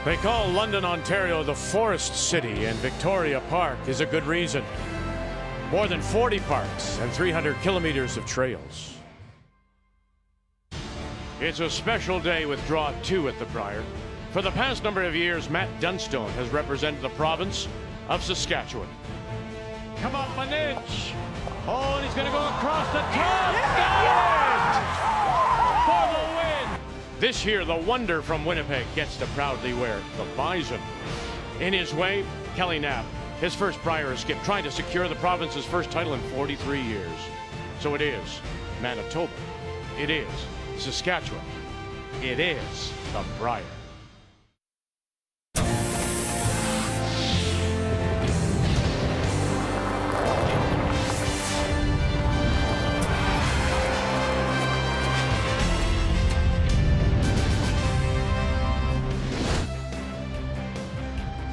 They call London, Ontario the Forest City, and Victoria Park is a good reason. More than 40 parks and 300 kilometers of trails. It's a special day with Draw 2 at the Brier. For the past number of years, Matt Dunstone has represented the province of Saskatchewan. Come up an inch. Oh, and he's going to go across the top. Got it! For the win. This year, the Wonder from Winnipeg gets to proudly wear the Bison. In his way, Knapp, his first Brier escape, trying to secure the province's first title in 43 years. So it is Manitoba. It is Saskatchewan. It is the Brier.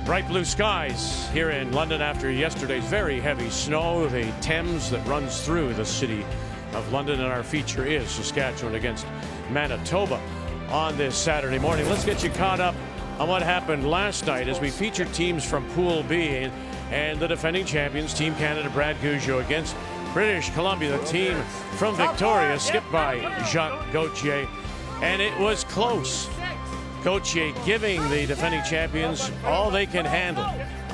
Bright blue skies here in London after yesterday's very heavy snow. The Thames that runs through the city of London, and our feature is Saskatchewan against Manitoba on this Saturday morning. Let's get you caught up on what happened last night as we featured teams from Pool B and the defending champions, Team Canada, Brad Gougeot against British Columbia, the team from Victoria, skipped by Jacques Gauthier, and it was close. Gauthier giving the defending champions all they can handle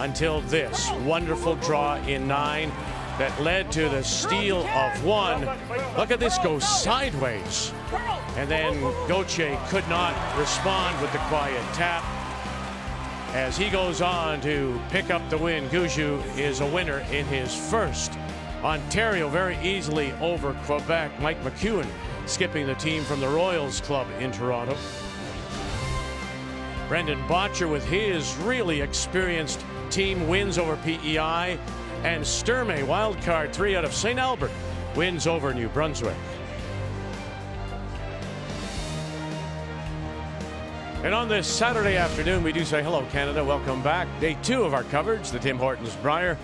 until this wonderful draw in 9 that led to the steal of 1. Look at this go sideways. And then Gauthier could not respond with the quiet tap. As he goes on to pick up the win, Gougeot is a winner in his first. Ontario very easily over Quebec. Mike McEwen skipping the team from the Royals Club in Toronto. Brendan Botcher with his really experienced team wins over PEI, and Sturmey, wildcard 3 out of St. Albert, wins over New Brunswick. And on this Saturday afternoon, we do say hello, Canada. Welcome back. Day 2 of our coverage, the Tim Hortons Brier.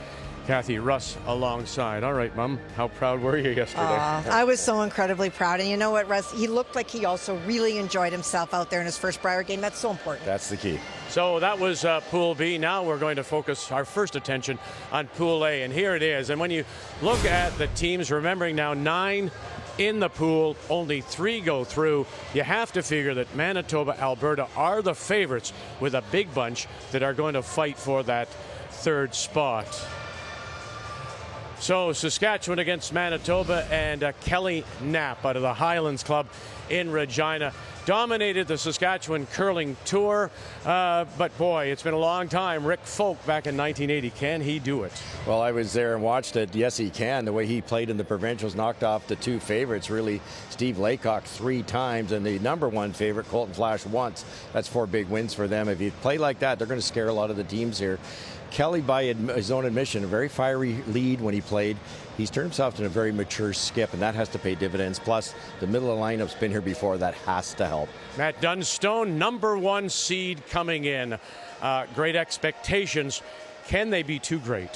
Kathy Russ alongside. All right, Mom, how proud were you yesterday? I was so incredibly proud. And you know what, Russ? He looked like he also really enjoyed himself out there in his first Brier game. That's so important. That's the key. So that was Pool B. Now we're going to focus our first attention on Pool A. And here it is. And when you look at the teams, remembering now 9 in the pool, only 3 go through, you have to figure that Manitoba, Alberta are the favorites with a big bunch that are going to fight for that 3rd spot. So Saskatchewan against Manitoba, and Kelly Knapp out of the Highlands Club in Regina dominated the Saskatchewan curling tour. But boy, it's been a long time. Rick Folk back in 1980. Can he do it? Well, I was there and watched it. Yes, he can. The way he played in the provincials, knocked off the 2 favorites, really. Steve Laycock 3 times, and the number 1 favorite, Colton Flash, once. That's 4 big wins for them. If you play like that, they're going to scare a lot of the teams here. Kelly, by his own admission, a very fiery lead when he played. He's turned himself into a very mature skip, and that has to pay dividends. Plus, the middle of the lineup's been here before. That has to help. Matt Dunstone, number 1 seed coming in. Great expectations. Can they be too great?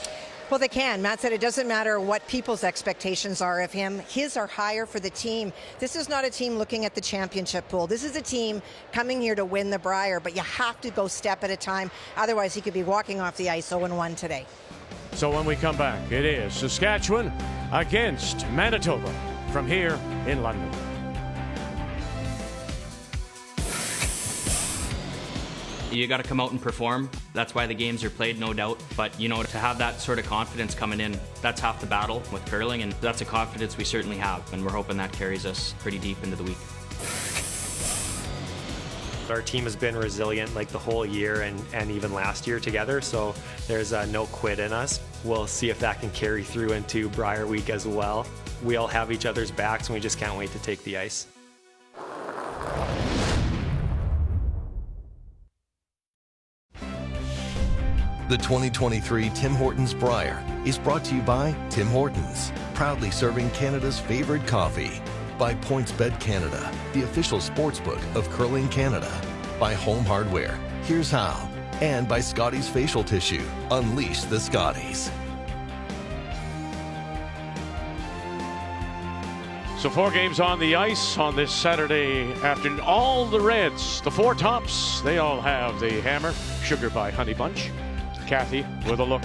Well, they can. Matt said it doesn't matter what people's expectations are of him. His are higher for the team. This is not a team looking at the championship pool. This is a team coming here to win the Brier, but you have to go step at a time. Otherwise, he could be walking off the ice 0-1 today. So when we come back, it is Saskatchewan against Manitoba from here in London. You got to come out and perform. That's why the games are played, no doubt. But, you know, to have that sort of confidence coming in, that's half the battle with curling, and that's a confidence we certainly have, and we're hoping that carries us pretty deep into the week. Our team has been resilient like the whole year and even last year together, so there's no quit in us. We'll see if that can carry through into Brier week as well. We all have each other's backs, and we just can't wait to take the ice. The 2023 Tim Hortons Brier is brought to you by Tim Hortons, proudly serving Canada's favorite coffee. By PointsBet Canada, the official sportsbook of Curling Canada. By Home Hardware, here's how. And by Scotties Facial Tissue, unleash the Scotties. So 4 games on the ice on this Saturday afternoon. All the Reds, the 4 tops, they all have the hammer. Sugar by Honey Bunch. Kathy with a look.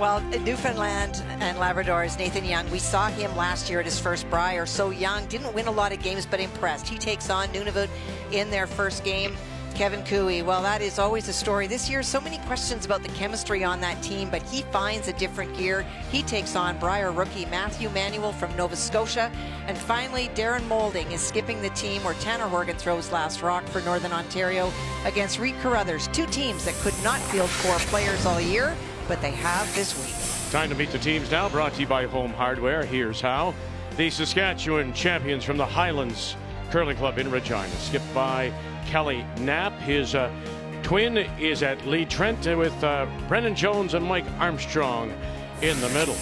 Well, Newfoundland and Labrador's Nathan Young, we saw him last year at his first Brier. So young, didn't win a lot of games, but impressed. He takes on Nunavut in their first game. Kevin Cooey, well, that is always a story. This year, so many questions about the chemistry on that team, but he finds a different gear. He takes on Brier rookie Matthew Manuel from Nova Scotia. And finally, Darren Moulding is skipping the team where Tanner Horgan throws last rock for Northern Ontario against Reed Carruthers. 2 teams that could not field 4 players all year, but they have this week. Time to meet the teams now, brought to you by Home Hardware. Here's how. The Saskatchewan champions from the Highlands Curling Club in Regina, skipped by Kelly Knapp. His twin is at lead Trent with Brennan Jones and Mike Armstrong in the middle.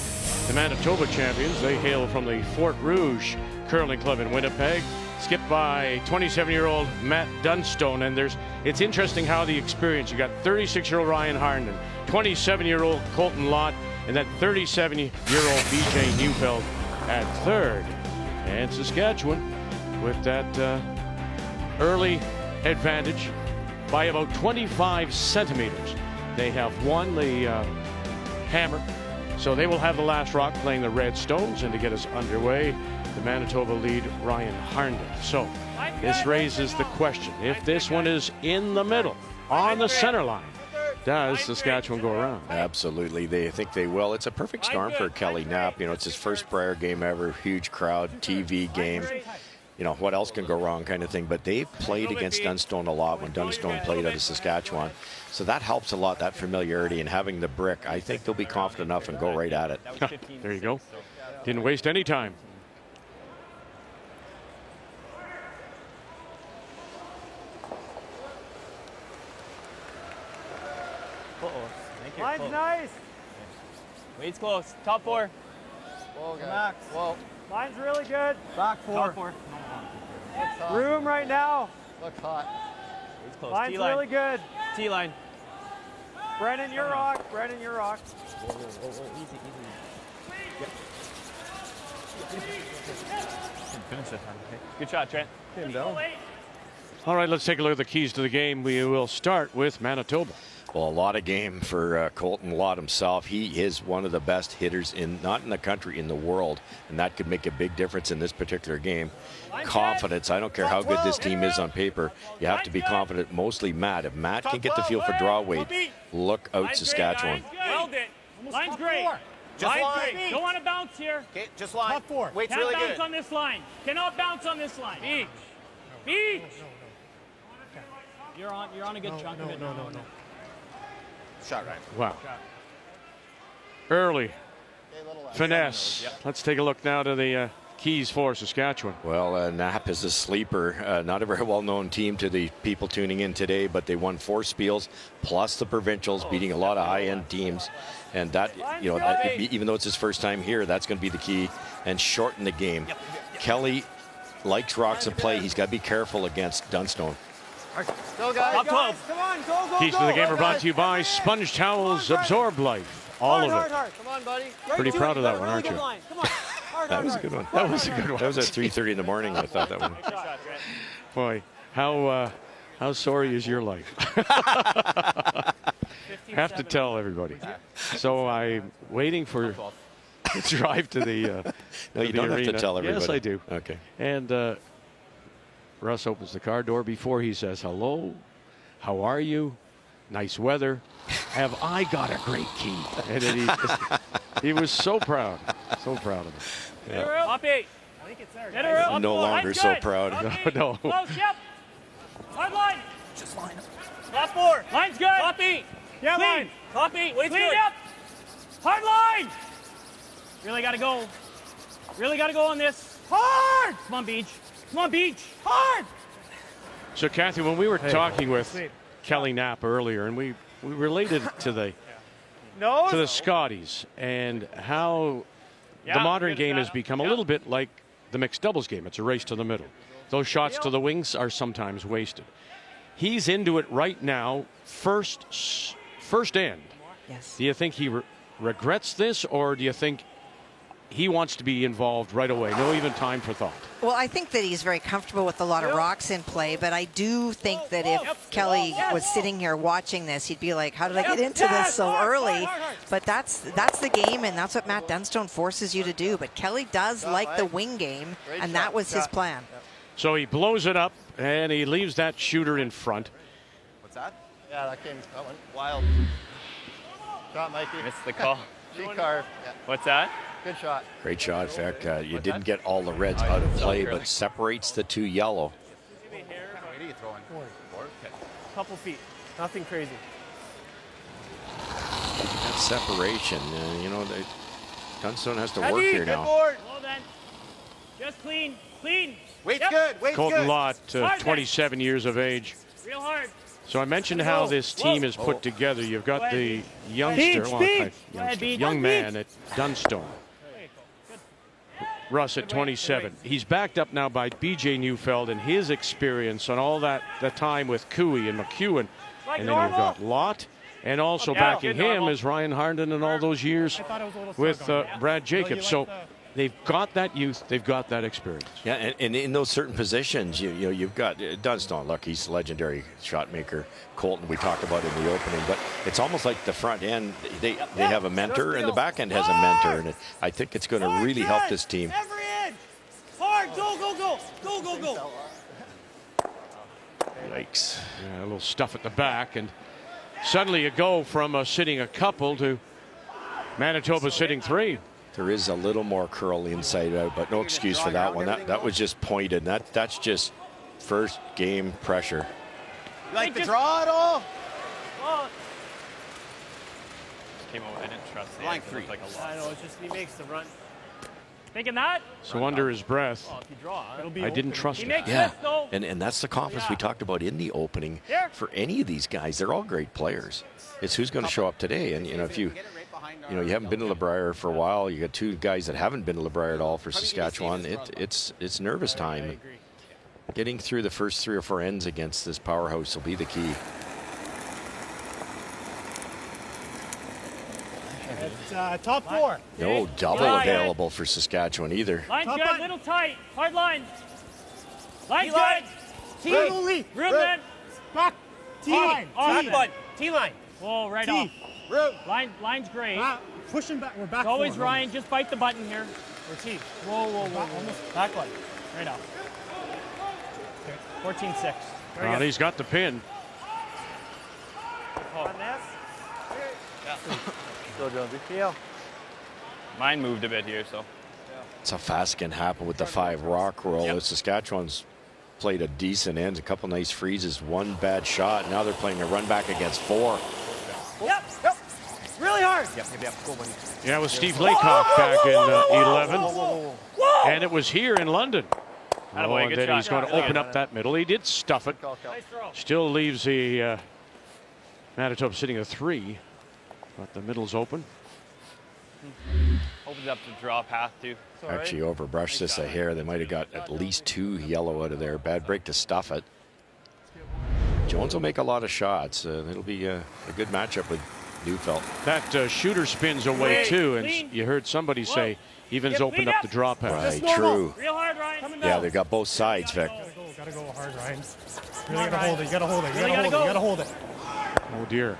The Manitoba champions, they hail from the Fort Rouge Curling Club in Winnipeg, skipped by 27-year-old Matt Dunstone. And it's interesting how the experience, you got 36-year-old Ryan Harnden, 27-year-old Colton Lott, and that 37-year-old BJ Neufeld at third. And Saskatchewan with that early advantage by about 25 centimeters. They have won the hammer, so they will have the last rock playing the Red Stones. And to get us underway, the Manitoba lead Ryan Harnden. So this raises the question, if this one is in the middle on the center line, does Saskatchewan go around? Absolutely. They think they will. It's a perfect storm for Kelly Knapp. You know, it's his first Brier game ever, huge crowd, TV game. You know, what else can go wrong kind of thing. But they've played against Dunstone a lot when Dunstone played out of Saskatchewan. So that helps a lot, that familiarity, and having the brick. I think they'll be confident enough and go right at it. There you go. Didn't waste any time. Line's nice. Wade's close. Top 4. Whoa, guys. Max. Whoa. Line's really good. Back 4. Top 4. Room right now. Looks hot. Wade's close. Line's T-line. really good. T-line. Brennan, your rock. Brennan, your rock. Whoa, easy. Finish that time, okay? Good shot, Trent. Hit him down. All right, let's take a look at the keys to the game. We will start with Manitoba. Well, a lot of game for Colton Lott himself. He is one of the best hitters not in the country, in the world, and that could make a big difference in this particular game. Confidence. I don't care how good this team is on paper. You have to be confident, mostly Matt. If Matt can get the feel for draw weight, look out Saskatchewan. Well did. Line's great. Just Line's line. great. Don't want to bounce here. Okay, just line. Top 4. Wait's Can't really bounce good. on this line. Cannot bounce on this line. Beach. You're on a good chunk of it. No. Shot right. Wow. Early finesse. Let's take a look now to the keys for Saskatchewan. Well, Knapp is a sleeper. Not a very well-known team to the people tuning in today, but they won 4 spiels plus the provincials, beating a lot of high-end teams. And that, you know, even though it's his first time here, that's going to be the key, and shorten the game. Kelly likes rocks and play. He's got to be careful against Dunstone. Go, guys. Top 12. Come on, go. Keys to the game are brought to you by Sponge Towels Absorb Life. All of it. Come on, buddy. Pretty proud of that one, aren't you? Come on. That was a good one. That was a good one. That was at 3:30 in the morning. I thought that one. Boy, how sorry is your life? Have to tell everybody. So I'm waiting for the drive to the No, you don't arena. have to tell everybody. Yes, I do. Okay. And Russ opens the car door before he says, hello, how are you? Nice weather. Have I got a great key? And then he was so proud. So proud of him. Yeah. Top 8. I think it's there. Hit her up. No longer Line's so good. proud. No. Close, yep. Hard line. Just line. Top 4. Line's good. Top 8. Yeah, Clean. line. Top 8. Wade's Clean good. up. Hard line. Really got to go. Really got to go on this. Hard. Come on, Beach. Come on, Beach. Hard. So, Kathy, when we were talking with Kelly Knapp earlier, and we related to the Scotties and how the modern game has become a little bit like the mixed doubles game. It's a race to the middle. Those shots to the wings are sometimes wasted. He's into it right now, first end. Yes. Do you think he regrets this, or do you think he wants to be involved right away. No even time for thought. Well, I think that he's very comfortable with a lot of rocks in play, but I do think that if Kelly was sitting here watching this, he'd be like, how did I get into this so early? But that's the game, and that's what Matt Dunstone forces you to do. But Kelly does like the wing game, and that was his plan. So he blows it up, and he leaves that shooter in front. What's that? Yeah, that went wild. Shot, Mikey. Missed the call. G-carve. Yeah. What's that? Good shot. Great shot. In fact, you didn't get all the reds out of play, but separates the two yellow. What are you throwing? Four. Couple feet. Nothing crazy. That separation, you know, Dunstone has to work here now. Well then. Just clean. Weight's good. Weight's Colton good. Lott, 27 years of age. Real hard. So I mentioned how this team is put together. You've got the youngster, young man at Dunstone. Russ at 27. He's backed up now by B.J. Neufeld and his experience on all that time with Cooey and McEwen. And then you've got Lott. And also backing him is Ryan Harnden and all those years with Brad Jacobs. So they've got that youth. They've got that experience. Yeah, and in those certain positions, you've got Dunstone. Look, he's a legendary shot maker. Colton, we talked about in the opening, but it's almost like the front end, they have a mentor, and the back end has a mentor, and I think it's going to really help this team. Every inch. Hard. Go. Yikes. Yeah, a little stuff at the back, and suddenly you go from sitting a couple to Manitoba sitting 3. There is a little more curl inside out, but no excuse for that one. That was just pointed. That's just first game pressure. You like the draw at all? Came over. I didn't trust the Line 3. like a lot. I know, it's just he makes the run. Thinking that? So under his breath, If you draw, it'll be I didn't open. trust He him. makes Yeah, this, though. and that's the confidence we talked about in the opening. Here. For any of these guys, they're all great players. It's who's going to show up today. And if you haven't been to Le Brier for a while, you got two guys that haven't been to Le Brier at all for Saskatchewan. It's nervous time. Getting through the first 3 or 4 ends against this powerhouse will be the key. Top 4. No double available for Saskatchewan either. Line's good, little tight. Hard line. Line's good. T. Room then. Back. T-line. Back button. T-line. Whoa, right off. Line's great. Pushing back. We're back. It's always Ryan, just bite the button here. Or T. Whoa. Almost back line. Right off. 14-6. Well, he's got the pin. Still doing big deal. Mine moved a bit here, so. That's how fast it can happen with the 5 rock roll. Yep. Saskatchewan's played a decent end, a couple nice freezes, 1 bad shot. Now they're playing a run back against 4. Yep. Really hard. Yep. Go, buddy. Yeah, it was Steve Laycock back in 11. And it was here in London. Attaboy, And good then shot. he's going to open up that middle. He did stuff it. Nice throw. Still leaves the Manitoba sitting a 3. But the middle's open. Opens up the draw path, too. Actually overbrushed this a hair. They might have got at least 2 yellow out of there. Bad break to stuff it. Jones will make a lot of shots. It'll be a good matchup with Neufeld. That shooter spins away too, and you heard somebody say Evans opened up the draw pass. Right, true. Real hard, Ryan. Yeah, they got both sides, Vic. Gotta go hard, Ryan. Really gotta hold it. You gotta hold it. Oh dear.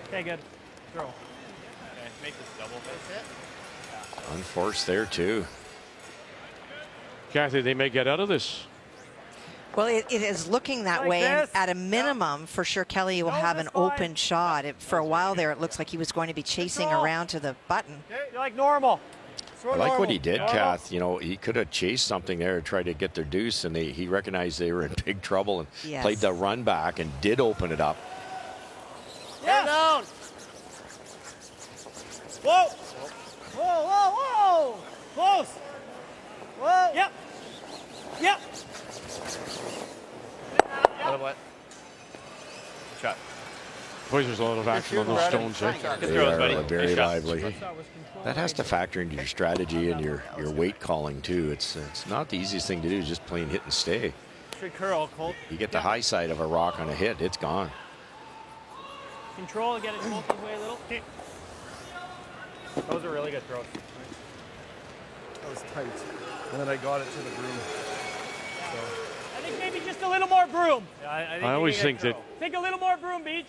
Okay, good. Throw. Okay, make this double. Unforced there too. Kathy, they may get out of this. Well, it is looking that way. And at a minimum, for sure, Kelly will have an open shot. For a while there, it looks like he was going to be chasing around to the button. You're like normal. I like what he did, Kath. He could have chased something there, tried to get their deuce, and he recognized they were in big trouble and played the run back and did open it up. Yeah. Down. Whoa. Close. Whoa. Yep. What? Shot. Boys, there's a lot of action on those stones. They throws, buddy. are very Nice shot. lively. That has to factor into your strategy and your weight calling too. It's not the easiest thing to do, just plain hit and stay. Good curl, Colt. You get the high side of a rock on a hit, it's gone. Control, get it Colton's way a little. Those are really good throws. That was tight. And then I got it to the broom. So. I think maybe just a little more broom. I always think that Think a little more broom, Beach.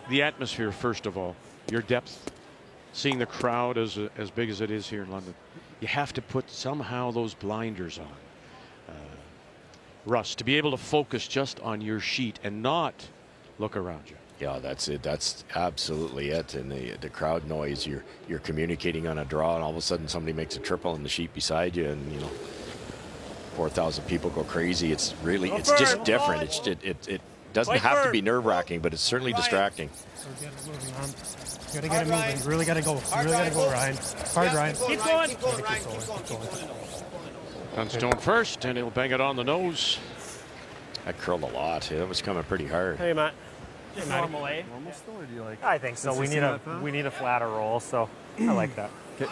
the atmosphere, first of all, your depth, seeing the crowd as big as it is here in London, you have to put somehow those blinders on, Russ, to be able to focus just on your sheet and not look around you. Yeah, that's it. That's absolutely it. And the crowd noise, you're communicating on a draw, and all of a sudden somebody makes a triple on the sheet beside you, and 4,000 people go crazy. It's really, it's just different. It doesn't have to be nerve-wracking, but it's certainly distracting. You gotta get it moving. You really gotta go. You really gotta go, Ryan. Hard, Ryan. Keep going. Keep going. Dunstone first, and he'll bang it on the nose. That curled a lot. That was coming pretty hard. Hey, Matt. Just normal, eh? Normal still, or do you like? I think so. We need a flatter roll, so I like that. Okay.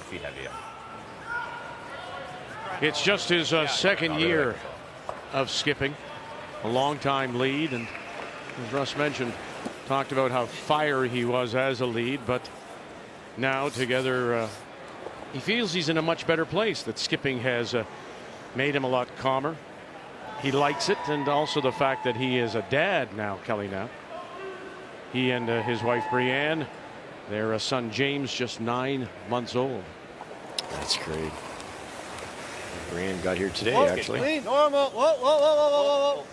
Feet heavy. It's just his second year of skipping, a long-time lead, and as Russ mentioned, talked about how fiery he was as a lead, but now together he feels he's in a much better place, that skipping has made him a lot calmer. He likes it, and also the fact that he is a dad now, Kelly Knapp. He and his wife Brier, their son James, just 9 months old. That's great. Brier got here today, actually. Clean. Normal. Whoa, whoa, whoa, whoa, whoa, whoa.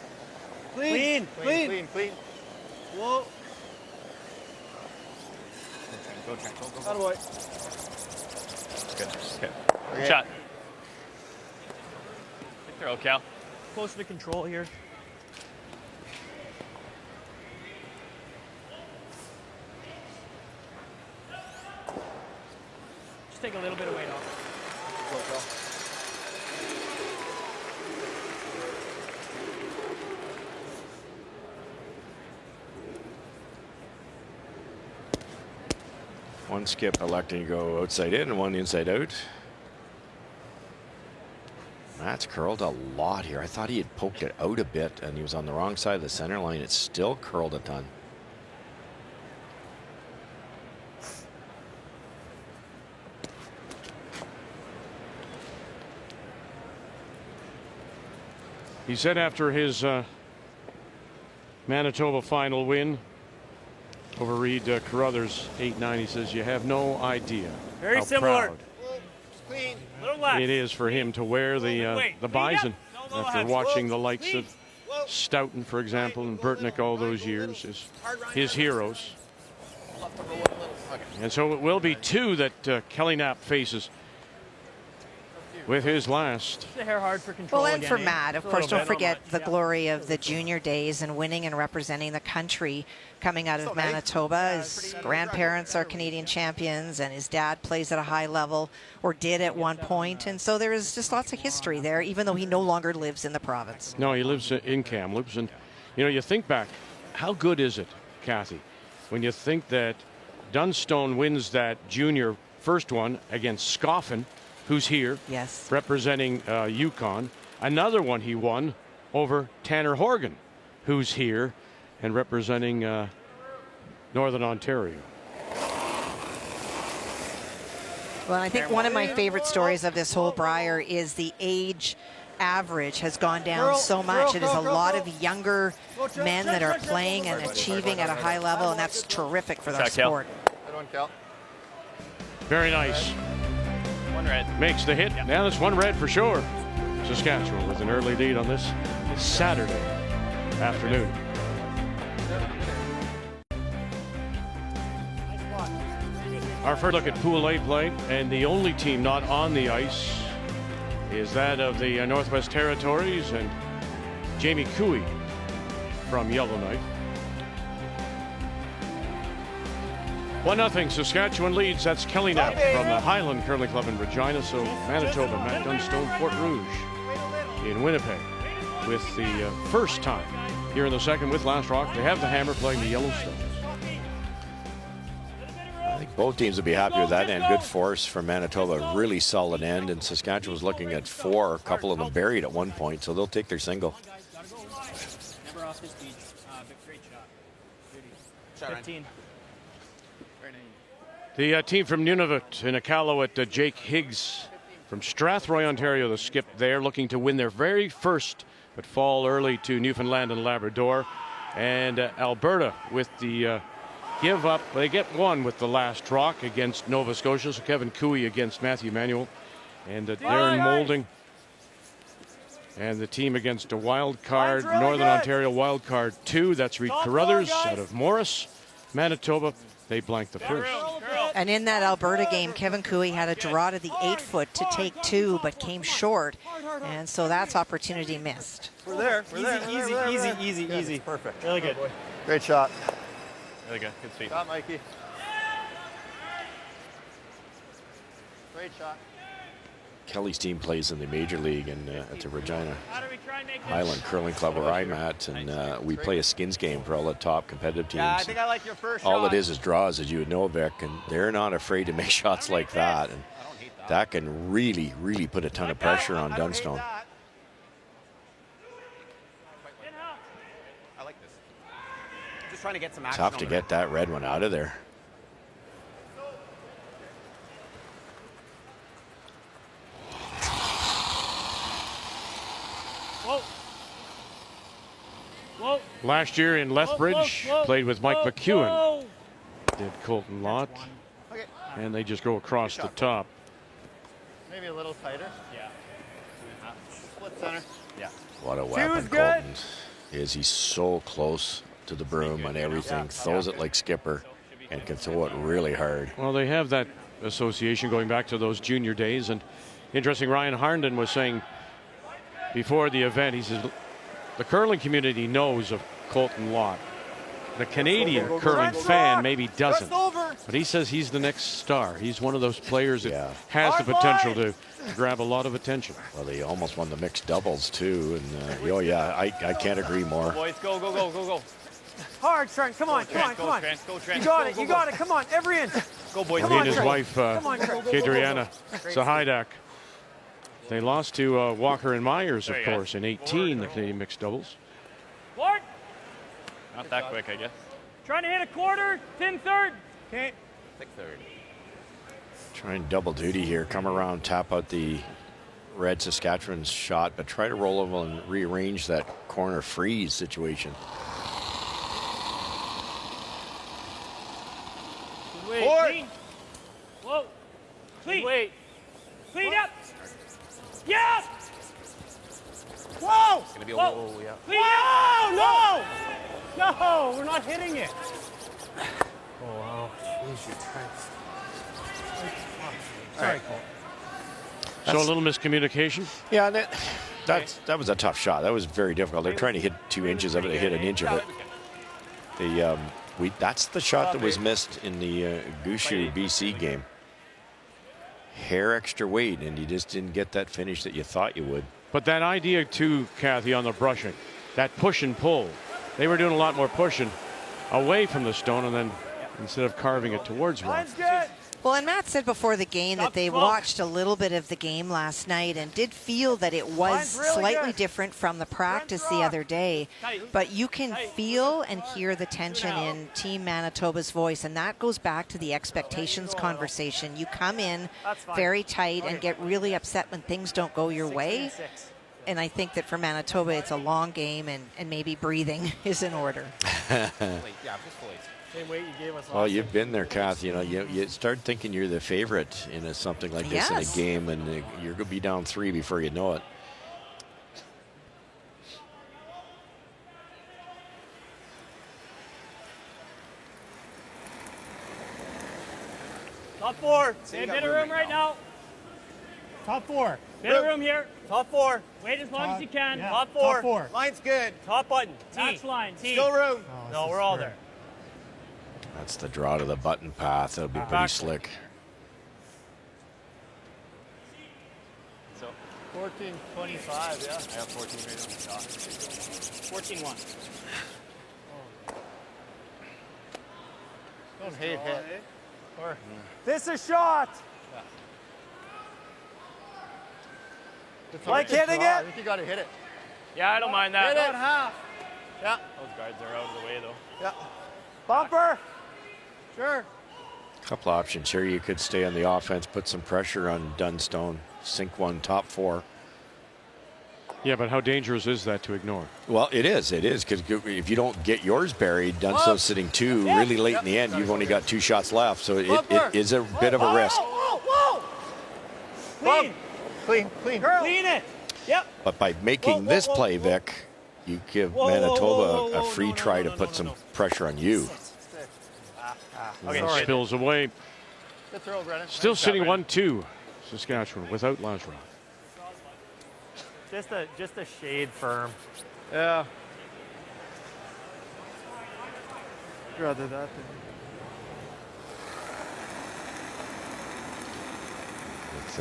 Clean. Clean. Whoa. Go. Attaboy. Good. Okay. Shot. Good throw, Cal. Closer to control here. Just take a little bit of weight off. One skip electing to go outside in and one inside out. Matt's curled a lot here. I thought he had poked it out a bit and he was on the wrong side of the center line. It's still curled a ton. He said after his Manitoba final win over Reed Carruthers 8-9, he says, you have no idea Very how similar. proud Clean. Little less. it is for him to wear the bison after watching the likes of Stoughton, for example, and Burtnick all those years, his heroes. And so it will be two that Kelly Knapp faces with his last. Just a hair hard for control. Well, and again, for eh? Matt, of Just a course, little don't bit. forget the glory of the junior days and winning and representing the country coming out of Manitoba. His grandparents are Canadian champions, and his dad plays at a high level, or did at one point. And so there is just lots of history there, even though he no longer lives in the province. No, he lives in Kamloops. And, you think back, how good is it, Kathy, when you think that Dunstone wins that junior first one against Scoffin, who's here, yes, representing Yukon. Another one he won over Tanner Horgan, who's here and representing Northern Ontario. Well, I think one of my favorite stories of this whole Brier is the age average has gone down so much. It is a lot of younger men that are playing and achieving at a high level, and that's terrific for the sport. Good one, Cal. Very nice. One red. Makes the hit. Now that's one red for sure. Saskatchewan with an early lead on this Saturday afternoon. Our first look at Pool A play, and the only team not on the ice is that of the Northwest Territories and Jamie Cooey from Yellowknife. 1-0 Saskatchewan leads. That's Kelly Knapp from the Highland Curling Club in Regina. So Manitoba, Matt Dunstone, Fort Rouge in Winnipeg with the first time here in the second with Last Rock to have the Hammer playing the Yellowstone. I think both teams would be happy with that, and good force from Manitoba. Really solid end, and Saskatchewan was looking at 4, a couple of them buried at one point, so they'll take their single. off his speed. Great shot. 15. Very nice. The team from Nunavut in Iqaluit, Jake Higgs from Strathroy, Ontario, the skip there, looking to win their very first, but fall early to Newfoundland and Labrador. And Alberta with the give up. They get one with the last rock against Nova Scotia. So Kevin Cooey against Matthew Manuel. And Darren Moulding. And the team against a wild card, really Northern Ontario wild card 2. That's Reed Carruthers out of Morris, Manitoba. They blanked the first. And in that Alberta game, Kevin Cooey had a draw to the 8-foot to take 2, but came short. And so that's opportunity missed. We're there. Easy. Perfect. Really good. Great shot. Really good. Good speed. Shot, Mikey. Great shot. Kelly's team plays in the major league and at the Regina Highland Curling Club where I'm at, and we play a skins game for all the top competitive teams. Yeah, I think I like your first all shot. it is draws, as you would know, Vic, and they're not afraid to make shots like that, and that can really, really put a ton of pressure on Dunstone. I like this. Just trying to get some action. Tough to get that red one out of there. Whoa. Last year in Lethbridge, played with Mike McEwen. Did Colton Lott. Okay. And they just go across the top. Maybe a little tighter. Yeah. Split center. Yeah. What a weapon Colton is. He's so close to the broom and everything. Throws it like skipper and can throw it really hard. Well, they have that association going back to those junior days. And interesting, Ryan Harnden was saying before the event, he says, the curling community knows of Colton Lott. The Canadian curling fan maybe doesn't. But he says he's the next star. He's one of those players that has the potential to grab a lot of attention. Well, they almost won the mixed doubles, too. And, oh, yeah, I can't agree more. Boys, go. Hard, Trent. Come on. Go, Trent. You got it. Come on, every inch. Go, boys. He and his wife, Kadriana Sahidak. They lost to Walker and Myers, of course, in 18, the Canadian mixed doubles. Lord. Not that quick, I guess. Trying to hit a quarter, thin third. Okay. Thick third. Trying double duty here. Come around, tap out the red Saskatchewan's shot, but try to roll over and rearrange that corner freeze situation. Wait. Whoa. Clean. Wait. Clean up. Yeah. Whoa. It's gonna be a whoa, yeah. Clean up. No, we're not hitting it. Oh wow. Jeez, you Sorry, Cole. So a little miscommunication. Yeah, that was a tough shot. That was very difficult. They're trying to hit 2 inches of it. They hit an inch of it. That's the shot that was missed in the Gushu BC game. Hair extra weight, and you just didn't get that finish that you thought you would. But that idea too, Kathy, on the brushing, that push and pull, they were doing a lot more pushing away from the stone, and then instead of carving it towards one. Well, and Matt said before the game that they watched a little bit of the game last night and did feel that it was slightly different from the practice the other day. But you can feel and hear the tension in Team Manitoba's voice, and that goes back to the expectations conversation. You come in very tight and get really upset when things don't go your way. And I think that for Manitoba, it's a long game, and maybe breathing is in order. Same weight you gave us. Well, you've been there, Kath. You know, you start thinking you're the favorite in something like this in a game, and you're going to be down 3 before you know it. Top 4. Hey, bit of room right now. Top 4. Bit of room here. Top 4. Wait as long as you can. Yeah. Top 4. Top 4. Line's good. Top button. Match line. Still room. Oh, No, we're all there. That's the draw to the button path. That'll be pretty slick. So 14-25, yeah. I have 14 right on the shot. 14-1. Don't hate hit. Or This is shot. it's Like a good hitting draw. it? I think you got to hit it. Yeah, I don't mind that. Hit it. Half. Yeah. Those guards are out of the way, though. Yeah. Bumper. Sure. Couple options here. You could stay on the offense, put some pressure on Dunstone, sink one, top 4. Yeah, but how dangerous is that to ignore? Well, it is, because if you don't get yours buried, Dunstone's sitting 2 really late in the end. You've only got 2 shots left, so it is a bit of a risk. Whoa. Clean. Clean. Clean it. Yep. But by making this play, Vic, you give Manitoba a free try to put some pressure on you. Okay, spills away. Good throw, Brennan. Still sitting 1-2, Saskatchewan without Lajoie. Just a shade firm. Yeah. Rather that than. It's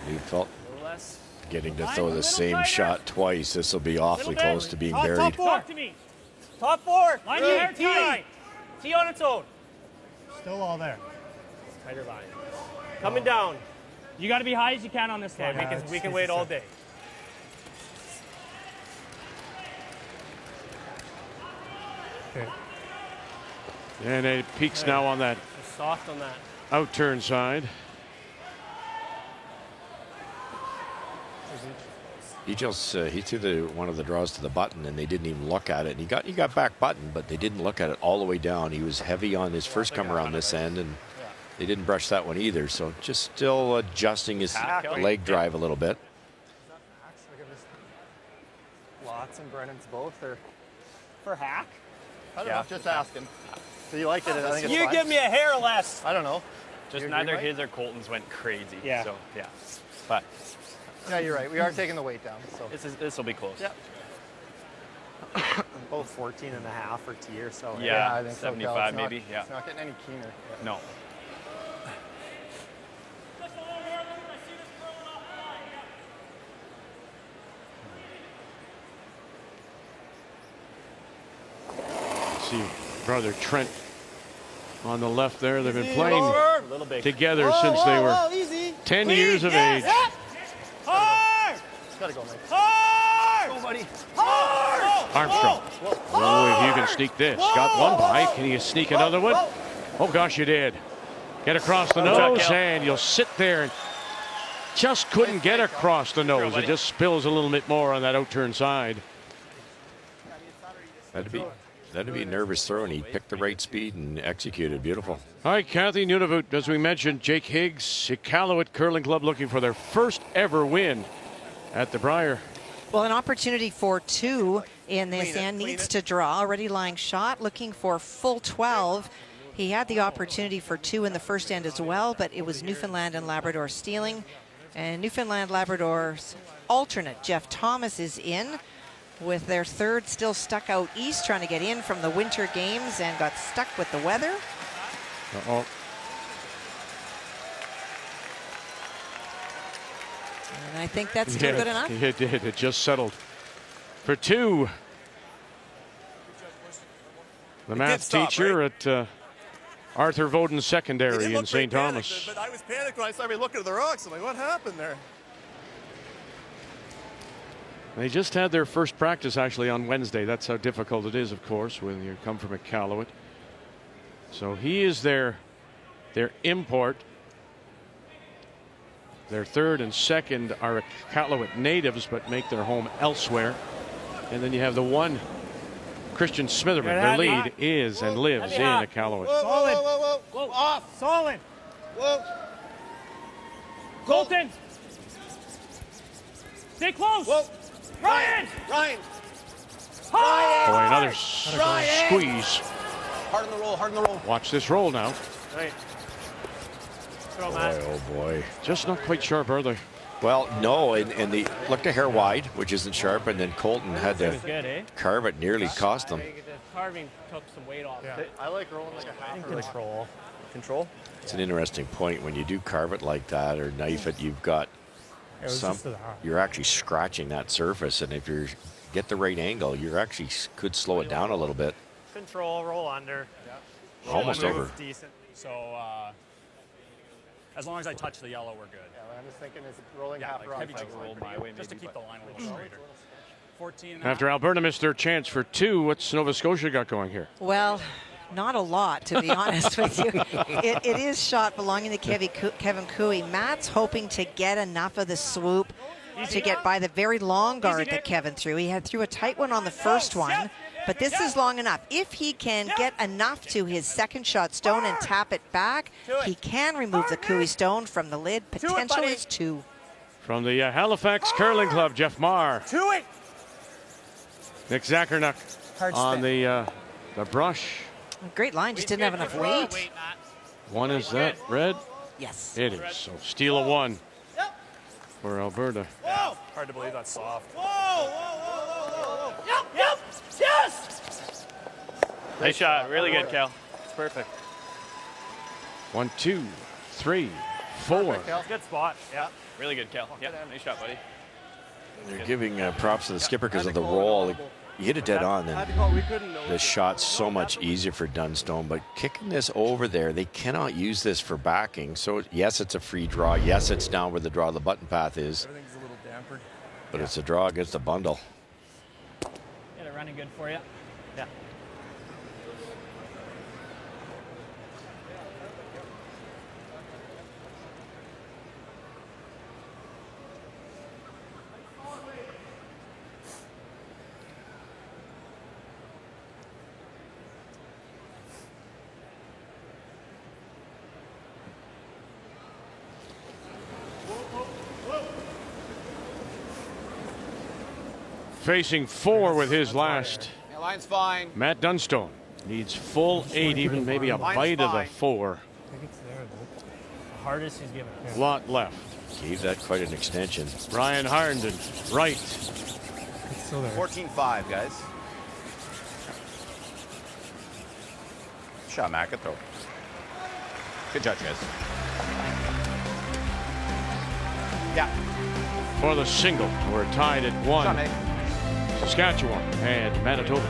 Neufeld getting to throw the same shot twice. This will be awfully close to being buried. Top 4. Talk to me. Top 4. Line here. T. T on its own. Still all there. Tighter line. Coming down. You got to be high as you can on this line. We can wait all day. Okay. And it peaks now on that Just soft on that. out-turn side. He threw one of the draws to the button, and they didn't even look at it. And he got back button, but they didn't look at it all the way down. He was heavy on his first comer on this end, and they didn't brush that one either. So just still adjusting his leg drive a little bit. Lots and Brennan's both are for hack. I don't know. Just asking. So you liked it? I think it's You fine. give me a hair less. I don't know. Just neither his or Colton's went crazy. Yeah. So yeah, but Yeah, you're right. We are taking the weight down. So this will be close. Yeah. Both 14 and a half or T or so. Yeah, I think so, 75 Cal. It's maybe. Not, Yeah. It's not getting any keener. Yeah. No. See brother Trent on the left there. They've been playing together since they were 10 years of age. Hard! Gotta go, Mike. Hard! Go, buddy. Hard! Armstrong. Oh, if you can sneak this. Got one by. Can you sneak another one? Oh, gosh, you did. Get across the nose, and you'll sit there and just couldn't get across the nose. It just spills a little bit more on that out-turn side. That'd be a nervous throw, and he picked the right speed and executed. Beautiful. All right, Kathy Nunavut, as we mentioned, Jake Higgs, Iqaluit Curling Club looking for their first ever win at the Brier. Well, an opportunity for 2 in this and needs to draw. Already lying shot, looking for full 12. He had the opportunity for 2 in the first end as well, but it was Newfoundland and Labrador stealing. And Newfoundland Labrador's alternate, Jeff Thomas, is in with their third still stuck out east, trying to get in from the winter games and got stuck with the weather. Uh-oh. And I think that's still good enough. It did. It just settled for 2. The math teacher at Arthur Voden Secondary in St. Thomas. But I was panicked when I started looking at the rocks. I'm like, what happened there? They just had their first practice actually on Wednesday. That's how difficult it is, of course, when you come from Iqaluit. So he is their import. Their third and second are Iqaluit natives, but make their home elsewhere. And then you have the one Christian Smitherman. Their lead is and lives in Iqaluit. Solid. Whoa. Off. Solid. Whoa. Colton. Stay close. Whoa. Ryan. Boy, another squeeze. Hard on the roll, hard on the roll. Watch this roll now. Right. Boy, oh boy. Just not quite sharp, are they? Well, no, and the looked a hair wide, which isn't sharp, and then Colton had to carve it, nearly cost them. The carving took some weight off. Yeah. I like rolling like a half. Control. Control? It's an interesting point. When you do carve it like that or knife it, you've got you're actually scratching that surface, and if you get the right angle, you're actually could slow it down a little bit. Control, roll under. Yeah. Almost over. Decent. So as long as I touch the yellow, we're good. Yeah, I'm just thinking is rolling half like rock. heavy roll my way, just to keep the line a little straighter. 14. After Alberta missed their chance for 2, what's Nova Scotia got going here? Well, not a lot, to be honest with you. It is shot belonging to Kevin Cooey. Matt's hoping to get enough of the swoop to get by the very long guard that Kevin threw. He threw a tight one on the first one, but this is long enough. If he can get enough to his second shot stone and tap it back, he can remove the Cooey stone from the lid. Potential is 2. From the Halifax Curling Club, Jeff Marr. Nick Zacharnik on the brush. Great line, just didn't have enough weight. One is that red? Yes. It is. So steal a 1 for Alberta. Hard to believe that's soft. Yes! Nice shot. Really good, Cal. It's perfect. 1, 2, 3, 4. Good spot. Yeah. Really good, Cal. Yeah. Nice shot, buddy. They're giving props to the skipper because of the roll. You hit it dead on, and the shot's so much easier for Dunstone. But kicking this over there, they cannot use this for backing. So yes, it's a free draw. Yes, it's down where the draw the button path is. Everything's a little dampered. But it's a draw against the bundle. Get it running good for you. Yeah. Facing 4 with his last. Yeah, line's fine. Matt Dunstone needs full 8, even maybe a bite of the 4. I think it's there, though. The hardest he's given. Lot left. Gave that quite an extension. Brian Harnden, right. It's still there. 14-5, guys. Shot, Matt. Good throw. Good judge, guys. Yeah. For the single, we're tied at 1. Shot, mate. Saskatchewan and Manitoba.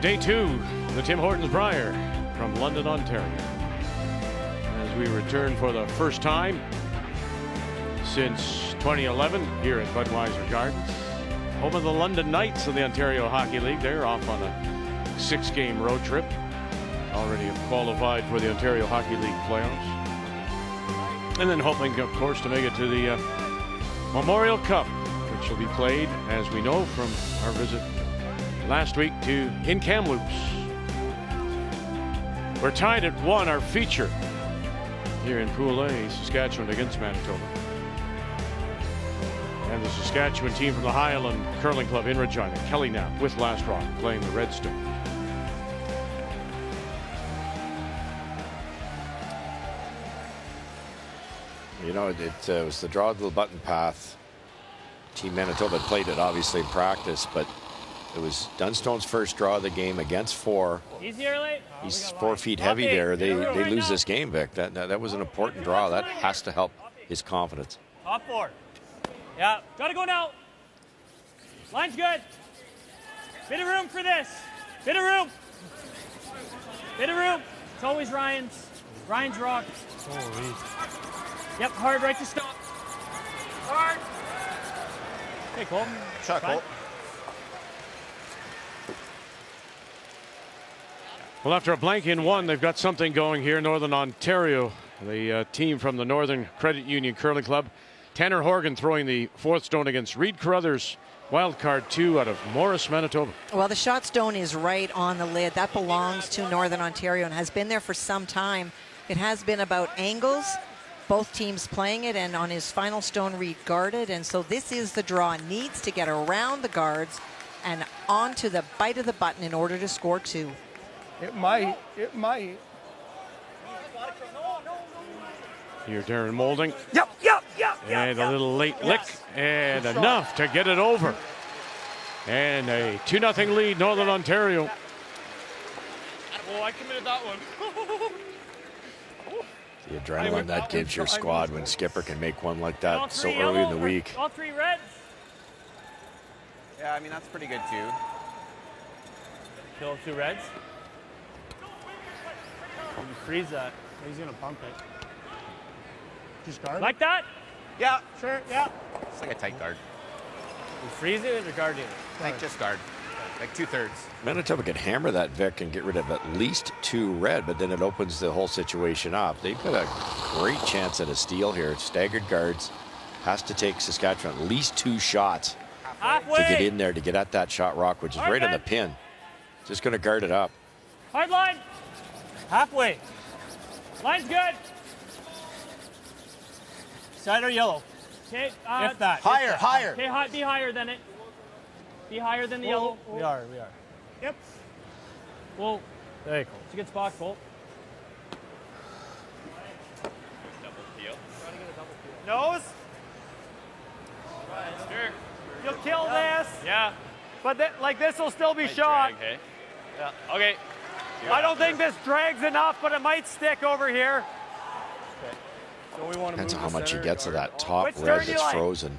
Day 2, the Tim Hortons Brier from London, Ontario. As we return for the first time since 2011 here at Budweiser Gardens. Home of the London Knights of the Ontario Hockey League. They're off on a 6-game road trip. Already have qualified for the Ontario Hockey League playoffs. And then hoping, of course, to make it to the Memorial Cup, which will be played, as we know from our visit last week, in Kamloops. We're tied at 1, our feature here in Pool A, Saskatchewan against Manitoba. And the Saskatchewan team from the Highland Curling Club in Regina, Kelly Knapp with Last Rock playing the Redstone. You know, it was the draw to the button path. Team Manitoba played it obviously in practice, but it was Dunstone's first draw of the game against 4. Easy or late? He's 4 feet heavy there. They lose this game, Vic. That was an important draw. That has to help his confidence. Top 4. Yeah. Gotta go now. Line's good. Bit of room for this. Bit of room. Bit of room. It's always Ryan's. Ryan's rock. Holy. Yep, hard right to stop. Hard. Okay, Colton. Shot, Colt. Well, after a blank in 1, they've got something going here. Northern Ontario, the team from the Northern Credit Union Curling Club. Tanner Horgan throwing the 4th stone against Reed Carruthers. Wildcard 2 out of Morris, Manitoba. Well, the shot stone is right on the lid. That belongs to Northern Ontario and has been there for some time. It has been about angles. Both teams playing it, and on his final stone, Reed guarded. And so this is the draw. Needs to get around the guards and onto the bite of the button in order to score 2. It might. Here, Darren Moulding. Yep. And a little late lick, and enough to get it over. And a 2-0 lead, Northern Ontario. Oh, I committed that one. The adrenaline that gives your squad when skipper can make one like that so early in the week. All 3 reds. Yeah, I mean, that's pretty good, too. Kill 2 reds. You freeze that. He's going to pump it. Just guard? Like that? Yeah. Sure, yeah. It's like a tight guard. You freeze it or guard it? Like just guard. Like 2/3. Manitoba can hammer that Vic and get rid of at least 2 red, but then it opens the whole situation up. They've got a great chance at a steal here. Staggered guards. Has to take Saskatchewan at least 2 shots Halfway. to get in there to get at that shot rock, which is right on the pin. Just going to guard it up. Hard line. Halfway. Line's good. Side or yellow? Okay. If that. Higher. Okay, be higher than it. Be higher than the yellow. We are. Yep. Whoa. There you go. It's a good spot, Colt. Double peel. Nose. Sure. You'll kill this. Yeah. But like this will still be Might shot. drag, hey? Yeah. Okay. I don't think this drags enough, but it might stick over here. So we want to Depends move on how the much he center gets of guard. that top Which red turn you that's like? frozen.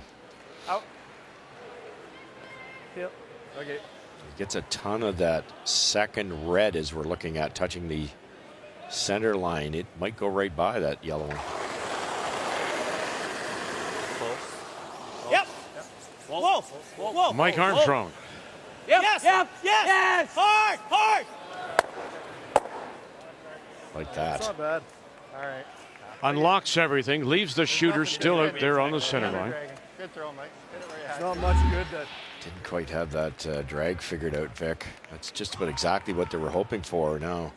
Out. Yep. Okay. He gets a ton of that second red as we're looking at touching the center line. It might go right by that yellow one. Yep. Whoa. Whoa. Mike Armstrong. Yep. Yes. Hard. Like It's that. not bad. All right. Unlocks everything, leaves the shooter still out there on the center line. Good throw, Mike. Hit it where you had. It's not much good that. Didn't quite have that drag figured out, Vic. That's just about exactly what they were hoping for now.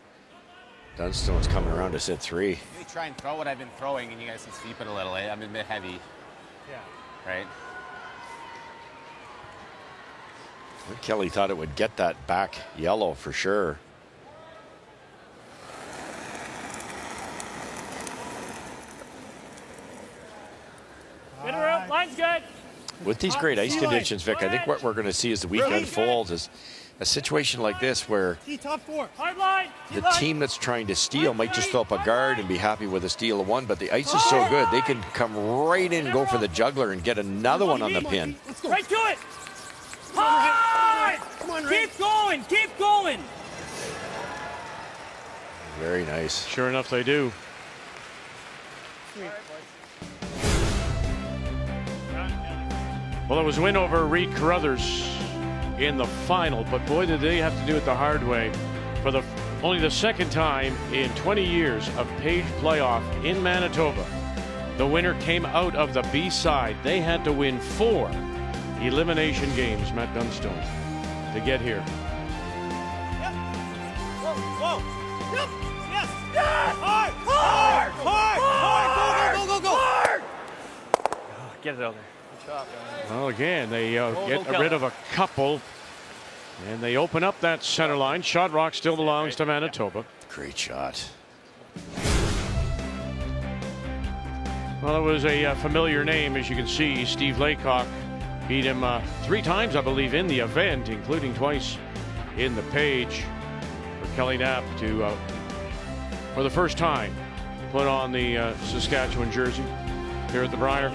Dunstone's coming around to sit 3. Maybe try and throw what I've been throwing, and you guys can sweep it a little. I'm a bit heavy. Yeah. Right? I think Kelly thought it would get that back yellow for sure. Get her up. Line's good. With these great ice conditions, Vic, I think what we're going to see as the week unfolds is a situation like this where Top 4. Hard line. the team that's trying to steal might just throw up a guard and be happy with a steal of 1, but the ice is so good they can come right in, go for the juggler, and get another one on the pin. Right to it. Hard. Come on, Keep going. Very nice. Sure enough, they do. Well, it was a win over Reed Carruthers in the final, but boy, did they have to do it the hard way. For only the second time in 20 years of Page playoff in Manitoba, the winner came out of the B side. They had to win 4 elimination games, Matt Dunstone, to get here. Yep. Whoa. Yep. Yes. Hard. Go. Hard. Get it out there. Well, again, they get rid of a couple, and they open up that center line. Shot rock still belongs to Manitoba. Great shot. Well, it was a familiar name, as you can see. Steve Laycock beat him 3 times, I believe, in the event, including twice in the Page. For Kelly Knapp to, for the first time, put on the Saskatchewan jersey here at the Brier.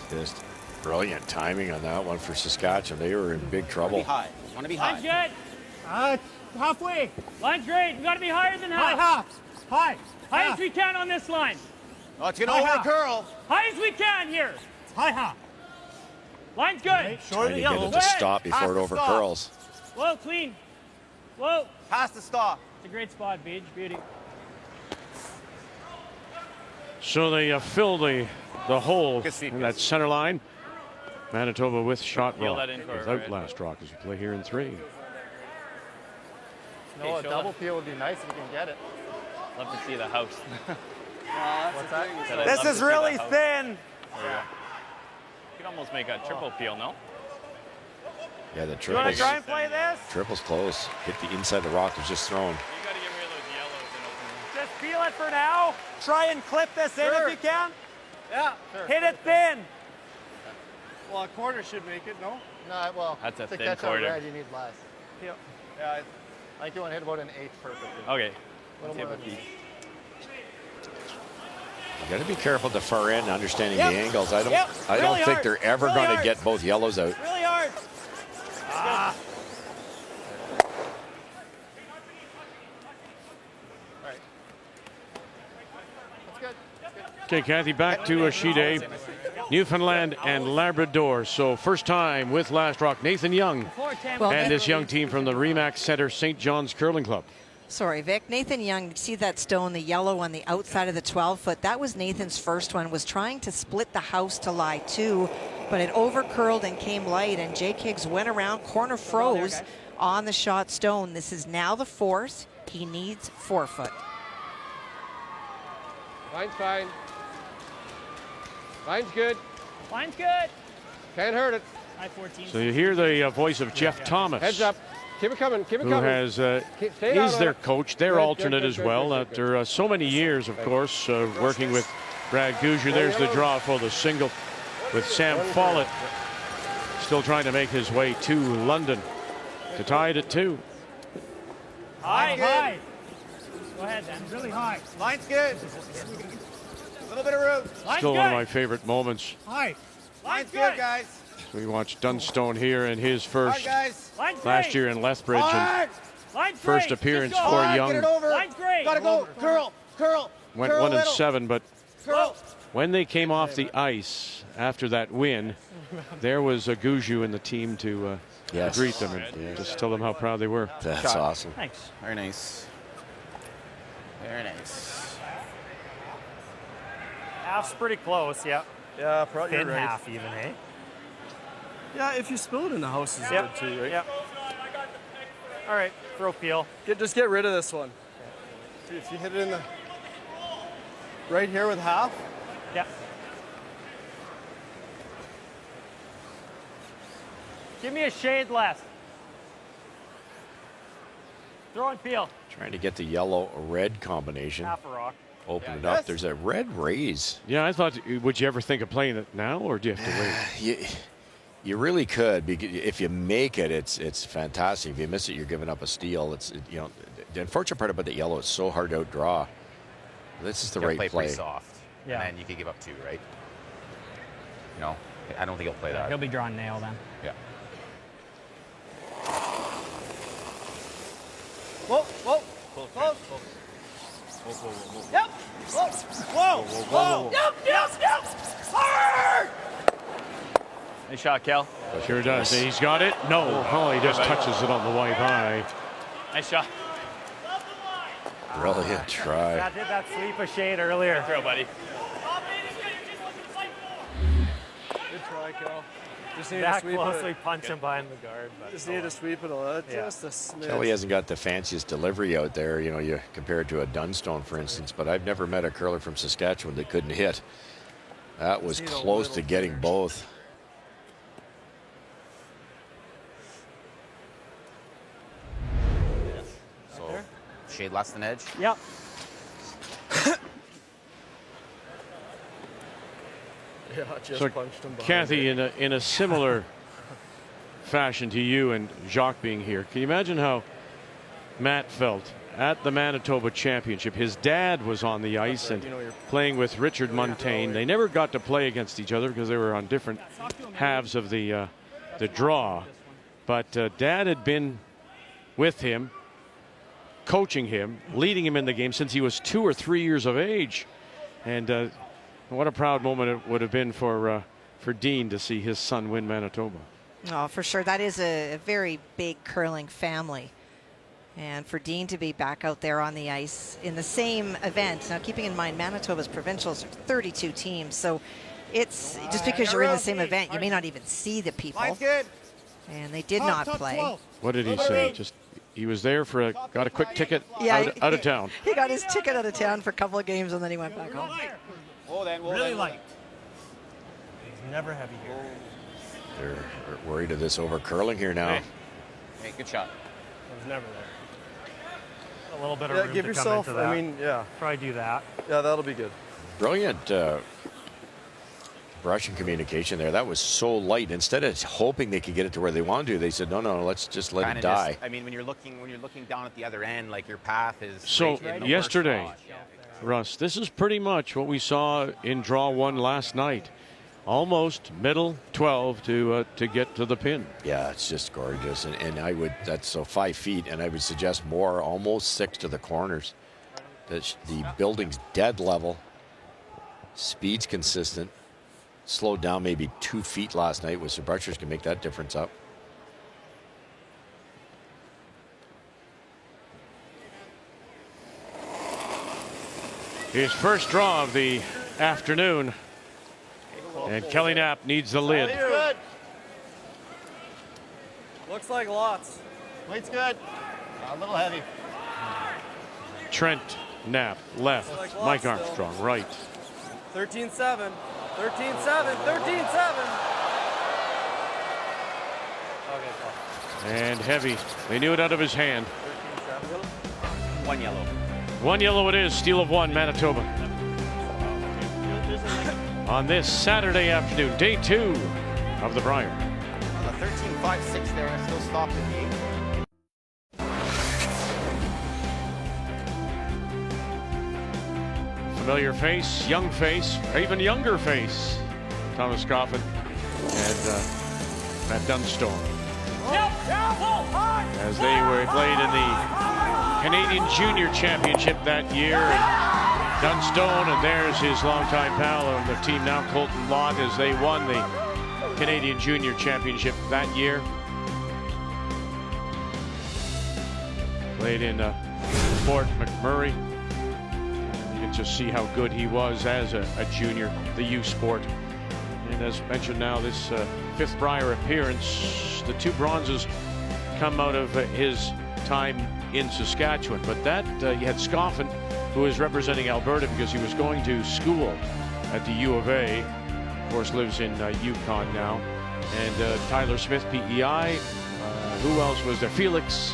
Just brilliant timing on that one for Saskatchewan. They were in big trouble. Want to be high. Line's good. Halfway. Line's great. We got to be higher than half. High. High as we can on this line. Oh, it's going to over curl. High as we can here. High half. Line's good. Trying to get it to stop before it over curls. Whoa, clean. Whoa. Pass the stop. It's a great spot, Beach. Beauty. So they fill the hole in that center line. Manitoba with shot rock without last rock as we play here in 3. No, a double peel would be nice if you can get it. Love to see the house. What's that? This is really thin. You could almost make a triple peel, no? Yeah, the You want to try triples. and play this? Triples close. Hit the inside the rock was just thrown. You got to get rid of those yellows and open them. Just feel it for now. Try and clip this in if you can. Yeah, sure. Hit it thin. Well, a quarter should make it, no? No, well, That's a to thin catch quarter. out red, you need less. Yep. Yeah, I think you want to hit about an 8 perfectly. Okay. A little more than You got to be careful at the far end, understanding the angles. I don't Really think hard. they're ever Really going to hard. get both yellows out. Really hard. Okay, Kathy, back to a she day. Newfoundland and Labrador. So first time with Last Rock, Nathan Young and this young team from the Remax Center St. John's Curling Club. Sorry, Vic. Nathan Young, see that stone, the yellow on the outside of the 12-foot? That was Nathan's first one, was trying to split the house to lie 2, but it over-curled and came light, and Jake Higgs went around, corner froze on the shot stone. This is now the 4th. He needs 4-foot. Line's fine. Line's good. Line's good. Can't hurt it. High 14. So you hear the voice of Jeff Thomas. Heads up. Keep it coming. Keep it who coming. has is their coach, their alternate as well. After so many years, of course, working with Brad Gouger. There's the draw for the single with Sam Follett still trying to make his way to London to tie it at 2. High. Go ahead, then. Really high. Line's good. A little bit of room. Line's Still good. one of my favorite moments. High. Line's good, guys. We watched Dunstone here in his first Line's last great. year in Lethbridge. And Line's first great. appearance Just go. for Young. Get it over. Line's great. Gotta go. Curl. Went Curl 1 and little. 7, but Curl. when they came off the ice after that win, there was a Gouju in the team to greet them and just tell them how proud they were. That's awesome. Thanks. Very nice. Very nice. Half's pretty close, yeah. Yeah, probably Thin right. half even, eh? Yeah, if you spill it in the house is Yep. good too, right? Yep. All right, throw peel. Just get rid of this one. See, if you hit it in the right here with half. Yeah. Give me a shade less. Throw and peel. Trying to get the yellow-red combination. Half a rock. Open it up. There's a red raise. Yeah, I thought, would you ever think of playing it now, or do you have to wait? You really could. If you make it, it's fantastic. If you miss it, you're giving up a steal. The unfortunate part about the yellow, it's so hard to outdraw. This is the right play. play. Pretty soft. Yeah. And then you could give up 2, right? No, I don't think he'll play that. He'll be drawing nail then. Yeah. Whoa, whoa, close. Yep. Whoa. Yep. Hard. Nice shot, Kel. Sure does. He's got it. No. Oh, he just touches it on the white eye. Nice shot. Brilliant try. That did that sweep a shade earlier. Throw, buddy. Good try, Kel. Just need That to sweep closely it. punch him behind the guard. But Just need to sweep it a little. Just a smidge. Kelly hasn't got the fanciest delivery out there. You compare it to a Dunstone, for instance, but I've never met a curler from Saskatchewan that couldn't hit. That was close to getting both. So, shade less than edge. Yep. Yeah, just So, punched him behind Kathy, it. in a similar fashion to you and Jacques being here, can you imagine how Matt felt at the Manitoba Championship? His dad was on the ice and playing with Richard Montaigne. They never got to play against each other because they were on different halves of the draw. But Dad had been with him, coaching him, leading him in the game since he was 2 or 3 years of age. And what a proud moment it would have been for Dean to see his son win Manitoba. Oh, for sure. That is a very big curling family. And for Dean to be back out there on the ice in the same event. Now, keeping in mind, Manitoba's provincials are 32 teams. So it's just because you're in the same event, you may not even see the people. And they did not play. What did he say? Just he was there for got a quick ticket out of town. He got his ticket out of town for a couple of games and then he went back home. Really light. He's never heavy here. They're worried of this over curling here now. Hey, good shot. I was never there. A little bit of room give to yourself, come into that. I mean, yeah. Probably do that. Yeah, that'll be good. Brilliant brush and communication there. That was so light. Instead of hoping they could get it to where they want to, they said, no, let's just let Kinda it die. I mean, when you're looking down at the other end, like your path is. So right in the yesterday, worst spot. Russ, this is pretty much what we saw in draw 1 last night. Almost middle 12 to get to the pin. Yeah, it's just gorgeous. And that's so 5 feet, and I would suggest more, almost 6 to the corners. The building's dead level. Speed's consistent. Slowed down maybe 2 feet last night, which the Brushers can make that difference up. His first draw of the afternoon. And Kelly Knapp needs the lid. Good. Looks like lots. Weight's good. A little heavy. Trent Knapp left. Like Mike lots Armstrong still. right. 13-7. 13-7. 13-7. And heavy. They knew it out of his hand. 1 yellow. 1 yellow it is. Steal of 1, Manitoba. On this Saturday afternoon, day 2 of the Brier. On the 13-5-6 there, and still stopped the game. Familiar face, young face, even younger face. Thomas Coffin and Matt Dunstone. As they were played in the Canadian Junior Championship that year. And Dunstone, and there's his longtime pal on the team now, Colton Lott, as they won the Canadian Junior Championship that year. Played in Fort McMurray. You can just see how good he was as a junior, the U sport. And as mentioned now, this 5th Brier appearance, the 2 bronzes come out of his time in Saskatchewan. But that, you had Scoffin, who is representing Alberta because he was going to school at the U of A. Of course, lives in Yukon now. And Tyler Smith, PEI. Who else was there? Felix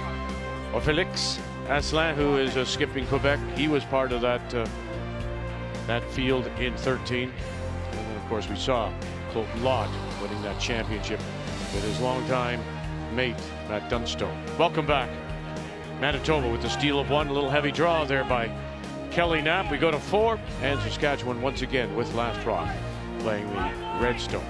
Asselin, who is skipping Quebec. He was part of that field in 13. And then, of course, we saw Colton Lott winning that championship with his longtime mate, Matt Dunstone. Welcome back. Manitoba with the steal of 1. A little heavy draw there by Kelly Knapp. We go to 4, and Saskatchewan once again with last rock playing the Redstone.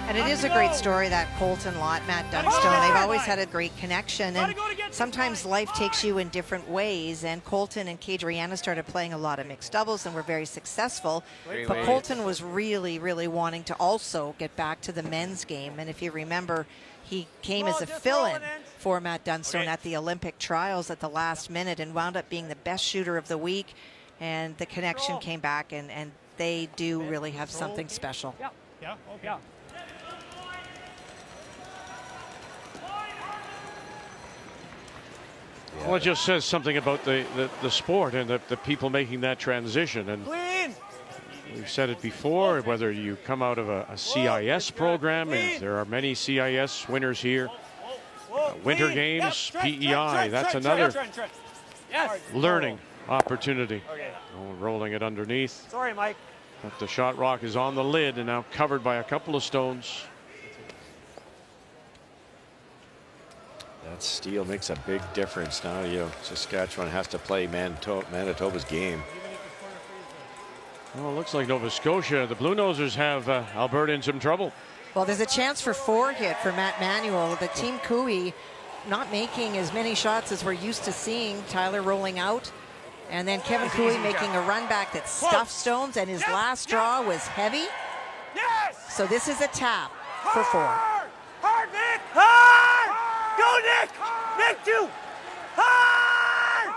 And it is a great story, that Colton Lott, Matt Dunstone. They've always had a great connection, and sometimes life takes you in different ways. And Colton and Kadriana started playing a lot of mixed doubles and were very successful. But Colton was really, really wanting to also get back to the men's game. And if you remember, he came as a fill-in for Matt Dunstone at the Olympic trials at the last minute and wound up being the best shooter of the week. And the connection came back, and they do really have something special. Yeah, okay. Well, it just says something about the sport and the people making that transition. And we've said it before, whether you come out of a CIS program, and there are many CIS winners here, Winter Games, PEI, that's another learning opportunity. Oh, rolling it underneath. Sorry, Mike. But the shot rock is on the lid and now covered by a couple of stones. That steal makes a big difference. Now Saskatchewan has to play Manitoba's game. Well, it looks like Nova Scotia, the Blue Nosers, have Alberta in some trouble. Well, there's a chance for 4 hit for Matt Manuel. The Team Cooey not making as many shots as we're used to seeing. Tyler rolling out. And then Kevin Cooey making a run back that stuffed stones, and his last draw was heavy. So this is a tap for 4. Hard, Nick! Hard! Go, Nick! Nick, 2! Hard!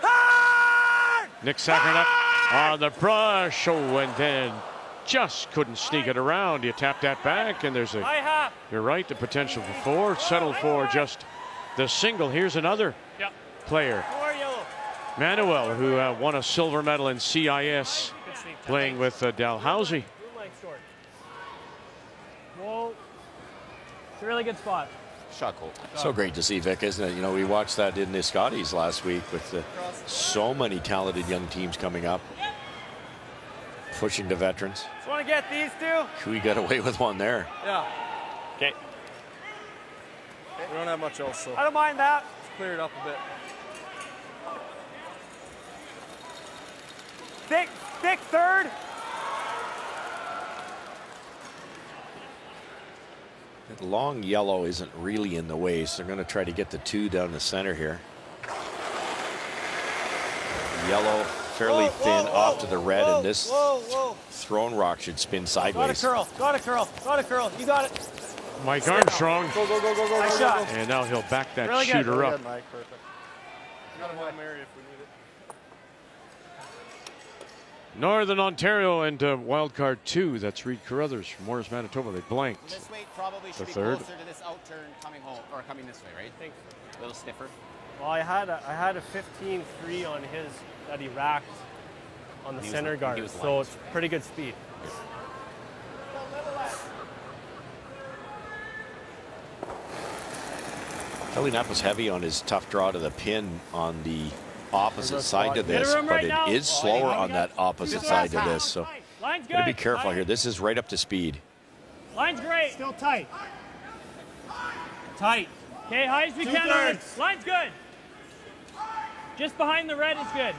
Hard! Nick Sakernup on the brush. Oh, and then just couldn't sneak it around. You tap that back, and there's you're right, the potential for 4. Settled for just the single. Here's another player, Manuel, who won a silver medal in CIS playing with Dalhousie. Whoa. It's a really good spot. Shot cool. So great to see, Vic, isn't it? You know, we watched that in the Scotties last week with so many talented young teams coming up, pushing the veterans. Just want to get these 2. Cooey got away with one there. Yeah. Okay. We don't have much else, so I don't mind that. let's clear it up a bit. Thick third. That long yellow isn't really in the way, so they're going to try to get the 2 down the center here. Yellow fairly thin off to the red, and this thrown rock should spin sideways. Got a curl. You got it. Mike Armstrong. Go. Nice shot. And now he'll back that Really good. shooter up. Mike, perfect. Got a one Mary if we need it. Northern Ontario and wild card 2. That's Reed Carruthers from Morris, Manitoba. They blanked. This weight probably should The be third. closer to this outturn coming home, or coming this way, right? I think a little stiffer. Well, I had a 15.3 on his that he racked on the center guard, so it's pretty good speed. Kelly Knapp was heavy on his tough draw to the pin on the opposite side to this, but it is slower on that opposite side to this. So Line's gotta be good. careful here. This is right up to speed. Line's great. Still tight. Tight. Okay, high as we can on it. Line's good. Just behind the red is good.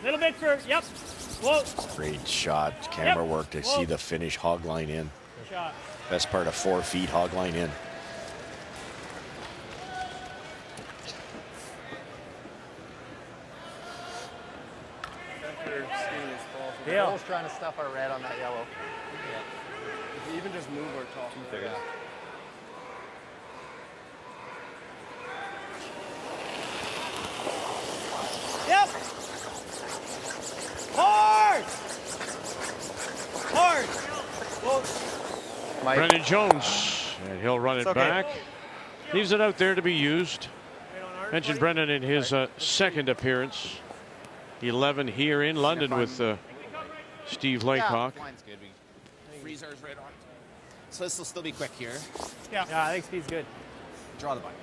Little bit for, yep. Whoa. Great shot, camera Yep. work to Whoa. see the finish hog line in. Shot. Best part of 4 feet hog line in. We're always trying to stuff our red on that yellow. If you even just move our top. Yep. Hard. Whoa. Brendan Jones, and he'll run it back. Leaves it out there to be used. Mentioned Brendan in his second appearance. 11 here in London with Steve Laycock. Line's good. Freeze ours right on. So this will still be quick here. Yeah, I think speed's good. Draw the button.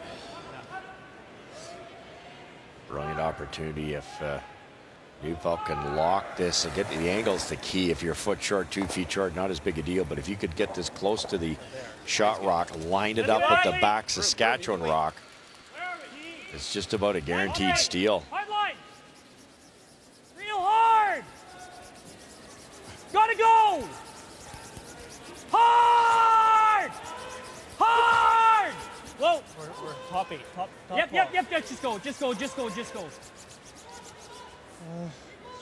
Brilliant opportunity if Neufeld can lock this and get the angle's the key. If you're a foot short, 2 feet short, not as big a deal. But if you could get this close to the shot rock, line it up with the back Saskatchewan rock, it's just about a guaranteed steal. Hard line. Real hard. Gotta go. Hard. Hard. Whoa. We're top 8. Top Yep. Just go.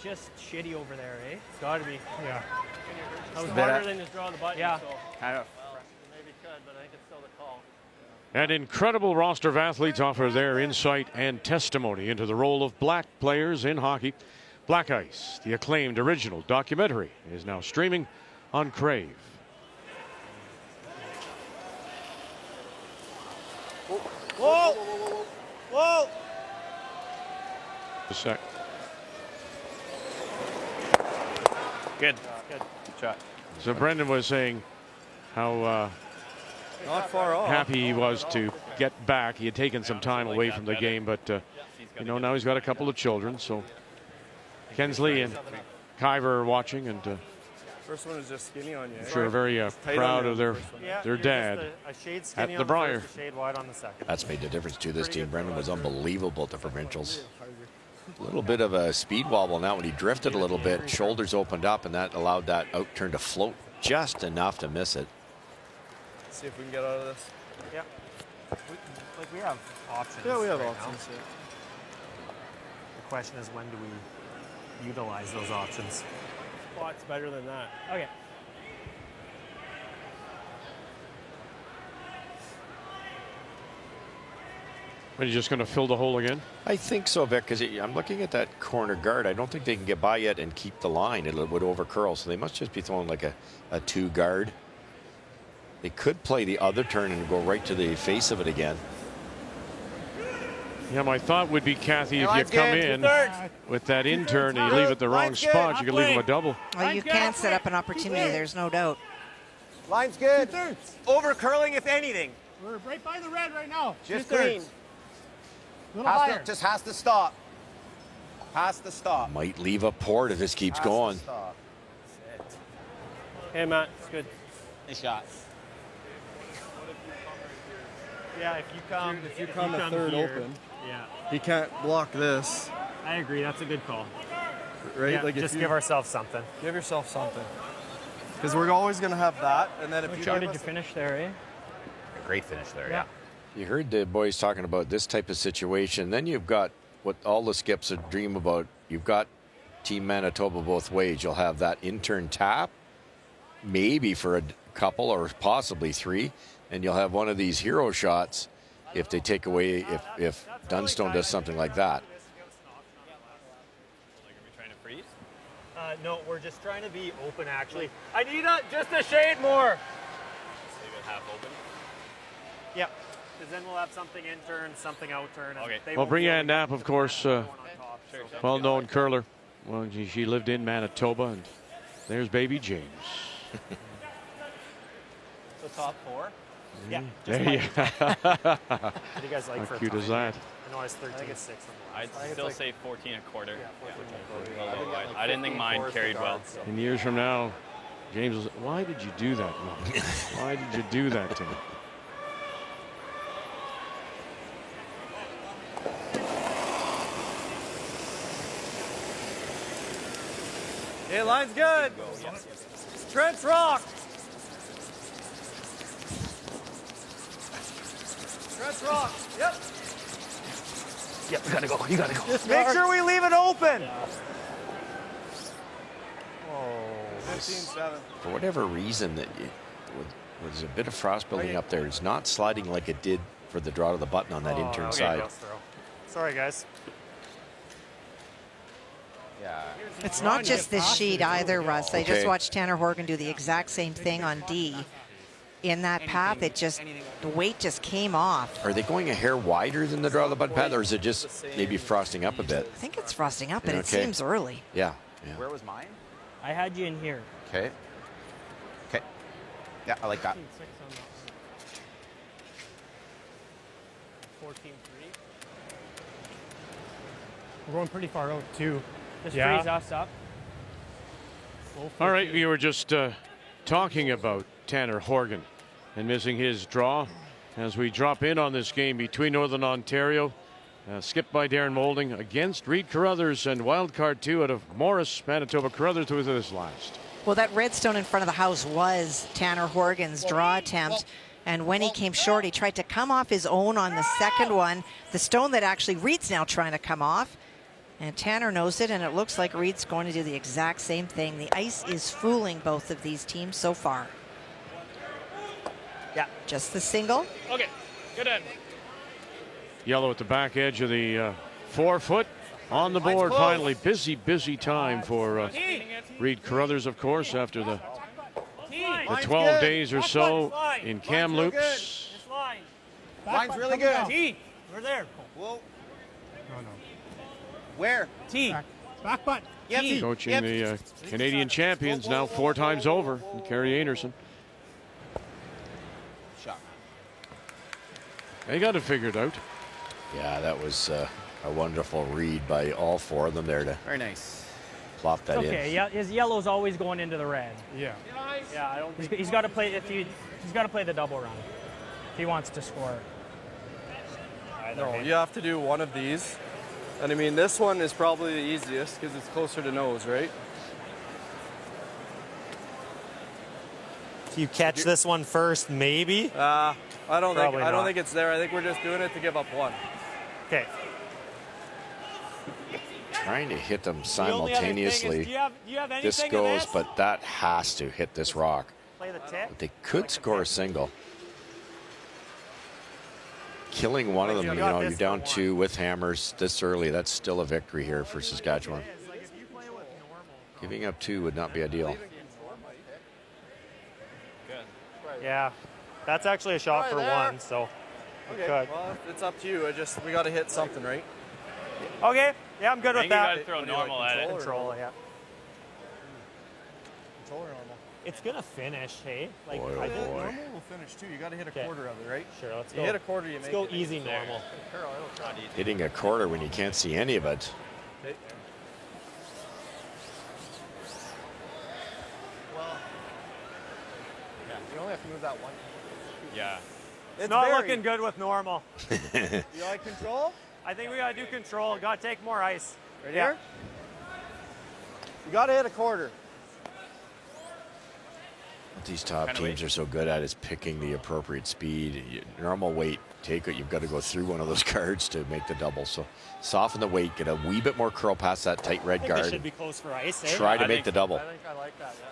Just shitty over there, eh? It's got to be. Yeah. That was harder than just draw the button. Yeah. So. Kind of. Maybe could, but I think it's still the call. An incredible roster of athletes offer their insight and testimony into the role of black players in hockey. Black Ice, the acclaimed original documentary, is now streaming on Crave. Whoa. A sec. Good shot. So Brendan was saying how Not far off. happy he was to get back. He had taken some time away from the game, but you know, now he's got a couple of children. So Kensley and Kyver are watching, and First one was just skinny on you. I'm sure very proud of their dad A shade skinny at on the Brier. first, a shade wide on the second. That's made the difference to this team. Brendan was unbelievable at the provincials. A little bit of a speed wobble now when he drifted a little bit. Shoulders opened up, and that allowed that out turn to float just enough to miss it. See if we can get out of this. Yeah. We have options. Yeah, we have right options. now. The question is, when do we utilize those options? Spot's better than that. Okay. Are you just going to fill the hole again? I think so, Vic, because I'm looking at that corner guard. I don't think they can get by yet and keep the line. It would over curl, so they must just be throwing like a 2 guard. They could play the other turn and go right to the face of it again. Yeah, my thought would be, Kathy, if you come in with that in turn and you leave it the wrong spot, you could leave him a double. Well, you can set up an opportunity, there's no doubt. Line's good. Over curling, if anything. We're right by the red right now. Just green. Little higher. Just has to stop. Has to stop. Might leave a port if this keeps going. Hey, Matt. It's good. Nice shot. Yeah, if you come a third here, open, yeah, he can't block this, I agree. That's a good call. right? Yeah, Like if just you give ourselves something. give yourself something, because we're always going to have that, and then if you How give did us you finish there, eh? Great finish there, yeah. You heard the boys talking about this type of situation. Then you've got what all the skips dream about. You've got Team Manitoba both ways. You'll have that intern tap, maybe for a couple or possibly 3, and you'll have one of these hero shots if they take away, if Dunstone does something like that. No, we're just trying to be open, actually. I need just a shade more. Leave it half open. Yeah, because then we'll have something in turn, something out turn. Okay. Well, Brier Knapp, of course, well-known curler. Well, she lived in Manitoba, and there's baby James. So top 4? Yeah. There you What do you guys like How for cute time? is that? I know I was 13-6. I'd still say 14 a quarter. I didn't think mine carried well. In years from now, James will say, why did you do that, Mom? Why did you do that to me? Hey, line's good. Trent's rock. Trent's rock. Yep. Yep, you gotta go. You gotta go. Just make sure we leave it open. Oh, 15-7. For whatever reason, was a bit of frost building up there. It's not sliding like it did for the draw to the button on that intern side. Sorry, guys. Yeah. It's not just this sheet either, Russ. I just watched Tanner Horgan do the exact same thing on D. In that path, the weight just came off. Are they going a hair wider than the draw of the button path, or is it just maybe frosting up a bit? I think it's frosting up, but it seems early. Yeah. Where was mine? I had you in here. Okay. Okay. Yeah, I like that. 14-3. We're going pretty far out, too. Just freeze us up. All right, we were just talking about Tanner Horgan and missing his draw as we drop in on this game between Northern Ontario, skipped by Darren Moulding against Reed Carruthers, and wildcard 2 out of Morris, Manitoba. Carruthers was this last. Well, that red stone in front of the house was Tanner Horgan's draw attempt. And when he came short, he tried to come off his own on the second one. The stone that actually Reed's now trying to come off. And Tanner knows it, and it looks like Reed's going to do the exact same thing. The ice is fooling both of these teams so far. Yeah, just the single. Okay, good end. Yellow at the back edge of the 4-foot on the board. Finally, busy time for Reed Carruthers, of course, after the 12 days or so in Kamloops. Line's really good. T, we're there. Whoa. No. Where? T. Back butt. Yep. Coaching the Canadian champions now 4 times over, Kerry Anderson. Shot. They got it figured out. Yeah, that was a wonderful read by all 4 of them there to Very nice. plop that in. Okay, yeah, his yellow's always going into the red. Yeah. Yeah, I don't think he's got to play. He's got to play the double run if he wants to score. No, you have to do one of these. And I mean, this one is probably the easiest because it's closer to nose, right? If you catch this one first, maybe. I don't Probably think it's there. I think we're just doing it to give up one. Okay. Trying to hit them The only other thing is, simultaneously. do you have anything This in goes, this? but that has to hit this rock. Play the tip. But they could score a single. Killing one of them, you're down 2 with hammers this early. That's still a victory here for Saskatchewan. Giving up 2 would not be ideal. Yeah. That's actually a shot for one, so we Okay, could. well, it's up to you. We got to hit something, right? Okay. Yeah, I'm good I with think you that. gotta throw normal at it. Control, yeah. Control or normal? It's gonna finish, hey? Like Boy, oh I think boy. Normal will finish too. You got to hit a Okay. quarter of it, right? Sure, let's You go. hit a quarter, you Let's make go it. easy normal. Hitting a quarter when you can't see any of it. Okay. Well, yeah, you only have to move that one. Yeah. It's not looking good with normal. You like control? I think we gotta do control. Gotta take more ice. Right Yeah. here? You got to hit a quarter. These top teams are so good at is picking the appropriate speed. Normal weight, take it. You've got to go through one of those guards to make the double. So soften the weight, get a wee bit more curl past that tight red guard. They should be close for ice. Try to make the double. I think I like that. Yeah.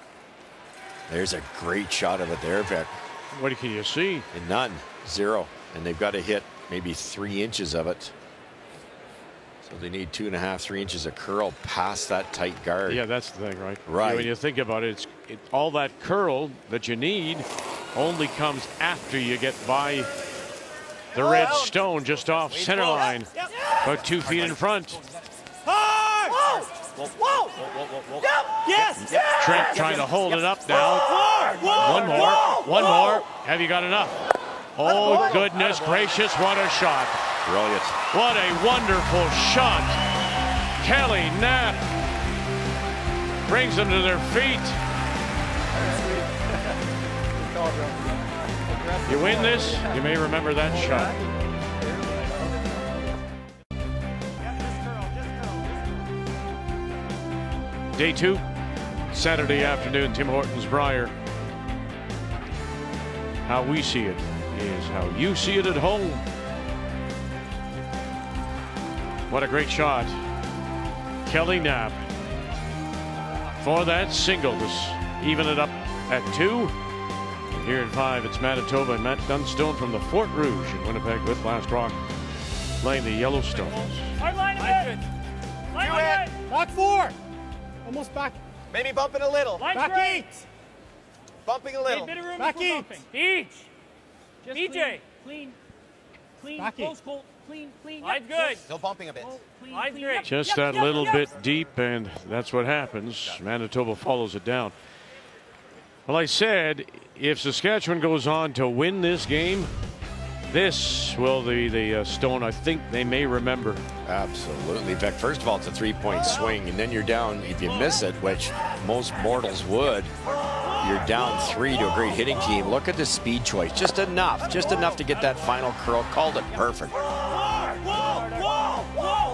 There's a great shot of it there, Vic. What can you see? And none, 0, and they've got to hit maybe 3 inches of it. So they need 2.5, 3 inches of curl past that tight guard. Yeah, that's the thing, right? Right. When you think about it, all that curl that you need only comes after you get by the red stone just off center line, about 2 feet in front. Hard! Whoa! Whoa! Whoa! Yes! Trent trying to hold it up now. One more. Have you got enough? Oh, goodness gracious, what a shot. Brilliant. What a wonderful shot. Kelly Knapp brings them to their feet. You win this, you may remember that shot. Day 2, Saturday afternoon, Tim Hortons, Brier. How we see it is how you see it at home. What a great shot. Kelly Knapp for that single to even it up at 2. Here at 5, it's Manitoba and Matt Dunstone from the Fort Rouge in Winnipeg with Last Rock playing the Yellowstones. Hard line again. Line again. Back 4. Almost back. Maybe bumping a little. Line Back straight. 8. Bumping a little. Hey, bit of room Back for 8. bumping. Beach. Just BJ. Clean. Back Close, 8. Colt. Clean. Line's good. Still bumping a bit. Line's great. Just that little bit deep, and that's what happens. Manitoba follows it down. Well, I said, if Saskatchewan goes on to win this game, this will be the stone I think they may remember. Absolutely, Vic. First of all, it's a 3-point swing, and then you're down, if you miss it, which most mortals would, you're down 3 to a great hitting team. Look at the speed choice. Just enough to get that final curl. Called it perfect.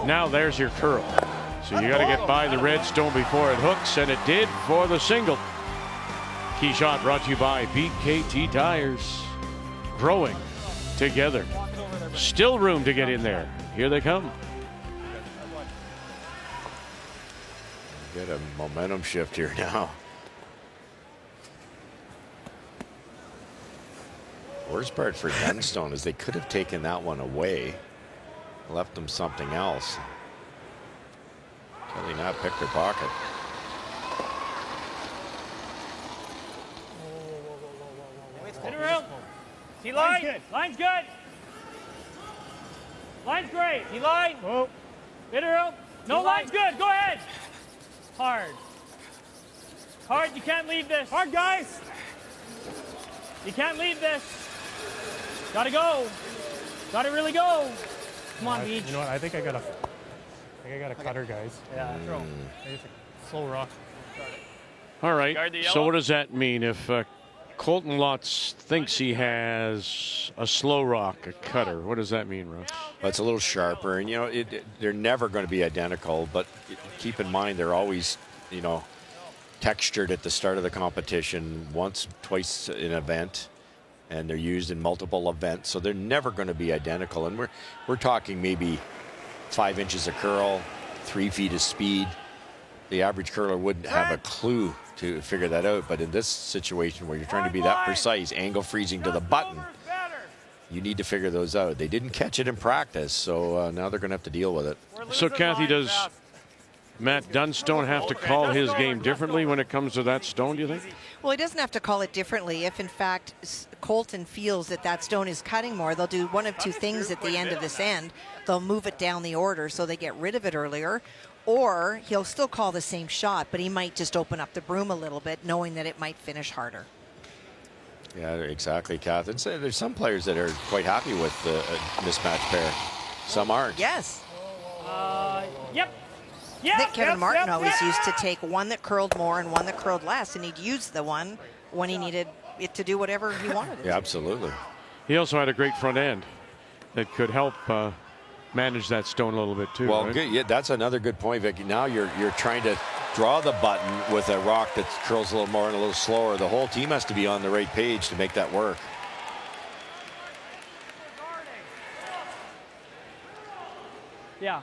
Now there's your curl. So you got to get by the red stone before it hooks, and it did for the single. Key shot brought to you by BKT Tires. Growing together. Still room to get in there. Here they come. Get a momentum shift here now. Worst part for Dunstone is they could have taken that one away, left them something else. Kelly Knapp picked her pocket. Hit around. T line. Line's good. Line's great. T line. Oh. Hit around. No, line's good. Go ahead. Hard. Hard. You can't leave this. Hard, guys. You can't leave this. Gotta go. Gotta really go. Come on, Beach. You know what? I think I got a cutter, guys. Yeah. Throw. It's a slow rock. All right. Guard the So yellow. what does that mean if Colton Lutz thinks he has a slow rock, a cutter? What does that mean, Russ? Well, it's a little sharper, and you know they're never going to be identical. But keep in mind they're always, textured at the start of the competition, once, twice an event, and they're used in multiple events, so they're never going to be identical. And we're talking maybe 5 inches of curl, 3 feet of speed. The average curler wouldn't have a clue to figure that out. But in this situation where you're trying to be that precise, angle freezing to the button, you need to figure those out. They didn't catch it in practice, so now they're going to have to deal with it. So, Kathy, does Matt Dunstone have to call his game differently when it comes to that stone, do you think? Well, he doesn't have to call it differently. If, in fact, Colton feels that stone is cutting more, they'll do one of two things at the end of this end. They'll move it down the order so they get rid of it earlier, or he'll still call the same shot, but he might just open up the broom a little bit, knowing that it might finish harder. Yeah, exactly, Kath. And so there's some players that are quite happy with the mismatch pair. Some aren't. Yes. Yep. I think Kevin Martin always used to take one that curled more and one that curled less, and he'd use the one when he needed it to do whatever he wanted it Yeah, absolutely. He also had a great front end that could help manage that stone a little bit too. Well, right? good. Yeah, that's another good point, Vicky. Now you're trying to draw the button with a rock that curls a little more and a little slower. The whole team has to be on the right page to make that work. Yeah.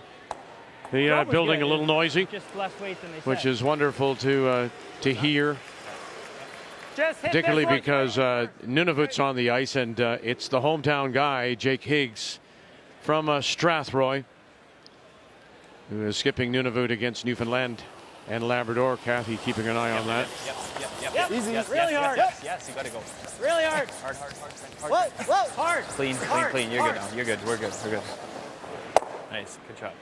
The building a little noisy, Just less weight than they which said. is wonderful to hear, Just hit particularly this one. because Nunavut's on the ice, and it's the hometown guy, Jake Higgs, from Strathroy, who is skipping Nunavut against Newfoundland and Labrador. Kathy keeping an eye on that. Yep. Easy. Yes, really hard. Yes, you gotta go. Really hard. Hard. Whoa. Hard. Clean. You're good now. You're good. We're good. Nice. Good job.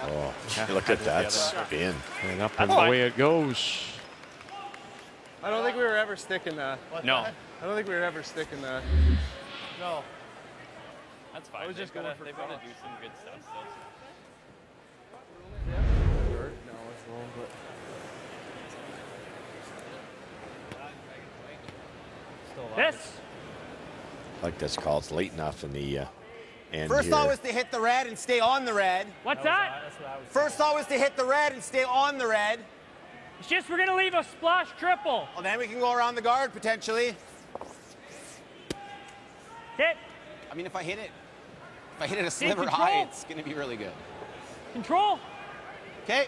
Oh, look at that spin. And up and away it goes. I don't think we were ever sticking that. No. I don't think we were ever sticking that. No. That's fine. I was just going for they've got to do some good stuff still. This. Like this call, it's late enough in the end First here. thought was to hit the red and stay on the red. What's that? First thought was to hit the red and stay on the red. It's just we're gonna leave a splash triple. Well, then we can go around the guard potentially. Hit. I mean, if I hit it a sliver high, it's going to be really good. Control. Okay.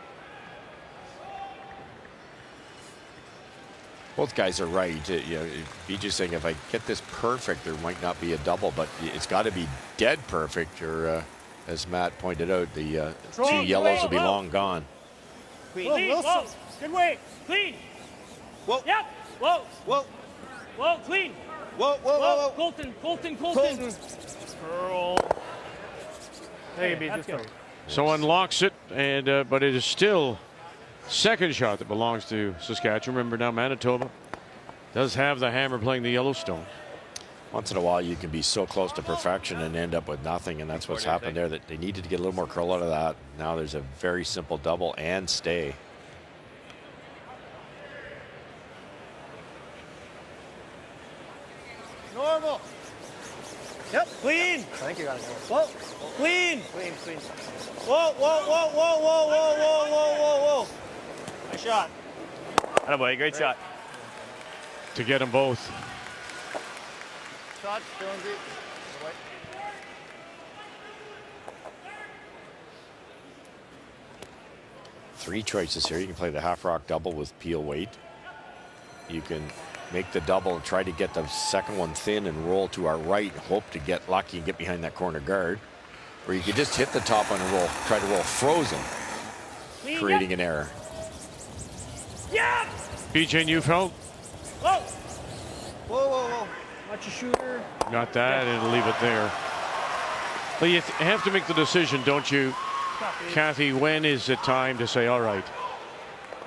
Both guys are right. You know, BJ's saying if I get this perfect, there might not be a double, but it's got to be dead perfect, or as Matt pointed out, the two yellows will be long gone. Clean. Whoa. Good weight. Clean. Whoa. Yep. Whoa. Whoa. Whoa. Clean. Whoa. Colton. Curl. Maybe just go. So unlocks it, and but it is still second shot that belongs to Saskatchewan. Remember now, Manitoba does have the hammer playing the Yellowstone. Once in a while, you can be so close to perfection and end up with nothing, and that's what's happened there. That they needed to get a little more curl out of that. Now there's a very simple double and stay. Normal. Yep. Clean. I think you got to go. Whoa. Clean. Clean. Whoa. Nice shot. Attaboy, great shot. To get them both. Shot, Jonesy. Three choices here. You can play the half rock double with peel weight. You can make the double and try to get the second one thin and roll to our right, hope to get lucky and get behind that corner guard. Or you could just hit the top one and roll, try to roll frozen, creating an error. Yeah. BJ Neufeld. Whoa. Watch a shooter. Got that, and leave it there. But you have to make the decision, don't you, Kathy? When is it time to say, all right,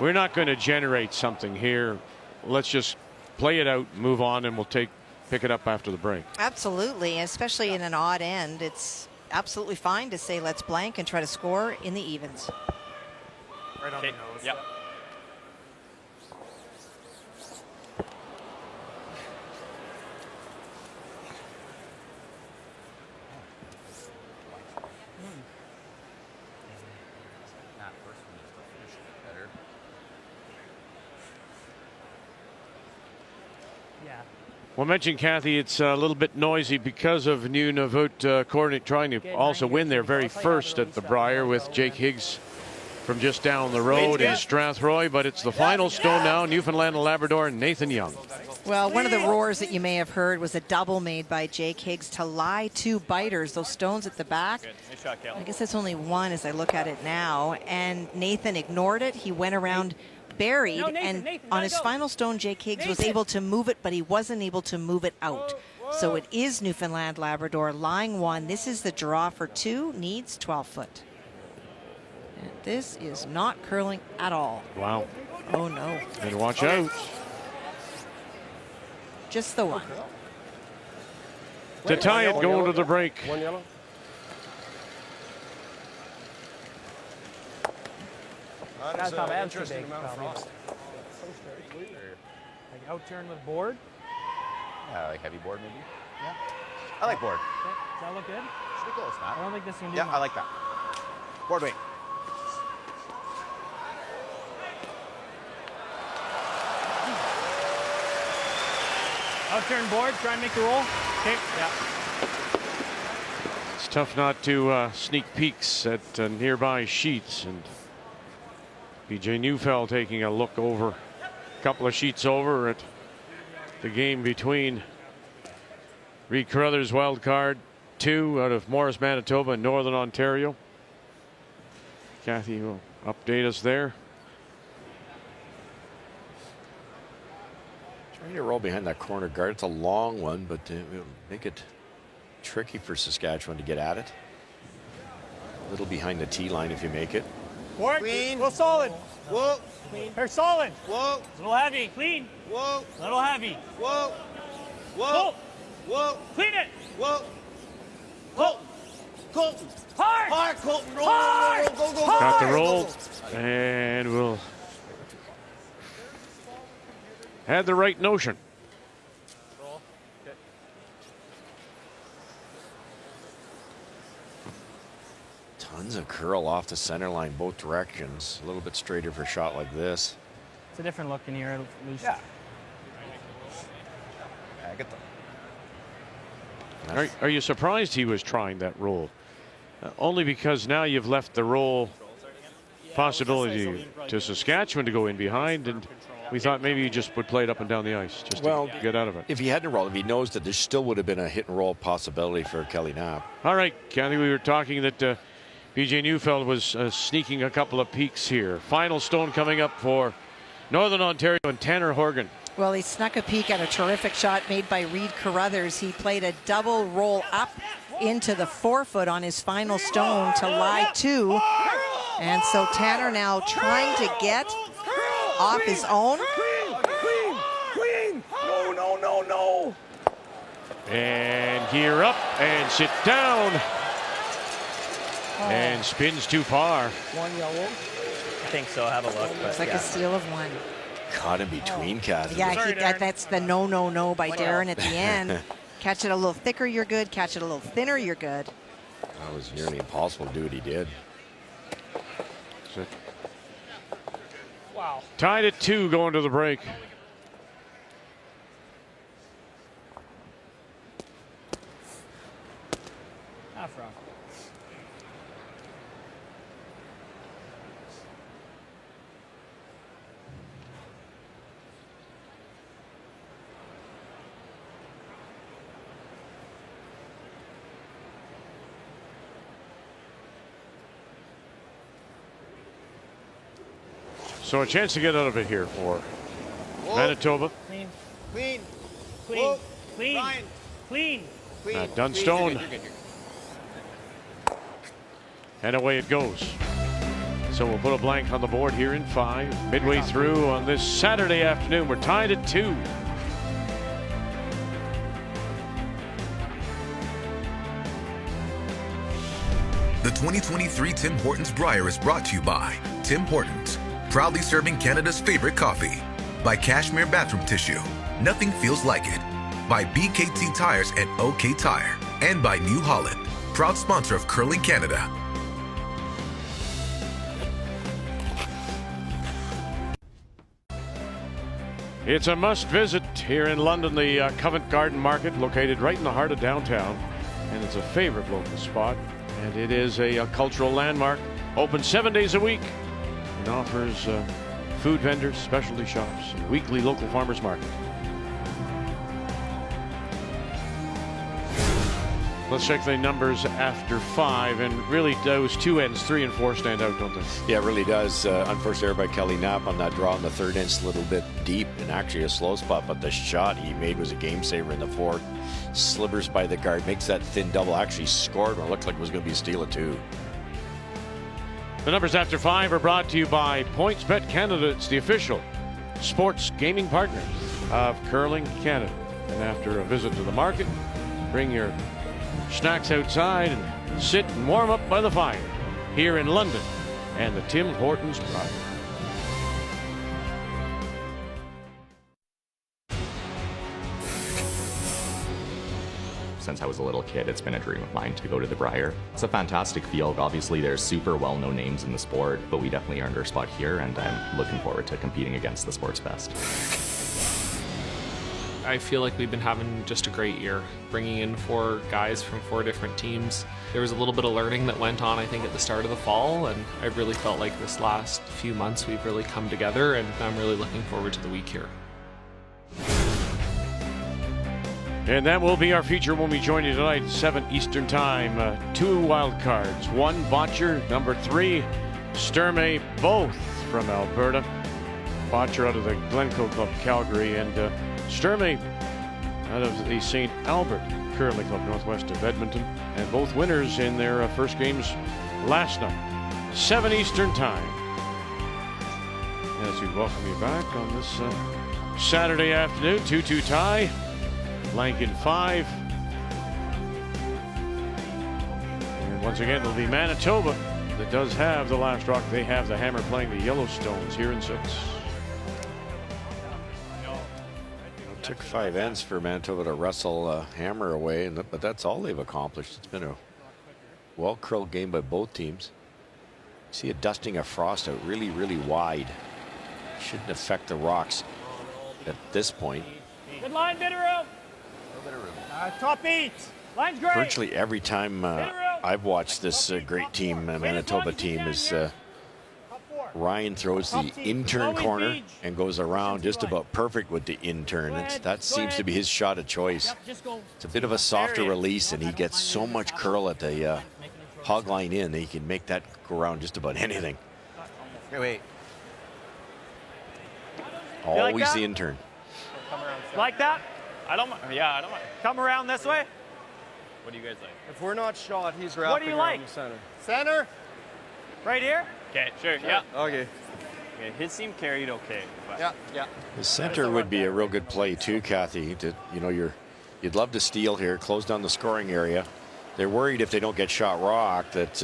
we're not going to generate something here. Let's just play it out, move on, and we'll pick it up after the break. Absolutely, especially in an odd end. It's absolutely fine to say let's blank and try to score in the evens. Right on the nose. Yep. Well, mentioned Kathy, it's a little bit noisy because of Nunavut trying to also win their very first at the Brier with Jake Higgs from just down the road in Strathroy. But it's the final stone now, Newfoundland and Labrador, and Nathan Young. Well, one of the roars that you may have heard was a double made by Jake Higgs to lie to biters, those stones at the back. Nice shot, Cal. I guess it's only one as I look at it now. And Nathan ignored it. He went around buried, and on his final stone, Jake Higgs was able to move it, but he wasn't able to move it out. So it is Newfoundland Labrador lying one. This is the draw for two, needs 12 foot. And this is not curling at all. Wow. Oh no. And watch out. Just the one. To tie it going to the break. One yellow. That's not interesting amount of frost. Like out turn with board. Yeah, like heavy board maybe. Yeah. I like board. Okay. Does that look good? Should be close, Matt. I don't think this is gonna do Yeah, much. I like that. Board weight. Outturn board, try and make the roll. Okay, yeah. It's tough not to sneak peeks at nearby sheets, and BJ Neufeld taking a look over, a couple of sheets over at the game between Reed Carruthers wild card 2 out of Morris, Manitoba and Northern Ontario. Kathy will update us there. Trying to roll behind that corner guard. It's a long one, but it'll make it tricky for Saskatchewan to get at it. A little behind the tee line if you make it. Work. Clean. A little solid. Whoa. Clean. Or solid. Whoa. A little heavy. Clean. Whoa. A little heavy. Whoa. Whoa. Whoa. Clean it. Whoa. Colton. Colton. Hard. Hard, Colton. Roll, hard. Roll, roll, go, go, go. Got the roll. And we'll had the right notion. Roll. Okay. Tons of curl off the center line both directions. A little bit straighter for a shot like this. It's a different look in here, at least. Yeah. I get them. Are you surprised he was trying that roll? Only because now you've left the roll possibility to Saskatchewan to go in behind, and we thought maybe he just would play it up and down the ice just to get out of it. If he hadn't rolled, if he knows that there still would have been a hit and roll possibility for Kelly Knapp. All right, Kathy, we were talking that BJ Neufeld was sneaking a couple of peeks here. Final stone coming up for Northern Ontario and Tanner Horgan. Well, he snuck a peek at a terrific shot made by Reed Carruthers. He played a double roll up into the forefoot on his final stone to lie 2. And so Tanner now trying to get off his own. Queen! No, no, no, no! And gear up and sit down. And spins too far. One yellow. I think so. Have a look. It's like a steal of 1. Caught in between, Kathy. Yeah, that's the no by Darren at the end. Catch it a little thicker, you're good. Catch it a little thinner, you're good. That was nearly impossible to do what he did. Wow. Tied at 2 going to the break. Half round. So a chance to get out of it here for Manitoba. Clean. Clean. Clean. Whoa. Clean. Ryan. Clean. At Dunstone. You're good. And away it goes. So we'll put a blank on the board here in 5. Midway through on this Saturday afternoon. We're tied at 2. The 2023 Tim Hortons Brier is brought to you by Tim Hortons, proudly serving Canada's favorite coffee. By Cashmere Bathroom Tissue, nothing feels like it. By BKT Tires and OK Tire. And by New Holland, proud sponsor of Curling Canada. It's a must visit here in London, the Covent Garden Market, located right in the heart of downtown. And it's a favorite local spot. And it is a cultural landmark, open 7 days a week. And offers food vendors, specialty shops, and weekly local farmers market. Let's check the numbers after 5, and really those two ends, 3 and 4, stand out, don't they? Yeah, it really does. Unforced error by Kelly Knapp on that draw on the third end, a little bit deep and actually a slow spot, but the shot he made was a game saver in the fourth. Slivers by the guard, makes that thin double, actually scored when it looked like it was going to be a steal of 2. The numbers after 5 are brought to you by PointsBet Canada. It's the official sports gaming partner of Curling Canada. And after a visit to the market, bring your snacks outside and sit and warm up by the fire here in London and the Tim Hortons Brier. Since I was a little kid, it's been a dream of mine to go to the Brier. It's a fantastic field. Obviously, there's super well-known names in the sport, but we definitely earned our spot here, and I'm looking forward to competing against the sport's best. I feel like we've been having just a great year, bringing in 4 guys from 4 different teams. There was a little bit of learning that went on, I think, at the start of the fall, and I really felt like this last few months we've really come together, and I'm really looking forward to the week here. And that will be our feature when we join you tonight, 7 Eastern Time. 2 wild cards. 1 Botcher, number 3 Sturmey, both from Alberta. Botcher out of the Glencoe Club, Calgary, and Sturmey out of the St. Albert Curling Club, northwest of Edmonton. And both winners in their first games last night. 7 Eastern Time. As we welcome you back on this Saturday afternoon, 2-2 tie. Blank in 5. And once again, it'll be Manitoba that does have the last rock. They have the hammer playing the Yellowstones here in 6. It took 5 ends for Manitoba to wrestle hammer away, but that's all they've accomplished. It's been a well-curled game by both teams. See it dusting a frost out really, really wide. Shouldn't affect the rocks at this point. Good line, bit of room. Top 8. Line's great. Virtually every time I've watched this great team, Manitoba team, is Ryan throws the in-turn corner and goes around just about perfect with the in-turn. That seems to be his shot of choice. It's a bit of a softer release, and he gets so much curl at the hog line in that he can make that go around just about anything. Wait. Always the in-turn. Like that? I don't mind. Yeah, I don't mind. Come around this way. What do you guys like? If we're not shot, he's wrapping What do you around like? the center. Center? Right here? Okay, sure, yeah. Okay. Okay, his team carried okay. But Yeah. The center would be a real good play too, Kathy. You'd love to steal here, close down the scoring area. They're worried if they don't get shot rock that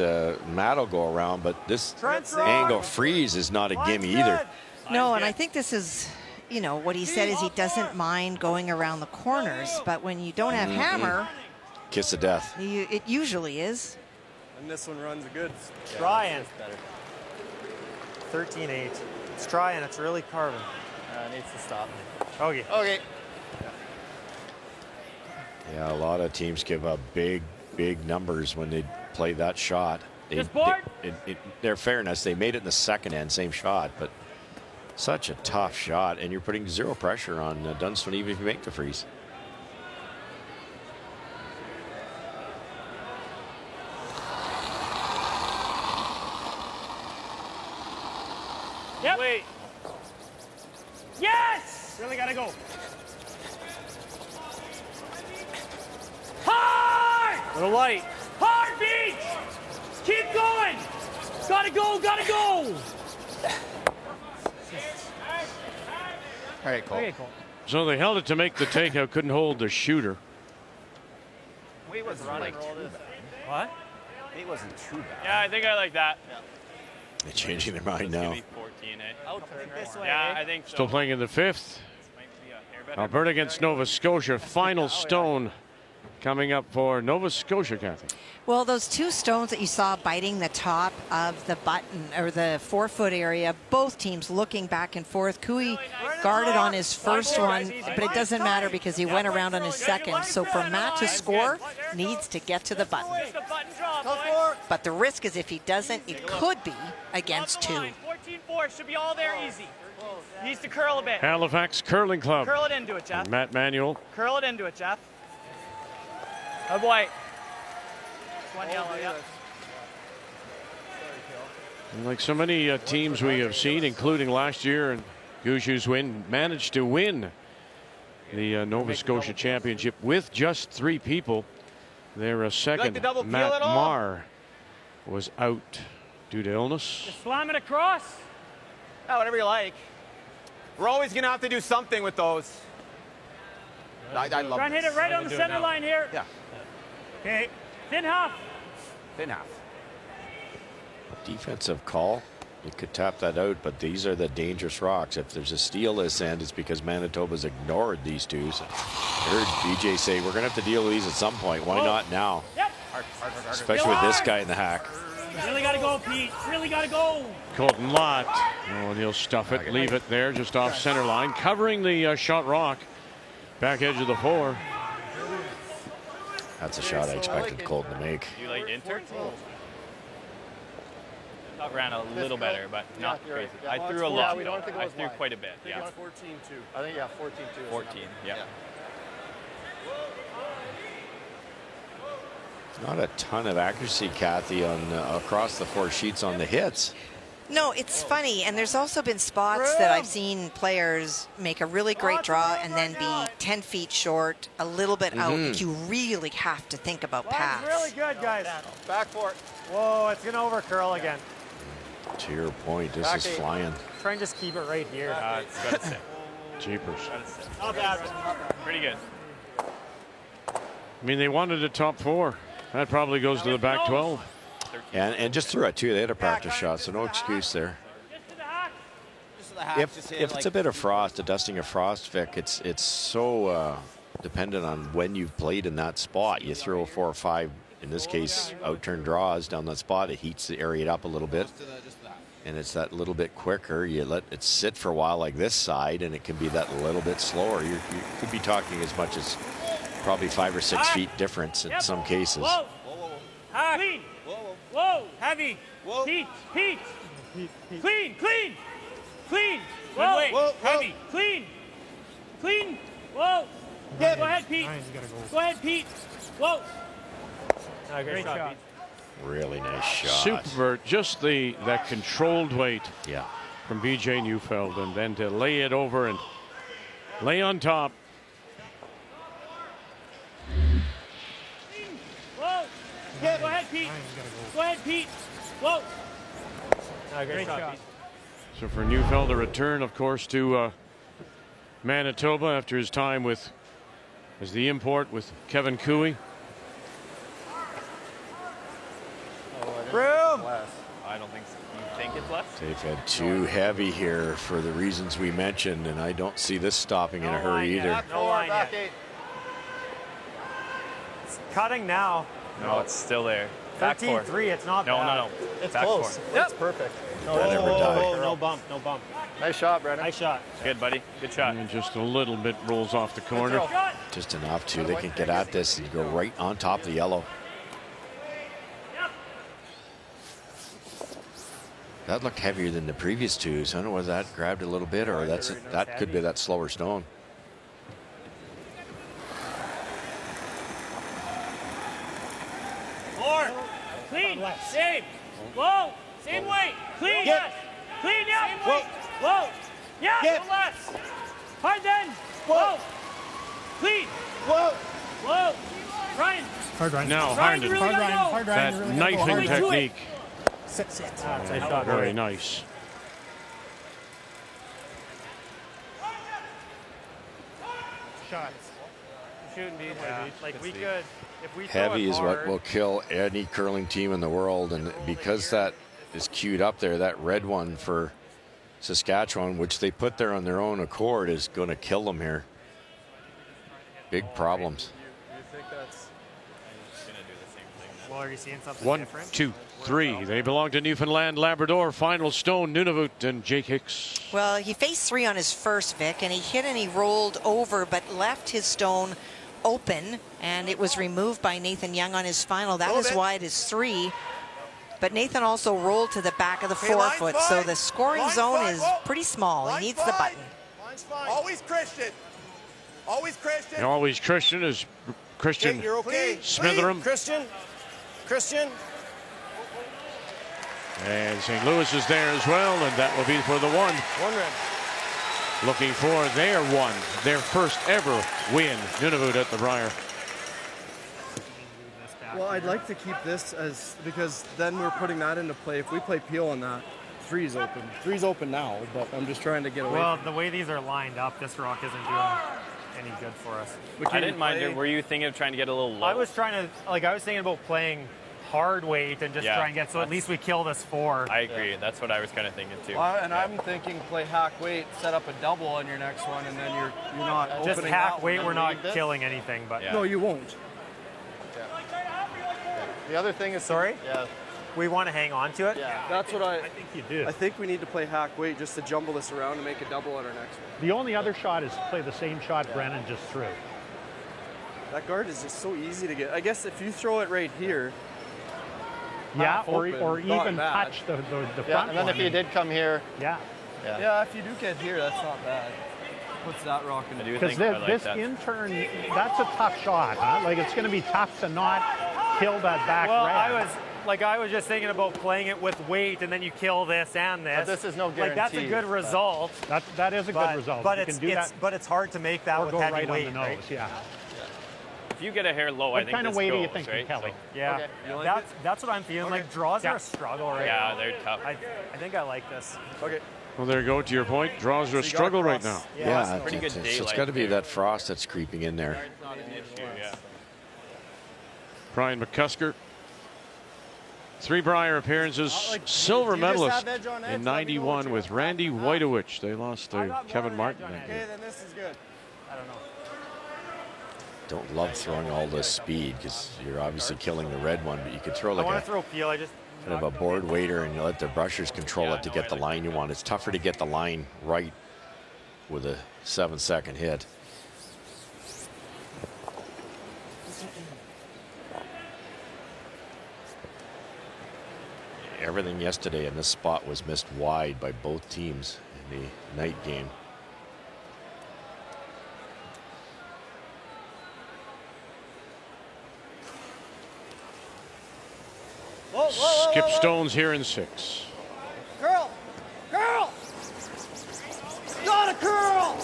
Matt will go around, but this angle freeze is not a gimme either. No, and I think this is, what he said is he doesn't mind going around the corners, but when you don't have hammer, kiss of death. It usually is. And this one runs good. Trying. 13-8. It's trying. It's really carving. it needs to stop. Okay. Okay. Yeah, a lot of teams give up big numbers when they play that shot. In their fairness, they made it in the second end, same shot, but such a tough shot, and you're putting 0 pressure on Dunstone even if you make the freeze. Yep. Wait. Yes! Really gotta go. Hard! Little light. Hard, Beach! Keep going! Gotta go, gotta go! All right, Cole. Okay, Cole. So they held it to make the takeout, couldn't hold the shooter. Wait, wasn't like too bad. What? It wasn't too bad. Yeah, I think I like that. Yeah. They're changing their mind now. 14, This way, yeah, I think so. Still playing in the 5th. Alberta against Nova Scotia. Final stone coming up for Nova Scotia, Kathy. Well, those 2 stones that you saw biting the top of the button or the forefoot area, both teams looking back and forth. Cooey guarded on his first one, but it doesn't matter because he went around on his second. So for Matt to score, needs to get to the button. But the risk is if he doesn't, it could be against 2. 14-4 should be all there easy. Needs to curl a bit. Halifax Curling Club. Curl it into it, Jeff. And Matt Manuel. Curl it into it, Jeff. Good white. One yellow, yeah. And like so many teams we have seen, including last year and Gushu's managed to win the Nova Scotia Championship with just 3 people. Their second, Matt Marr, was out due to illness. Just slam it across. Oh, whatever you like. We're always going to have to do something with those. I love Try and hit it right on the center line here. Yeah. Okay. Thin half. Thin half. Defensive call. They could tap that out, but these are the dangerous rocks. If there's a steal this end, it's because Manitoba's ignored these 2. So I heard BJ say we're going to have to deal with these at some point. Why not now? Yep. Especially with this guy in the hack. Really got to go, Pete. Really got to go. Colton Lott. Oh, and he'll stuff it, leave it there just off center line. Covering the shot rock Back edge of the 4. That's a shot I expected Colton to make. You like Inter? I ran a little better, but not crazy. I threw a lot. I threw quite a bit. Yeah. 14-2. I think 14-2. 14. Yeah. Not a ton of accuracy, Kathy, on across the 4 sheets on the hits. No, it's funny, and there's also been spots that I've seen players make a really great draw and then be 10 feet short, a little bit out. But you really have to think about pass. Really good, guys. Back for it. Whoa, it's gonna over curl again. To your point, this is flying. Try and just keep it right here. It's got to sit. Jeepers. Not bad. Pretty good. I mean, they wanted a top 4. That probably goes to the back 12. And just threw it too. They had a practice shot, so no excuse there. If it's a bit of frost, a dusting of frost, Vic, it's so dependent on when you've played in that spot. You throw 4 or 5, in this case, out-turn draws down that spot. It heats the area up a little bit, and it's that little bit quicker. You let it sit for a while like this side, and it can be that little bit slower. You could be talking as much as probably 5 or 6 feet difference in some cases. Whoa. Clean. Whoa. Heavy. Whoa. Heat. Clean. Whoa. Heavy. Clean. Whoa. Go ahead, Pete. Go ahead, Pete. Whoa. Great shot. Pete. Really nice shot. Super, just that controlled weight. Yeah. From BJ Neufeld, and then to lay it over and lay on top. Whoa. Go ahead, Pete. Go ahead, Pete. Whoa. Great shot. So for Neufeld, a return, of course, to Manitoba after his time as the import with Kevin Cooey. Room. I don't think so. You think it's less? They've had 2 heavy here for the reasons we mentioned, and I don't see this stopping in a hurry either. No line yet. It's cutting now. No, it's still there. Back 13-3, it's not bad. No. It's back close. 4. It's perfect. No bump. Nice shot, Brennan. Nice shot. Good, buddy. Good shot. And just a little bit rolls off the corner. Just enough to. They can get at this and go right on top of the yellow. That looked heavier than the previous 2. So I don't know whether that grabbed a little bit or that could be that slower stone. More. Clean. Same. Whoa. Same weight. Clean. Yes. Clean. Yeah. Same weight. Whoa. Yeah. No less. Hard then. Whoa. Clean. Whoa. Ryan. Hard Ryan. Now, Ryan, Harnden. really Hard Ryan. That Really knifing technique. Sit. Nice shot. Very nice. Shots. Shooting beat. Like we could, if we Heavy throw it is hard, what will kill any curling team in the world, and because that is queued up there, that red one for Saskatchewan, which they put there on their own accord, is going to kill them here. Big problems. You think that's... Well, are you seeing something 1, different? 2, 3. They belong to Newfoundland, Labrador. Final stone, Nunavut and Jake Hicks. Well, he faced 3 on his first, Vic, and he hit and he rolled over, but left his stone open, and it was removed by Nathan Young on his final. That is why it is 3. But Nathan also rolled to the back of the forefoot, so the scoring zone is pretty small. He needs the button. Always Christian. Always Christian. And always Christian is Christian You're okay. Smitheram. Christian. And St. Louis is there as well, and that will be for the 1. 1 red. Looking for their 1, their first ever win, Nunavut at the Brier. Well, I'd like to keep this because then we're putting that into play. If we play Peel on that, 3's open. 3's open now, but I'm just trying to get away. Well, the way these are lined up, this rock isn't doing any good for us. I didn't mind it. Were you thinking of trying to get a little low? I was thinking about playing hard weight and just try and get, so at least we kill this 4. I agree. That's what I was kind of thinking too. Well, and I'm thinking play hack weight, set up a double on your next one, and then you're not opening just hack that weight. one. We're not killing anything, but No, you won't. The other thing is, sorry. Yeah. we want to hang on to it. Yeah, that's what I think you do. I think we need to play hack weight just to jumble this around and make a double at our next one. The only other shot is to play the same shot Brennan just threw. That guard is just so easy to get. I guess if you throw it right here. Yeah, or open, even bad. touch the front Yeah, and then one. if you did come here. Yeah. Yeah, if you do get here, that's not bad. What's that rock going to do? Because this in-turn, that's a tough shot, huh? Like, it's going to be tough to not kill that back Well, red. I was just thinking about playing it with weight, and then you kill this and this. But this is no guarantee. Like, that's a good result. That is a good result. But you can do that, but it's hard to make that or with go heavy right weight, on the nose. right? Yeah. If you get a hair low, I What think kind of this weight goes, are you thinking, right? Kelly? Yeah, that's what I'm feeling. Like, draws are a struggle right now. Yeah, they're tough. I think I like this. Okay. Well, there you go. To your point, draws are a struggle right now. Yeah, pretty good daylight. it's got to be that frost that's creeping in there. It's not an issue, yeah. Brian McCusker. 3 Brier appearances, silver medalist in '91 with Randy Whitowich. They lost to Kevin Martin that year. Okay, then this is good. I don't know. Don't love throwing all this speed because you're obviously killing the red one, but you could throw I like want a to throw peel. I just kind of a board waiter and you let the brushers control it to get the line you want. It's tougher to get the line right with a 7-second hit. Everything yesterday in this spot was missed wide by both teams in the night game. Skip Stone's here in 6. Curl! Curl! Got a curl!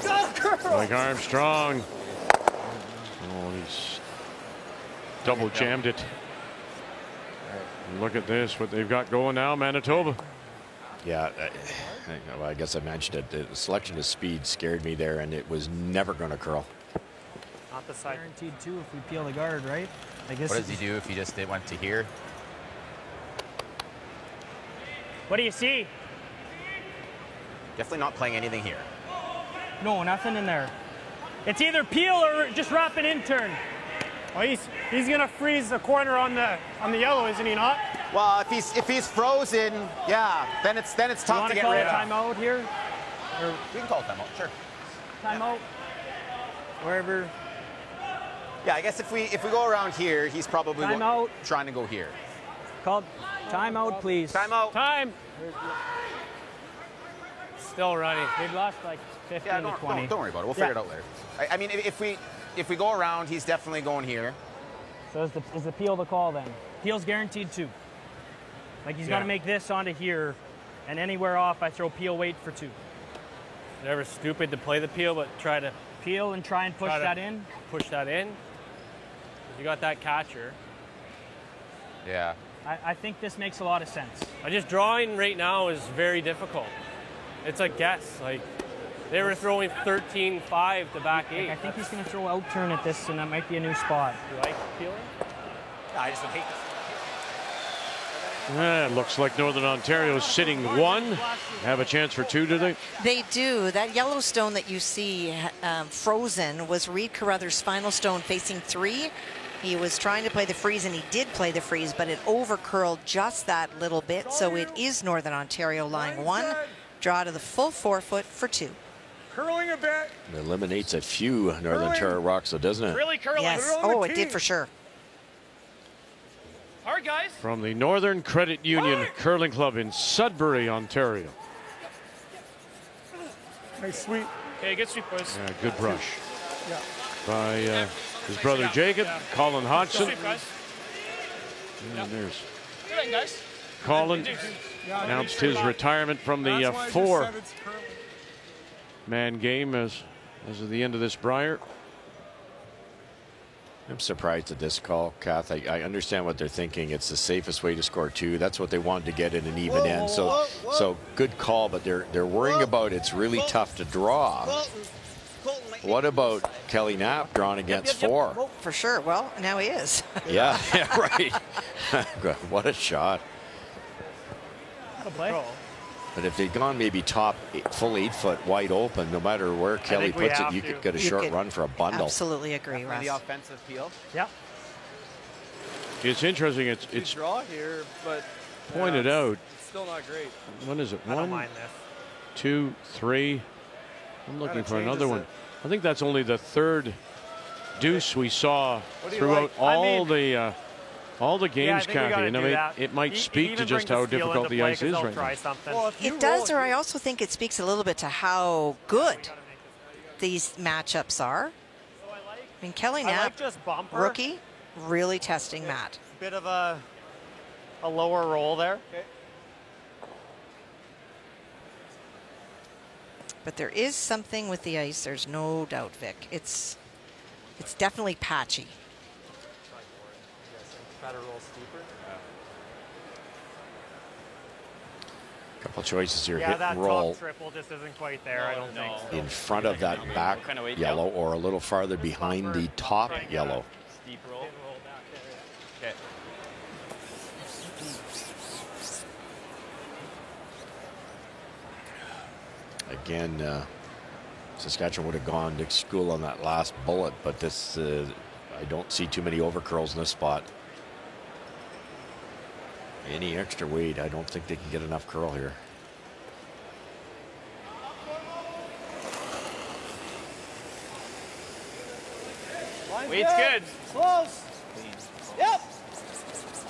Got a curl! Mike Armstrong. Oh, he's double jammed it. And look at this, what they've got going now, Manitoba. Yeah, well, I guess I mentioned it. The selection of speed scared me there, and it was never going to curl. not the side. Guaranteed too if we peel the guard, right? I guess. What does he do if he just went to here? What do you see? Definitely not playing anything here. No, nothing in there. It's either peel or just wrap an intern. Well, he's gonna freeze the corner on the yellow, isn't he not? Well, if he's frozen, yeah, then it's tough to get rid of. Timeout here? Or we can call it timeout, sure. Timeout. Wherever. Yeah, I guess if we go around here, he's probably trying to go here. Called timeout, please. Timeout. Time. Still running. They've lost like 15 to 20. Don't worry about it. We'll figure it out later. I mean, if we go around, he's definitely going here. So is the peel the call then? Peel's guaranteed 2. Like he's got to make this onto here, and anywhere off, I throw peel weight for 2. Never stupid to play the peel, but try to peel and try and push that in. Push that in. You got that catcher. Yeah. I think this makes a lot of sense. Just drawing right now is very difficult. It's a guess. Like they were throwing 13-5 to back 8. I think he's going to throw out turn at this, and that might be a new spot. You like peeling? Yeah, I just would hate this. It looks like Northern Ontario is sitting 1. Have a chance for 2, do they? They do. That yellow stone that you see frozen was Reed Carruthers' final stone facing 3. He was trying to play the freeze, and he did play the freeze, but it over-curled just that little bit, so it is Northern Ontario lying 1. Draw to the full 4-foot for 2. Curling a bit. It eliminates a few Northern Ontario rocks, though, doesn't it? Really curling. Yes. Oh, it did for sure. Hard, guys. From the Northern Credit Union Curling Club in Sudbury, Ontario. Nice sweep. Okay, good sweep, boys. Good brush. Yeah. By his brother Jacob, Colin Hodgson. Sweep, guys. And there's Good, guys. Colin. Announced his retirement from the 4-man game as of the end of this Brier. I'm surprised at this call, Kath. I understand what they're thinking. It's the safest way to score 2. That's what they wanted to get in an even end. So good call, but they're worrying about it's really tough to draw. What about Kelly Knapp drawn against 4? Oh, for sure. Well, now he is. Yeah, right. What a shot. Play. But if they'd gone maybe top full 8-foot wide open, no matter where Kelly puts it, you could get a short run for a bundle. Absolutely agree, Russ. The offensive peel. Yeah. It's interesting. You It's draw here, but pointed out. It's still not great. What is it? I don't 1, mind this. 2, 3. I'm looking Kinda for another changes one. it. I think that's only the third deuce we saw do you throughout like? all the Yeah, I games, think we gotta Kathy. And I do mean, that. it might It speak to even just brings the how skill difficult into the play ice 'cause is they'll right try now. something. Well, if you It does, roll- or I also think it speaks a little bit to how good these matchups are. I mean, Kelly I Knapp, like just bumper. rookie, really testing Matt. Bit of a lower roll there. But there is something with the ice, there's no doubt, Vic. It's definitely patchy. Try to roll steeper. Couple choices here. Yeah, Hit that and roll top triple just isn't quite there. I don't think. in front of that back yellow or a little farther behind the top yellow. Steep roll. Okay. Again, Saskatchewan would have gone to school on that last bullet, but this, I don't see too many overcurls in this spot. Any extra weight, I don't think they can get enough curl here. Weight's good. Close. Yep.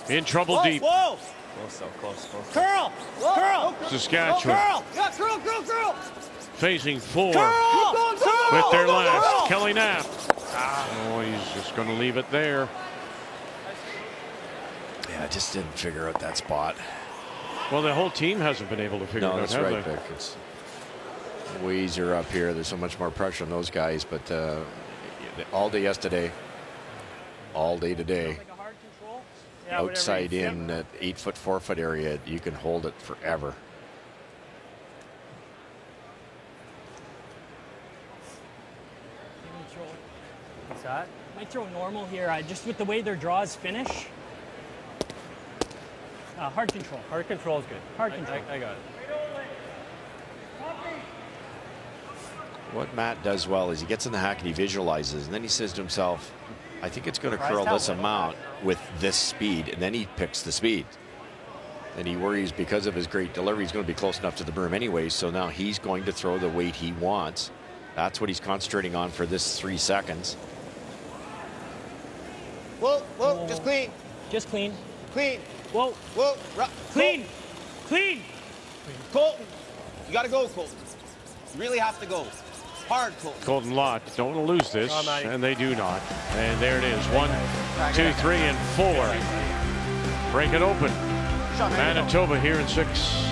In trouble Whoa, deep. Whoa. Close, so close, close. Curl. Curl. Saskatchewan Curl. Yeah, curl, curl, curl. facing 4 Curl. Keep going, curl. with their Go, go, last. curl. Kelly Knapp. Oh, he's just going to leave it there. Yeah, I just didn't figure out that spot. Well, the whole team hasn't been able to figure No, it out, that's have right, they? Vic. It's way easier up here. There's so much more pressure on those guys, but all day yesterday, all day today, Yeah, whatever outside you in that 8 foot, 4 foot area, you can hold it forever. What's that? Might throw normal here, just with the way their draws finish. Hard control. Hard control is good. Hard control. I got it. What Matt does well is he gets in the hack and he visualizes, and then he says to himself, I think it's going to curl this amount with this speed, and then he picks the speed. And he worries because of his great delivery, he's going to be close enough to the berm anyway, so now he's going to throw the weight he wants. That's what he's concentrating on for this 3 seconds. Whoa, whoa, just clean. Just clean. Clean. Whoa. Whoa. Clean. Clean. Colton, you got to go, Colton. You really have to go. Hard, Colton. Colton Lott don't want to lose this, and they do not. And there it is. 1, 2, 3, and 4. Break it open. Manitoba here in 6.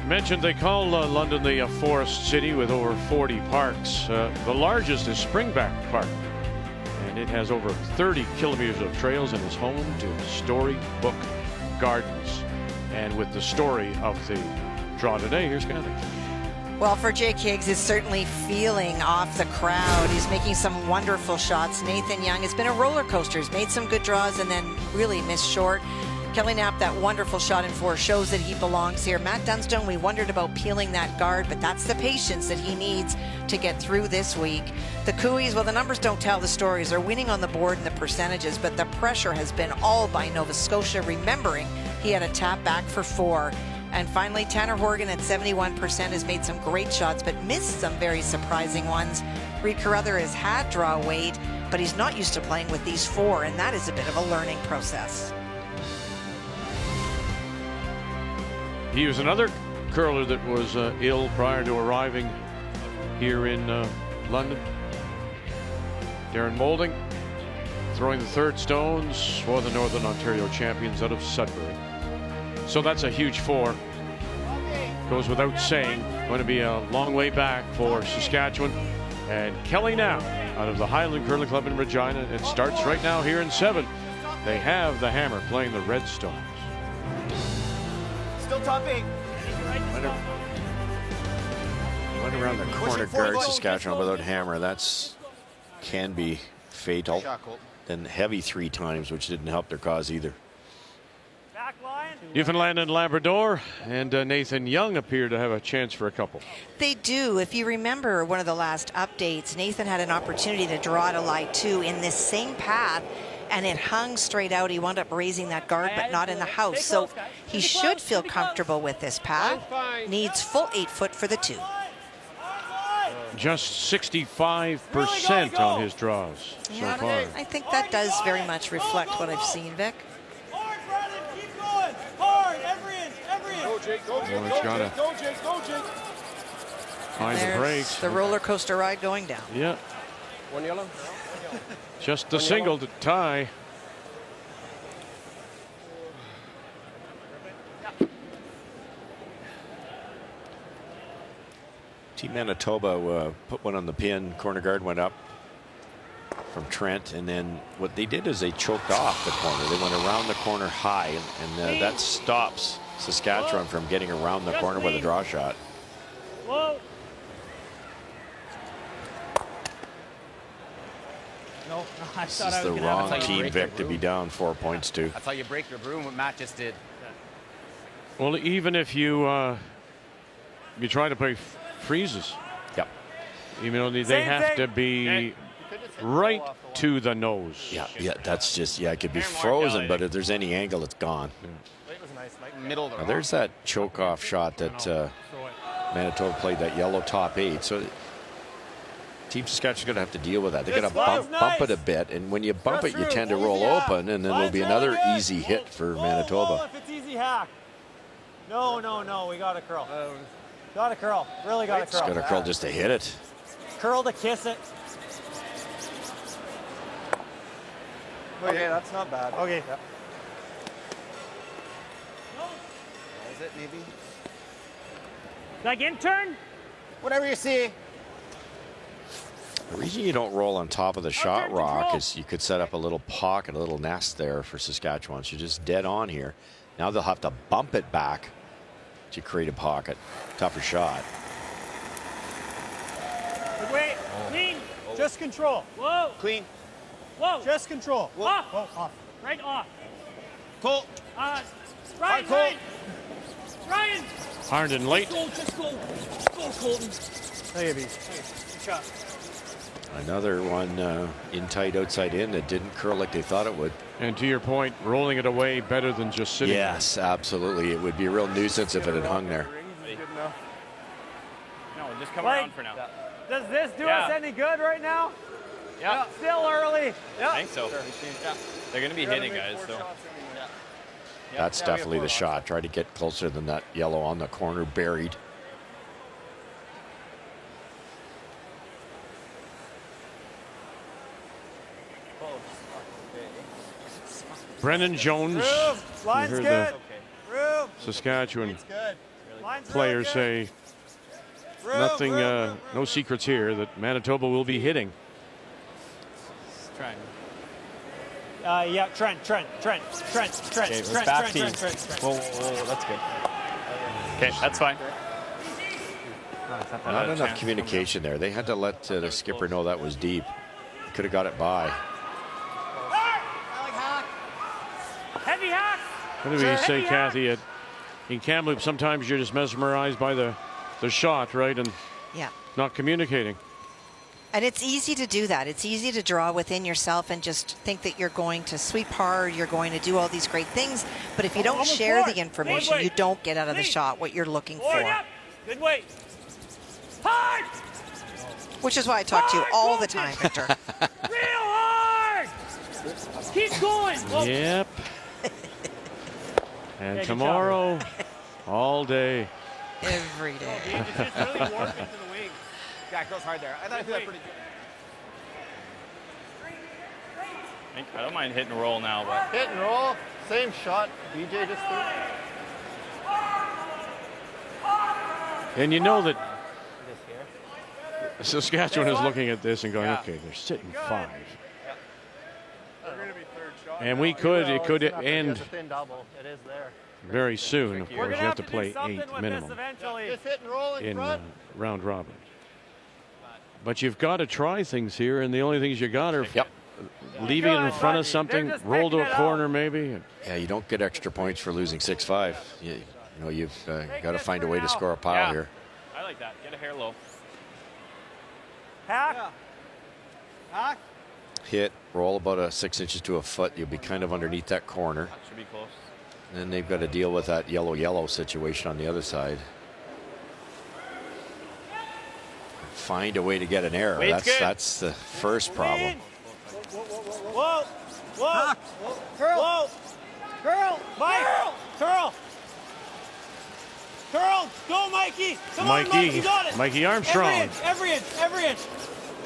Mentioned they call London the forest city with over 40 parks. The largest is Springback Park, and it has over 30 kilometers of trails and is home to Storybook Gardens. And with the story of the draw today, here's Kathy. Well, for Jake Higgs, is certainly feeling off the crowd. He's making some wonderful shots. Nathan Young has been a roller coaster. He's made some good draws and then really missed short. Kelly Knapp, that wonderful shot in 4 shows that he belongs here. Matt Dunstone, we wondered about peeling that guard, but that's the patience that he needs to get through this week. The Cooies, well, the numbers don't tell the stories. They're winning on the board and the percentages, but the pressure has been all by Nova Scotia, remembering he had a tap back for 4. And finally, Tanner Horgan at 71% has made some great shots, but missed some very surprising ones. Reed Carruthers has had draw weight, but he's not used to playing with these 4, and that is a bit of a learning process. He was another curler that was ill prior to arriving here in London. Darren Moulding throwing the 3rd stones for the Northern Ontario champions out of Sudbury. So that's a huge 4. Goes without saying, going to be a long way back for Saskatchewan. And Kelly Knapp out of the Highland Curling Club in Regina. It starts right now here in 7. They have the hammer playing the Red Stones. Still top 8. Went around the corner guard Saskatchewan without hammer. That's can be fatal. Then heavy 3 times, which didn't help their cause either. Newfoundland and Labrador and Nathan Young appear to have a chance for a couple. They do. If you remember one of the last updates, Nathan had an opportunity to draw to lie 2 in this same path, and it hung straight out. He wound up raising that guard, but not in the house. So he should feel comfortable with this path. Needs full 8 foot for the 2. Just 65% on his draws so far. I think that does very much reflect what I've seen, Vic. Go, Jake, go, Jake, Go, Jake, go, Jake. Find the brakes. The roller coaster ride going down. Yeah. One yellow. Just the single to tie. Team Manitoba put one on the pin. Corner guard went up from Trent, and then what they did is they choked off the corner. They went around the corner high, and that stops Saskatchewan from getting around the corner with a draw shot. Whoa. No, I This is the wrong team, Vic, to be down 4 points to. That's how you break your broom, what Matt just did. Well, even if you you try to play freezes. Yep. Even though they have to be right to the nose. Yeah, that's just, it could be frozen, but if there's any angle, it's gone. Middle of the There's that choke-off shot that Manitoba played, that yellow top 8. So Team Saskatchewan's going to have to deal with that. They're going to bump it a bit, and when you bump it, you tend to roll open, and then there'll be another easy hit for Manitoba. If it's easy hack. No, we got to curl. Got to curl. Really got to curl. Just got to curl just to hit it. Curl to kiss it. Okay, that's not bad. Okay. Yep. Is it maybe? Like intern? Whatever you see. The reason you don't roll on top of the shot rock is you could set up a little pocket, a little nest there for Saskatchewan. So you're just dead on here. Now they'll have to bump it back to create a pocket. Tougher shot. Good weight. Clean. Just control. Whoa. Clean. Whoa. Just control. Whoa. Off. Whoa, off. Right off. Colt. Ryan. Ryan. Hard and late. Just go. Go, Colton. Hey, Abby. Good shot. Another one in tight, outside in that didn't curl like they thought it would. And to your point, rolling it away better than just sitting. Yes, absolutely. It would be a real nuisance if it had hung there. No, just come around for now. Does this do us any good right now? Yeah. Still early. I think so. Yeah. They're going to be hitting, guys. So. That's definitely the shot. Try to get closer than that yellow on the corner, buried. Brennan Jones. Line's You heard good. the Saskatchewan players say nothing, no secrets here that Manitoba will be hitting. Trying. Yeah, Trent. Okay, we're back team. Whoa, that's good. Okay, that's fine. Not enough communication there. They had to let the skipper know that was deep. Could have got it by. Heavy hack. What do we say, Kathy? In Kamloops, sometimes you're just mesmerized by the shot, right? And not communicating. And it's easy to do that. It's easy to draw within yourself and just think that you're going to sweep hard, you're going to do all these great things. But if you don't share the information, you don't get out of the shot what you're looking for. Good weight. Hard. Which is why I talk to you all the time, Victor. Real hard. Keep going. Whoa. Yep. And tomorrow, all day. Every day. It's just really warped into the wing. Yeah, it goes hard there. I thought it was pretty good. I don't mind hit and roll now, but. Hit and roll. Same shot BJ just threw. And you know that Saskatchewan is looking at this and going, okay, they're sitting 5. And it could end very soon. Of course, you have to play 8 minimum in round robin. But you've got to try things here, and the only things you got are leaving it in front of something, roll to a corner maybe. Yeah, you don't get extra points for losing 6-5. You know, you've got to find a way to score a pile here. I like that. Get a hair low. Hack. Hack. Hit, roll about a 6 inches to a foot. You'll be kind of underneath that corner. That should be close. And then they've got to deal with that yellow situation on the other side. Find a way to get an error. That's the first problem. Whoa. Whoa. Curl. Whoa. Curl. Mike. Curl. Curl. Go, Mikey. Come on, Mikey. You got it. Mikey Armstrong. Every inch.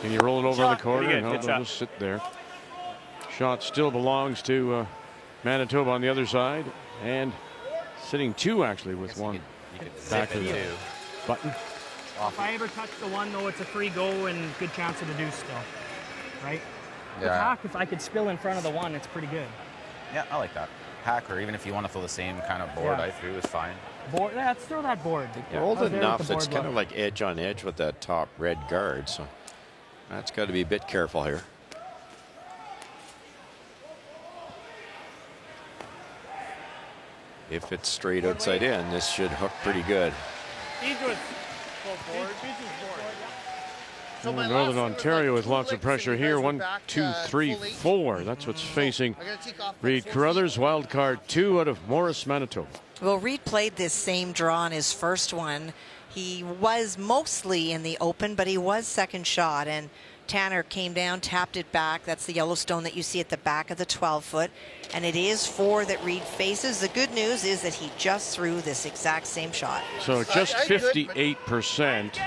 Can you roll it over in the corner? Good No, shot. they'll just sit there. Shot still belongs to Manitoba on the other side. And sitting 2 actually with one back to the button. If I ever touch the 1, though, it's a free go and good chance of the deuce still, right? Yeah. With Hack, if I could spill in front of the 1, it's pretty good. Yeah, I like that. Hack, or even if you want to throw the same kind of board I threw, is fine. Board, yeah, let's throw that board. Rolled enough. It's kind of like edge on edge with that top red guard. So that's got to be a bit careful here. If it's straight outside in, this should hook pretty good. Northern Ontario with lots of pressure here. 1, 2, 3, 4. That's what's facing Reed Carruthers. Wild card 2 out of Morris, Manitoba. Well, Reed played this same draw on his first one. He was mostly in the open, but he was second shot. And Tanner came down, tapped it back. That's the Yellowstone that you see at the back of the 12-foot. And it is 4 that Reed faces. The good news is that he just threw this exact same shot. So just 58%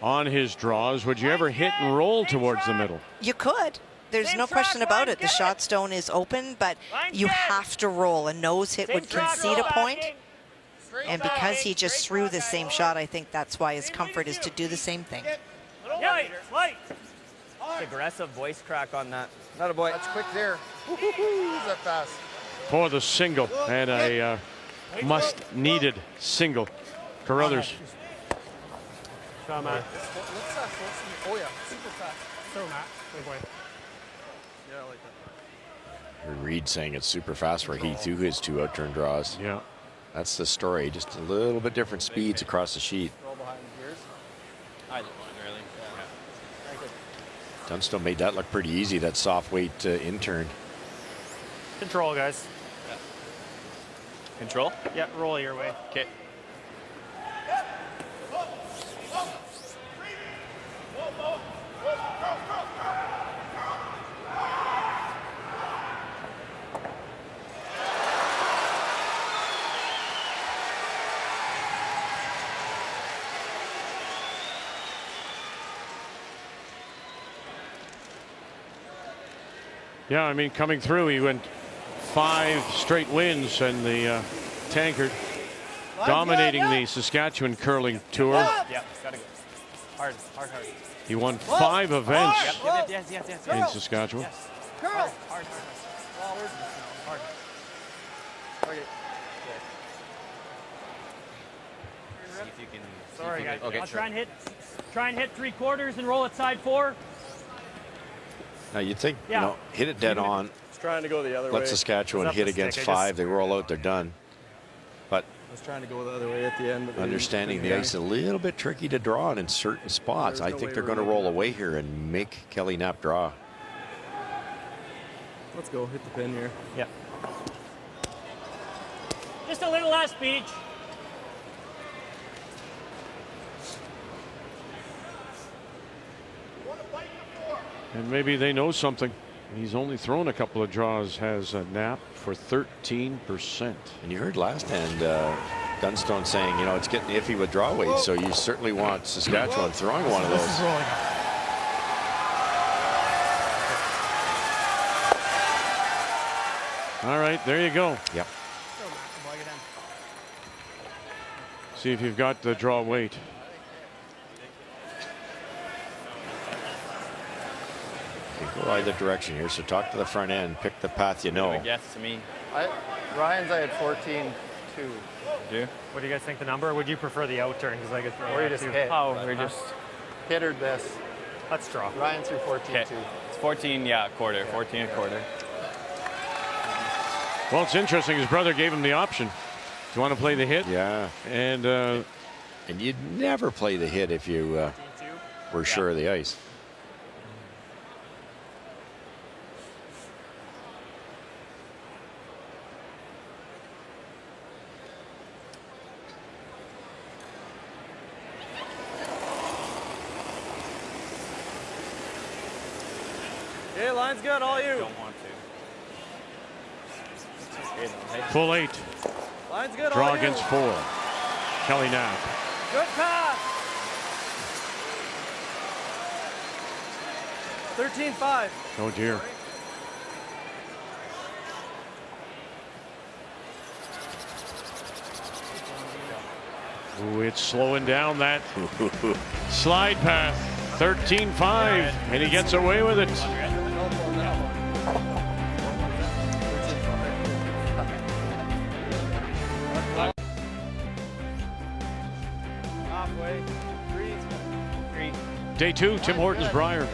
on his draws. Would you ever hit and roll towards the middle? You could. There's no question about it. The shot stone is open, but you have to roll. A nose hit would concede a point. And because he just threw the same shot, I think that's why his comfort is to do the same thing. Aggressive voice crack on that. Not a boy. That's quick there. Who's that fast? For the single, and a must-needed single. Carruthers. Come on. Oh, yeah. Super fast. Throw Matt. Good boy. Yeah, I like that. Reed saying it's super fast where he threw his 2 out-turn draws. Yeah. That's the story. Just a little bit different speeds across the sheet. Roll behind the gears. I didn't want it early. Dunstone made that look pretty easy, that soft weight in-turn. Control, guys. Control? Yeah, roll your way. Okay. Yeah, I mean, coming through, he went 5 straight wins and the tankard, dominating the Saskatchewan curling tour. Yeah, gotta go. Hard. He won 5 events Yes. in Saskatchewan. Yes. Hard. Okay. See if you can. Sorry, guys. Okay, I'll try and hit 3/4 and roll it side 4. Now you'd think, you know, hit it dead on. It's trying to go the other way. Let Saskatchewan hit against 5. They roll out, they're done. But I was trying to go the other way at the end. understanding the ice a little bit tricky to draw in certain spots. I think they're going to roll away here and make Kelly Knapp draw. Let's go. Hit the pin here. Yeah. Just a little last beach. And maybe they know something. He's only thrown a couple of draws, has Knapp, for 13%. And you heard last hand Dunstone saying, you know, it's getting iffy with draw weight, so you certainly want Saskatchewan throwing one of those. This is rolling. All right, there you go. Yep. See if you've got the draw weight. Go either direction here, so talk to the front end, pick the path you know. Yes, to me. Ryan's, I had 14-2. Do? What do you guys think the number? Or would you prefer the out turn? Because I could throw Or you that just too. hit. Oh, we're just Hit or this. Let's draw. Ryan threw 14 too. It's 14, yeah, a quarter. 14 a quarter. Well, it's interesting. His brother gave him the option. Do you want to play the hit? Yeah. And you'd never play the hit if you were sure of the ice. Yeah, line's good, all you. Don't want to. Full 8. Line's good, Draw all you. against 4. Kelly Knapp. Good pass. 13-5. Oh dear. Ooh, it's slowing down that slide path. 13-5, and he gets away with it. Halfway. 3. Day 2, Tim Hortons Brier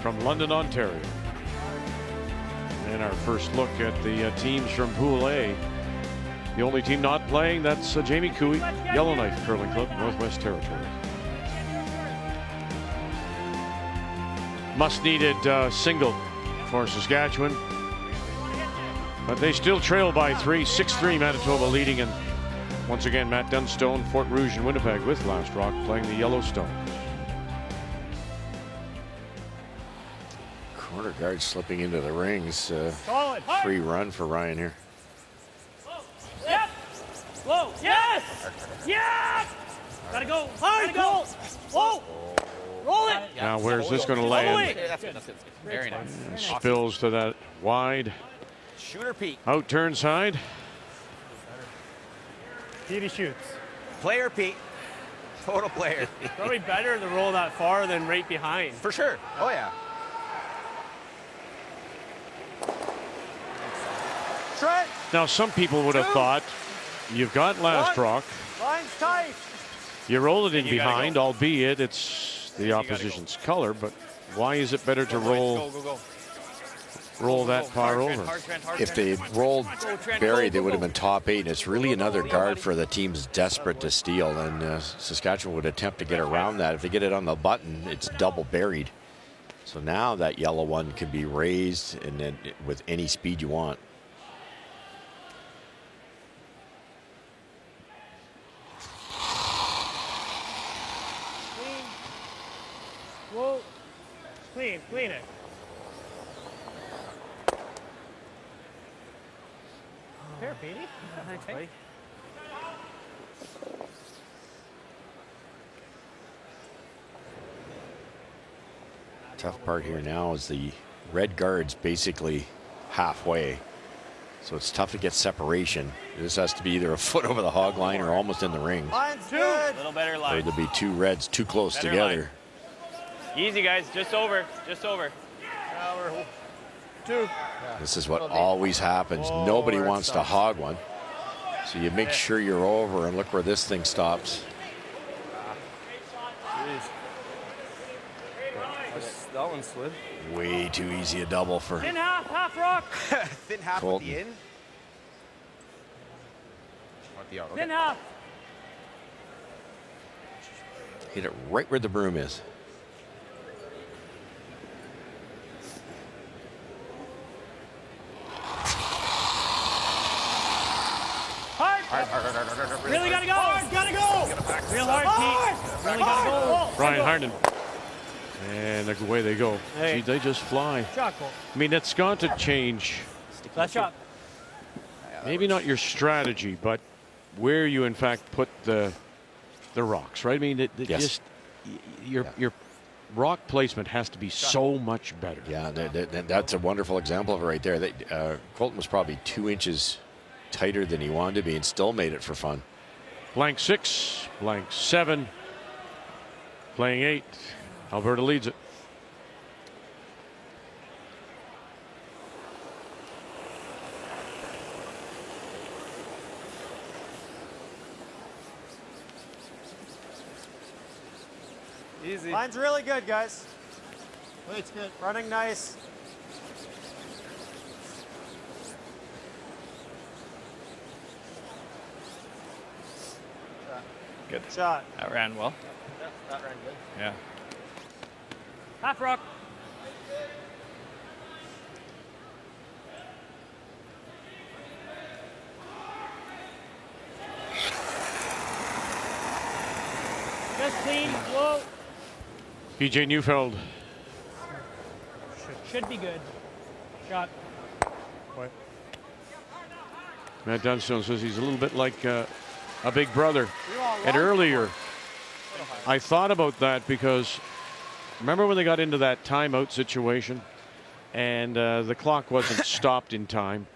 from London, Ontario. And our first look at the teams from Pool A. The only team not playing, that's Jamie Cooey, Yellowknife Curling Club, Northwest Territories. Must-needed single for Saskatchewan. But they still trail by 3, 6-3 Manitoba leading. And once again, Matt Dunstone, Fort Rouge and Winnipeg with Last Rock playing the Yellowstone. Corner guard slipping into the rings. Free run for Ryan here. Yep. Whoa. Yes. Yeah. Gotta go. Gotta go. Whoa. Roll it. Now, where's this going to land? That's good. Very nice. Spills to that wide. Shooter Pete. Out turn side. Petey shoots. Player Pete. Total player. Probably better to roll that far than right behind. For sure. Oh, yeah. Trent. Now, some people would have thought you've got Last Rock. Line's tight. You roll it in behind, albeit it's the opposition's color, but why is it better to roll that far over? If they rolled buried, they would have been top 8. And it's really another guard for the teams desperate to steal, and Saskatchewan would attempt to get around that. If they get it on the button, it's double buried. So now that yellow one can be raised and then with any speed you want. Whoa. Clean it. Here, Petey. Thanks, buddy. Tough part here now is the red guard's basically halfway. So it's tough to get separation. This has to be either a foot over the hog line or almost in the ring. Line's good. A little better Or line. there'll be 2 reds too close Better together. line. Easy, guys. Just over. Just over. Hour 2. This is what always happens. Nobody wants to hog one. So you make sure you're over, and look where this thing stops. That one slid. Way too easy a double for Thin half rock. Thin half Colton. with the in. Thin half. hit it right where the broom is. Hard. Really gotta go. Hard, gotta go. Real hard, Pete. Really gotta go. Brian Harden. And away they go. Hey. See, they just fly. Shot goal. I mean, it's got to change. Last shot. Maybe not your strategy, but where you in fact put the rocks, right? I mean, Yes. just your rock placement has to be so much better. Yeah, that's a wonderful example of it right there. Colton was probably 2 inches tighter than he wanted to be and still made it for fun. Blank 6, blank 7, playing 8. Alberta leads it. Easy. easy. Line's really good, guys. Weight's good. Running nice. Good. Shot. That ran well. Yeah, that ran good. Yeah. Half rock. Just clean, whoa. PJ Neufeld. Should be good. Shot. What? Matt Dunstone says he's a little bit like a big brother. And earlier, I thought about that because remember when they got into that timeout situation and the clock wasn't stopped in time,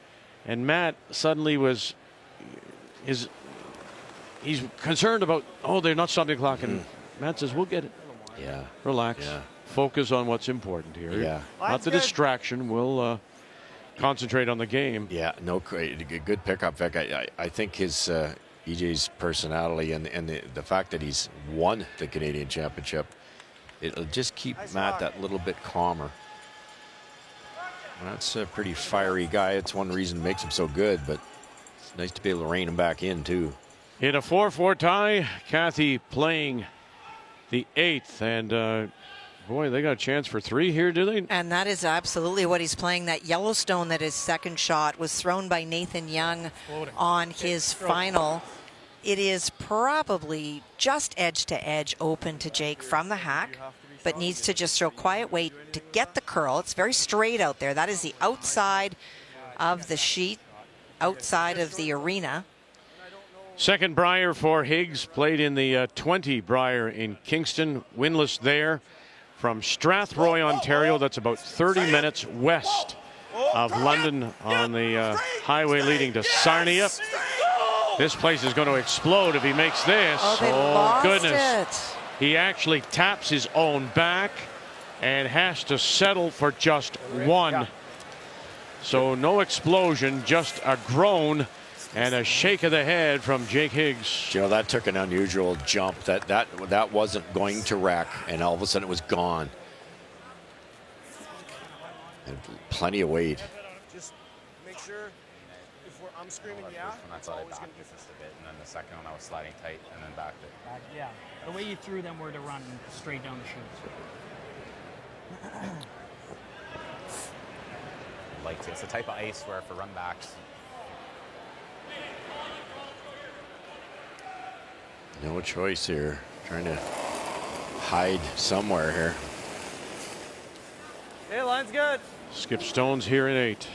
and Matt suddenly was he's concerned about, oh, they're not stopping the clock, and Matt says, we'll get it. Yeah. Relax. Yeah. Focus on what's important here. Yeah. Not the distraction. We'll concentrate on the game. Yeah, no, good pickup, Vic. I think his EJ's personality and the fact that he's won the Canadian Championship, it'll just keep Matt that little bit calmer. That's a pretty fiery guy. It's one reason makes him so good, but it's nice to be able to rein him back in too. In a 4-4 tie, Kathy playing the 8th, and boy, they got a chance for 3 here, do they? And that is absolutely what he's playing. That Yellowstone, that his second shot was thrown by Nathan Young on his final. It is probably just edge to edge open to Jake from the hack, but needs to just throw quiet weight to get the curl. It's very straight out there. That is the outside of the sheet, outside of the arena. Second Brier for Higgs, played in the 20 Brier in Kingston, winless there from Strathroy, Ontario. That's about 30 minutes west of London on the highway leading to Sarnia. This place is going to explode if he makes this. Oh, goodness. It. He actually taps his own back and has to settle for just one. So no explosion, just a groan and a shake of the head from Jake Higgs. You know, that took an unusual jump. That wasn't going to wreck, and all of a sudden it was gone. And plenty of weight. Just make sure I'm screaming, yeah. That's how I backed it just a bit, and then the second one I was sliding tight and then backed it. Yeah, the way you threw them were to run straight down the chute. Like it's the type of ice where for run backs. No choice here. Trying to hide somewhere here. Hey, line's good. Skip Stone's here in 8.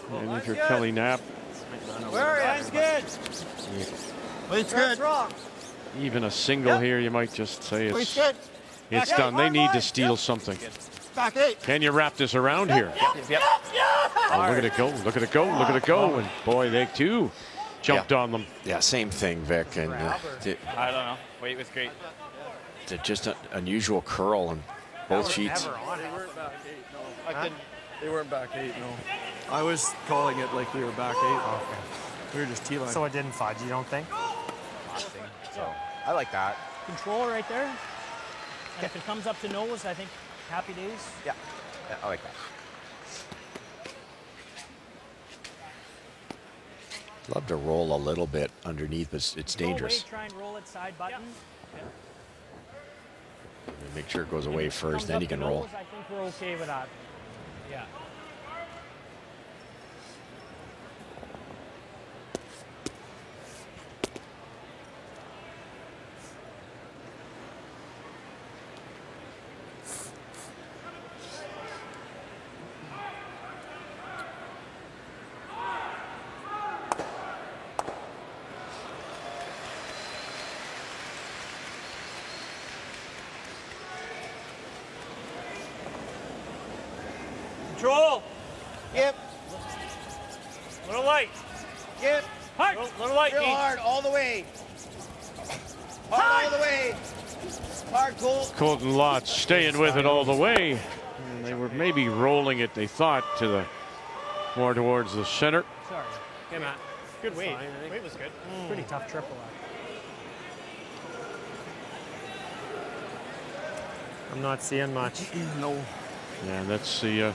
And if you're Kelly Knapp, Where are you? Line's good. Weight's good. Wrong. even a single here, you might just say Weight's it's good. it's done. They need to steal something. Back 8. Can you wrap this around here? Yep. Oh, look at it go. Look at it go. Look at it go. And boy, they too jumped on them. Yeah, same thing, Vic. And I don't know. Weight was great. Just an unusual curl on both sheets. They weren't back 8, no. They weren't back 8, no. I was calling it like we were back 8. Okay. We were just T-line. So it didn't fudge, you don't think? So I like that. Control right there. And if it comes up to nose, I think happy days. Yeah, I like that. Love to roll a little bit underneath, but it's dangerous. Try and roll it side button. Yeah. Make sure it goes away first, then you can roll. I think we're okay with that. Yeah. Control. Yep. Little light. Yep. Hard. Little light. Real hard, all the way. Hard all the way. Hard, Colt. Colton Lotz staying with it all the way. And they were maybe rolling it, they thought, to the more towards the center. Sorry. Okay, Matt. Good weight. Weight was good. Pretty tough triple. I'm not seeing much. No. Yeah, that's the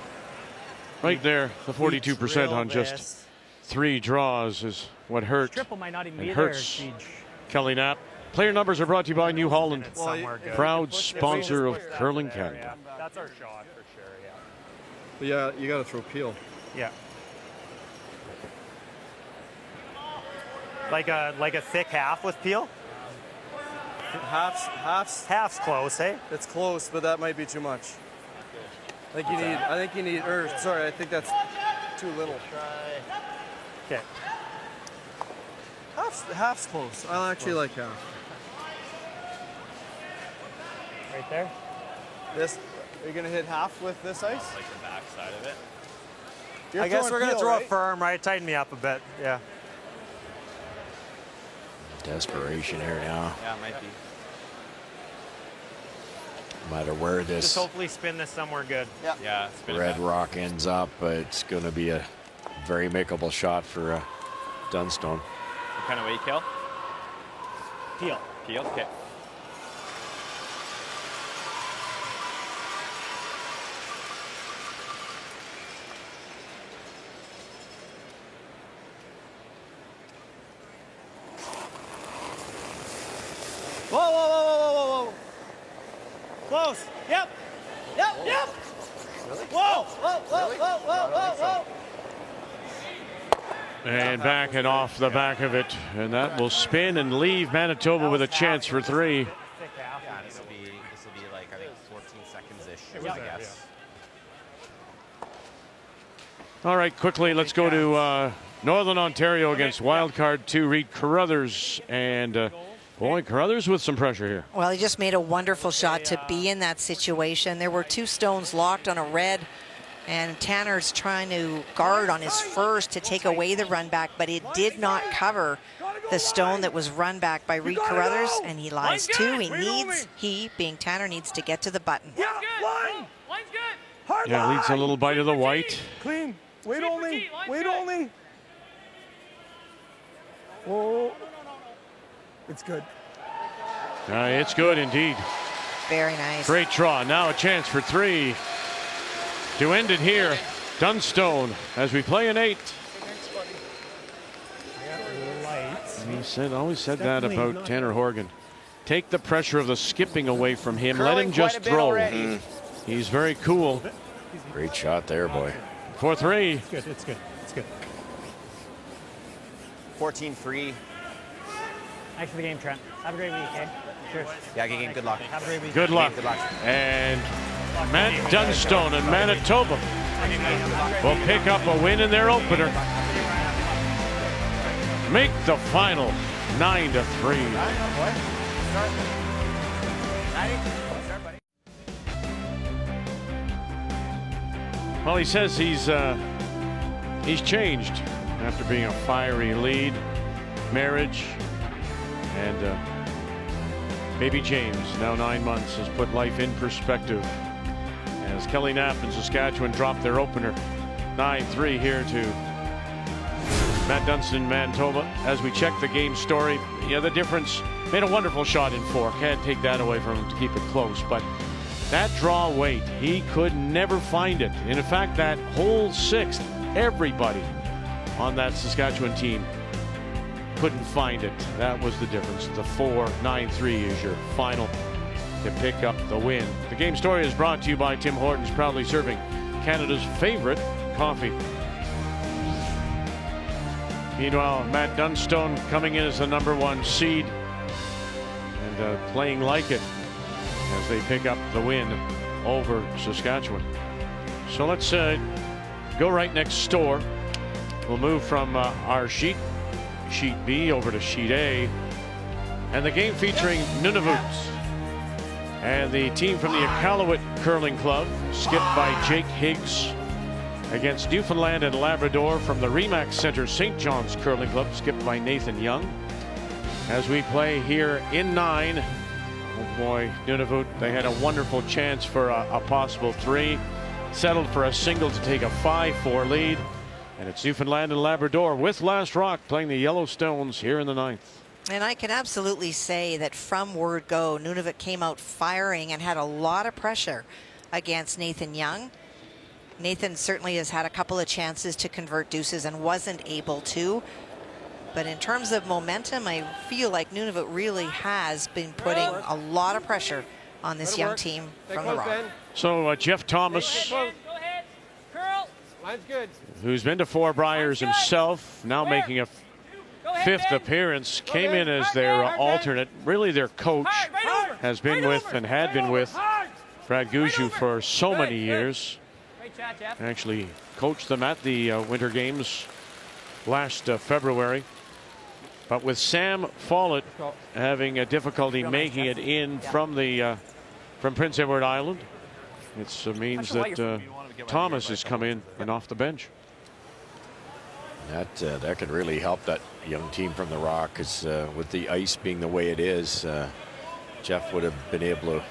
right there. The 42% on just 3 draws is what hurt. Triple might not even and be hurts there, Kelly Knapp. Player numbers are brought to you by New Holland, proud sponsor of Curling Canada. That's our shot for sure. Yeah. But yeah, you got to throw Peel. Yeah. Like a thick half with Peel. Half's close, hey? It's close, but that might be too much. I think you need. Sorry, I think that's too little. Okay. Half's close. I actually like half. Right there. This. Are you gonna hit half with this ice? Like the back side of it. I guess we're gonna throw it firm, right? Tighten me up a bit. Yeah. Desperation here now. Yeah, it might be. No matter where this Just hopefully spin this somewhere good. Yeah. Yeah. Red Rock ends up, it's going to be a very makeable shot for Dunstone. What kind of way you kill? Peel. Peel. Okay. Whoa, whoa, whoa, whoa, whoa, whoa. Close. Yep. Yep, yep. Really? Whoa, whoa, whoa, whoa, whoa, whoa, whoa. And back and off the back of it. And that will spin and leave Manitoba with a chance for 3. Yeah, this will be like, I think 14 seconds-ish, I guess. All right, quickly, let's go to Northern Ontario against Wildcard 2, Reed Carruthers. And boy, Carruthers with some pressure here. Well, he just made a wonderful shot to be in that situation. There were 2 stones locked on a red, and Tanner's trying to guard on his first to take away the run back, but it did not cover the stone that was run back by Reed Carruthers, and he lies 2. He, being Tanner, needs to get to the button. Yeah, line. Line's good. Hard Yeah, leads a little bite of the white. Clean. Wait only. Wait only. Oh. It's good. It's good indeed. Very nice. Great draw. Now a chance for 3 to end it here. Dunstone as we play an 8. He always said that about Tanner Horgan. Take the pressure of the skipping away from him. Let him just throw. He's very cool. Great shot there, boy. 4-3. It's good. It's good. It's good. 14-3. Thanks for the game, Trent. Have a great week, okay? Cheers. Yeah, good game. Good luck. Have a great week. Good luck. Good luck. And Matt Dunstone and Manitoba will pick up a win in their opener. Make the final 9-3. Well, he says he's changed after being a fiery lead, marriage, and baby James, now 9 months, has put life in perspective as Kelly Knapp and Saskatchewan drop their opener 9-3 here to Matt Dunstone, Manitoba. As we check the game story, yeah, the difference, made a wonderful shot in 4. Can't take that away from him to keep it close, but that draw weight, he could never find it. And in fact, that whole 6th, everybody on that Saskatchewan team couldn't find it. That was the difference. The 4-9-3 is your final to pick up the win. The game story is brought to you by Tim Hortons, proudly serving Canada's favorite coffee. Meanwhile, Matt Dunstone coming in as the #1 seed and playing like it as they pick up the win over Saskatchewan. So let's go right next door. We'll move from our sheet B over to sheet A, and the game featuring Nunavut and the team from the Iqaluit Curling Club, skipped by Jake Higgs, against Newfoundland and Labrador from the Remax Center St. John's Curling Club, skipped by Nathan Young. As we play here in 9, oh boy, Nunavut, they had a wonderful chance for a possible 3, settled for a single to take a 5-4 lead. And it's Newfoundland and Labrador with Last Rock playing the Yellowstones here in the 9th. And I can absolutely say that from word go, Nunavut came out firing and had a lot of pressure against Nathan Young. Nathan certainly has had a couple of chances to convert deuces and wasn't able to. But in terms of momentum, I feel like Nunavut really has been putting a lot of pressure on this young team from the Rock. So Jeff Thomas, Go ahead. Curl. Line's good. who's been to 4 Briers himself, now making a 5th appearance, came in as their alternate. Really their coach has been with and had been with Brad Gushue for so many years. Actually coached them at the Winter Games last February. But with Sam Follett having a difficulty making it in from Prince Edward Island, it means that Thomas has come in and off the bench. That could really help that young team from the Rock, because with the ice being the way it is, Jeff would have been able to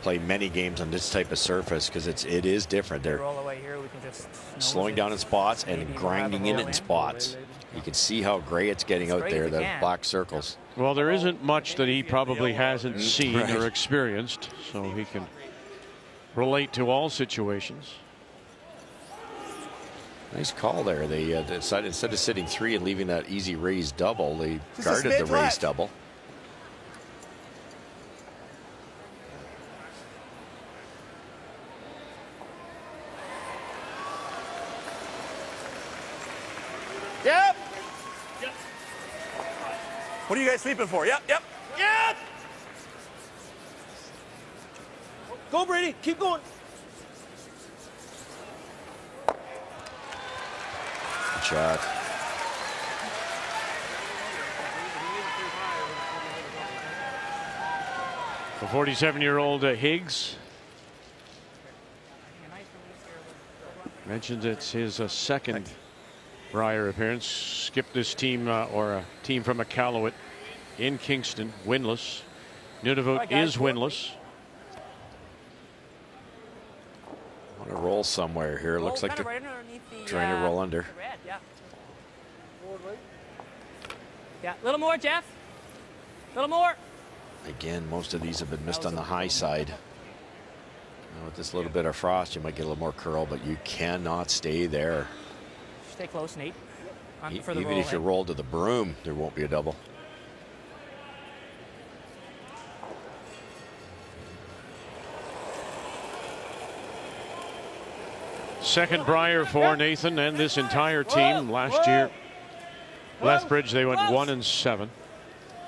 play many games on this type of surface, because it is different. They're slowing down in spots and grinding in spots. You can see how gray it's getting out there, the black circles. Well, there isn't much that he probably hasn't seen or experienced, so he can relate to all situations. Nice call there. They decided, instead of sitting 3 and leaving that easy raised double, they guarded the raised double. Yep. What are you guys sleeping for? Yep. Go, Brady. Keep going. Good shot. The 47-year-old Higgs mentioned it's his second Brier appearance. Skipped this team or a team from Iqaluit in Kingston, winless. Nunavut is winless. Want to roll somewhere here. Looks like they're trying to roll under. Yeah, a little more, Jeff. A little more. Again, most of these have been missed on the high side. Now with this little bit of frost, you might get a little more curl, but you cannot stay there. Stay close, Nate. Even if you roll to the broom, there won't be a double. Second Brier for Nathan and this entire team. Last year, Lethbridge, they went 1-7.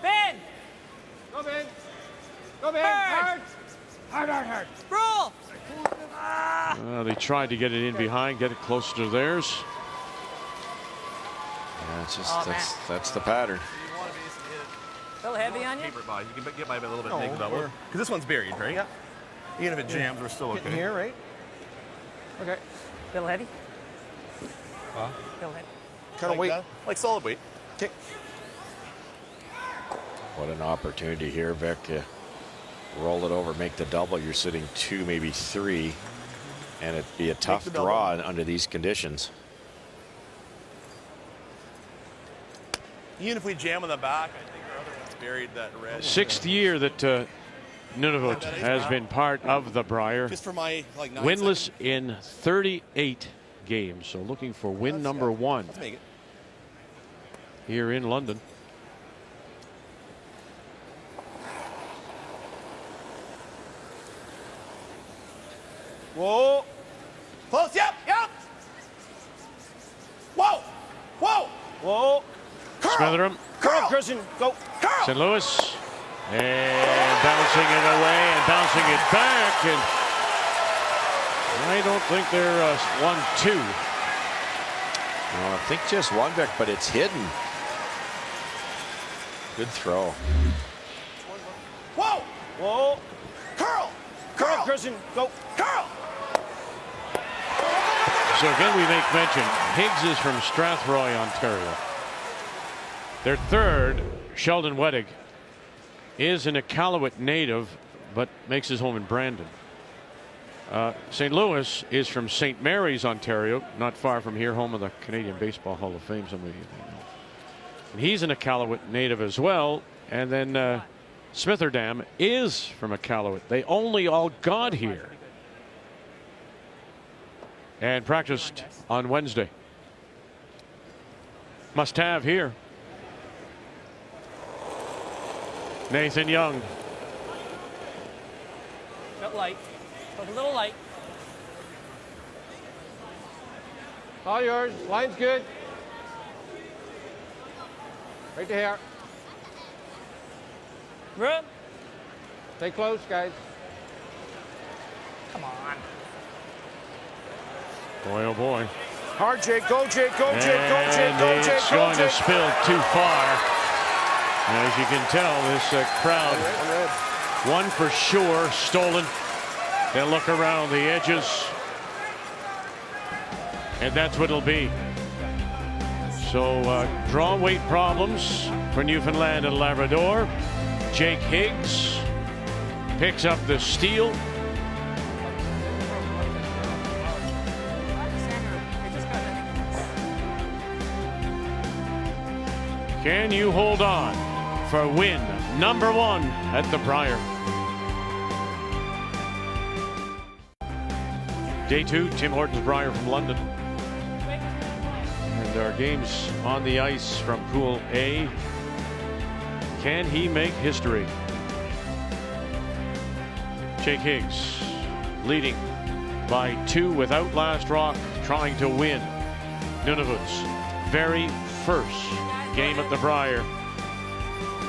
Ben! Go, Ben. Go, Ben. Hard. Roll! They tried to get it in behind, get it closer to theirs. Yeah, it's just that's the pattern. A little heavy on you? You can get by a little bit big double. Because this one's buried, right? Yeah. Even if it jams, we're still okay. Here, right? Okay. A little heavy? Huh? A little heavy. Kind of weight. Like solid weight. Okay. What an opportunity here, Vic. Roll it over, make the double. You're sitting 2, maybe 3. And it'd be a tough draw under these conditions. Even if we jam on the back, I think our other one's buried that red. 6th year that Nunavut has been part of the Brier. Just for my winless in 38 games. So looking for win number 1 here in London. Whoa. Close. Yep. Whoa. Smitheram. Curl, Christian. Go. Curl. St. Louis. And bouncing it away and bouncing it back. And I don't think they're 1-2. No, I think just one, Vic, but it's hidden. Good throw. Whoa. Curl, Christian. Go. Curl. So again, we make mention, Higgs is from Strathroy, Ontario. Their third, Sheldon Wedig, is an Iqaluit native, but makes his home in Brandon. St. Louis is from St. Mary's, Ontario, not far from here, home of the Canadian Baseball Hall of Fame, some of you may know. And he's an Iqaluit native as well. And then Smitherdam is from Iqaluit. They only all got here and practiced on Wednesday. Must have here. Nathan Young. Got light. Took a little light. All yours. Line's good. Right to here. Room. Stay close, guys. Come on. Boy, oh boy. Hard, Jake. Go, Jake. Go, Jake. Go, Jake. Go, Jake. It's going to spill too far. As you can tell, this crowd, one for sure, stolen. They'll look around the edges, and that's what it'll be. So draw weight problems for Newfoundland and Labrador. Jake Higgs picks up the steal. Can you hold on for win number 1 at the Brier? Day 2, Tim Hortons Brier from London. And our games on the ice from Pool A. Can he make history? Jake Higgs leading by 2 without last rock, trying to win Nunavut's very first game at the Brier.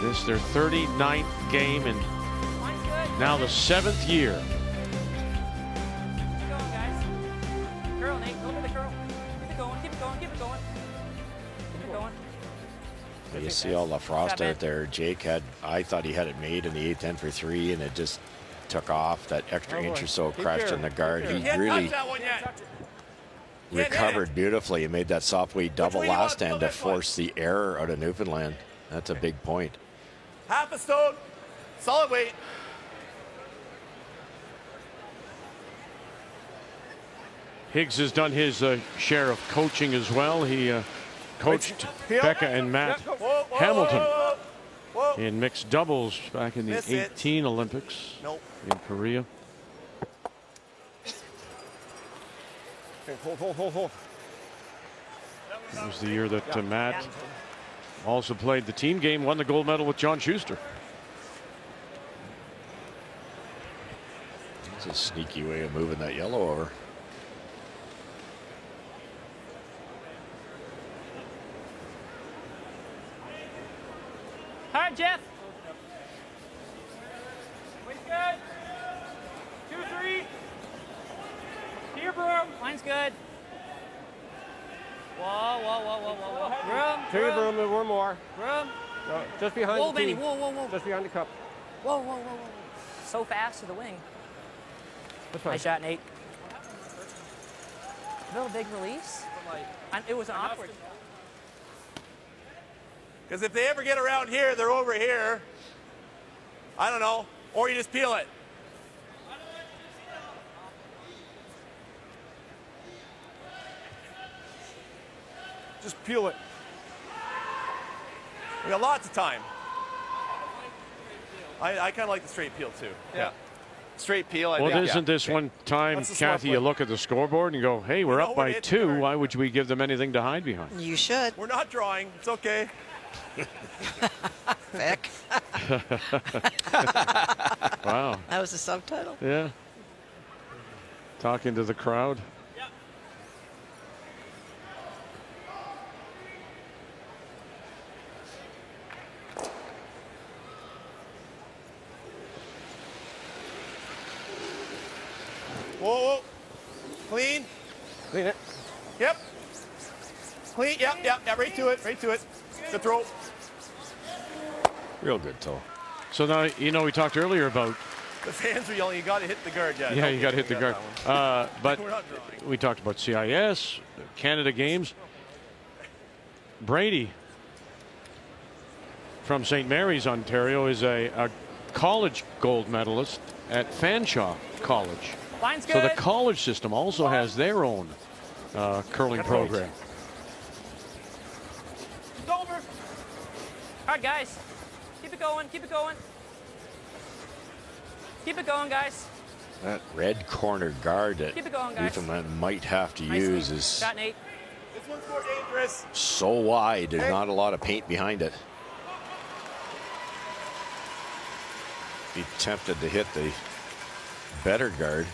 This is their 39th game and now the 7th year. Keep going, guys. Curl, Nate. Go to the curl. Keep it going. Keep it going. Keep it going. Keep it going. You see all the frost out there. Jake I thought he had it made in the 8th end for 3, and it just took off. That extra inch or so crashed in the guard. He really recovered beautifully and made that soft weight double last end to force the error out of Newfoundland. That's a big point. Half a stone, solid weight. Higgs has done his share of coaching as well. He coached Becca and Matt Hamilton in mixed doubles back in the 18 Olympics in Korea. Hold. It was the year that Matt also played the team game, won the gold medal with John Schuster. It's a sneaky way of moving that yellow over. Hard, Jeff. Weight's good. 2-3. Here, Brier. Line's good. Whoa. Room. Take your room, one more. Room. No, just behind Whoa, the tee. Benny. Whoa. Just behind the cup. Whoa. So fast to the wing. That's fine. Nice shot, Nate. Little big release. It was awkward. Because if they ever get around here, they're over here. I don't know. Or you just peel it. Just peel it. We got lots of time. I kind of like the straight peel too. Yeah. Straight peel. Well, isn't this one time, Kathy, you look at the scoreboard and you go, hey, we're up by 2. Why would we give them anything to hide behind? You should. We're not drawing. It's okay. Vic. Wow. That was the subtitle? Yeah. Talking to the crowd. Whoa. Clean. Clean it. Yep. Clean. Yep. Right to it. Good throw. Real good toe. So now, we talked earlier about. The fans are yelling, you got to hit the guard. Yeah, you got to hit the guard. But we talked about CIS, Canada Games. Brady from St. Mary's, Ontario, is a college gold medalist at Fanshawe College. Line's good. So the college system also has their own curling program. Hard, guys. Keep it going, keep it going. Keep it going, guys. That red corner guard that Keep it going, guys. Newfoundland might have to Nice use lead. is Got Nate. This one's more dangerous. so wide. There's not a lot of paint behind it. Be tempted to hit the better guard.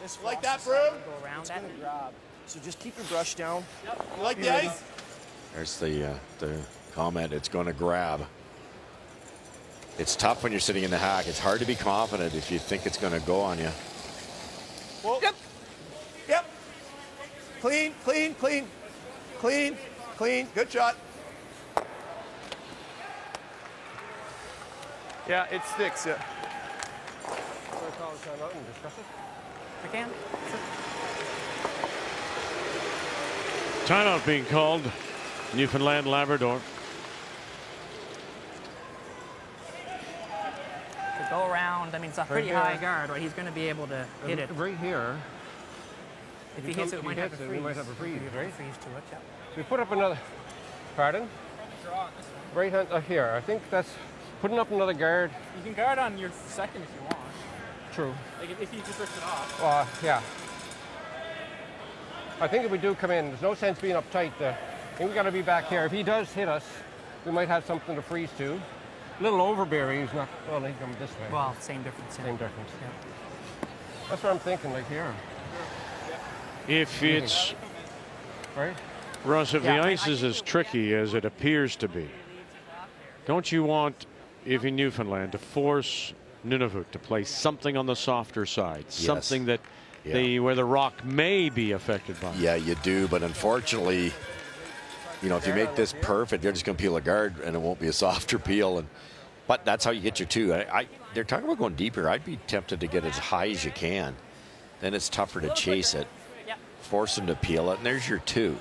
You like that, Brew? Go around that. So just keep your brush down. Yep. You like the ice? There's the comment. It's going to grab. It's tough when you're sitting in the hack. It's hard to be confident if you think it's going to go on you. Whoa. Yep. Yep. Clean, clean, clean. Clean, clean. Good shot. Yeah, it sticks, yeah. I can. Timeout being called. Newfoundland, Labrador. To go around, I mean, it's a pretty high guard, right? He's going to be able to hit it. Right here. If he hits it, we might have a freeze. We might have a freeze, right? Freeze to it, yeah. So we put up another, pardon? Right hand here. I think that's putting up another guard. You can guard on your second if you want. True. Like if you just ripped it off. Yeah. I think if we do come in, there's no sense being uptight. I think we got to be back here. If he does hit us, we might have something to freeze to. A little overbearing. He's not. Well, he come this way. Well, same difference. Same difference. Yeah. That's what I'm thinking. Like here. If it's right, Russ, if the ice is as tricky as it appears to be, don't you want, if in Newfoundland, to force Nunavut to play something on the softer side, something that where the rock may be affected by? Yeah, you do, but unfortunately, you know, if you make this perfect, they're just going to peel a guard, and it won't be a softer peel. But that's how you get your two. They're talking about going deeper. I'd be tempted to get as high as you can. Then it's tougher to chase it. Force them to peel it, and there's your two.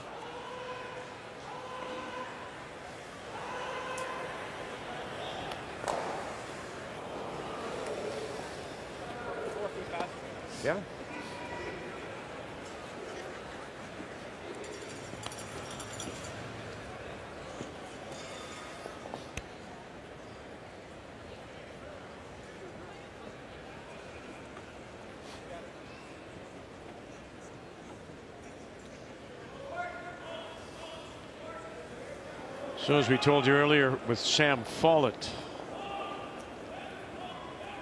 Yeah. So as we told you earlier, with Sam Follett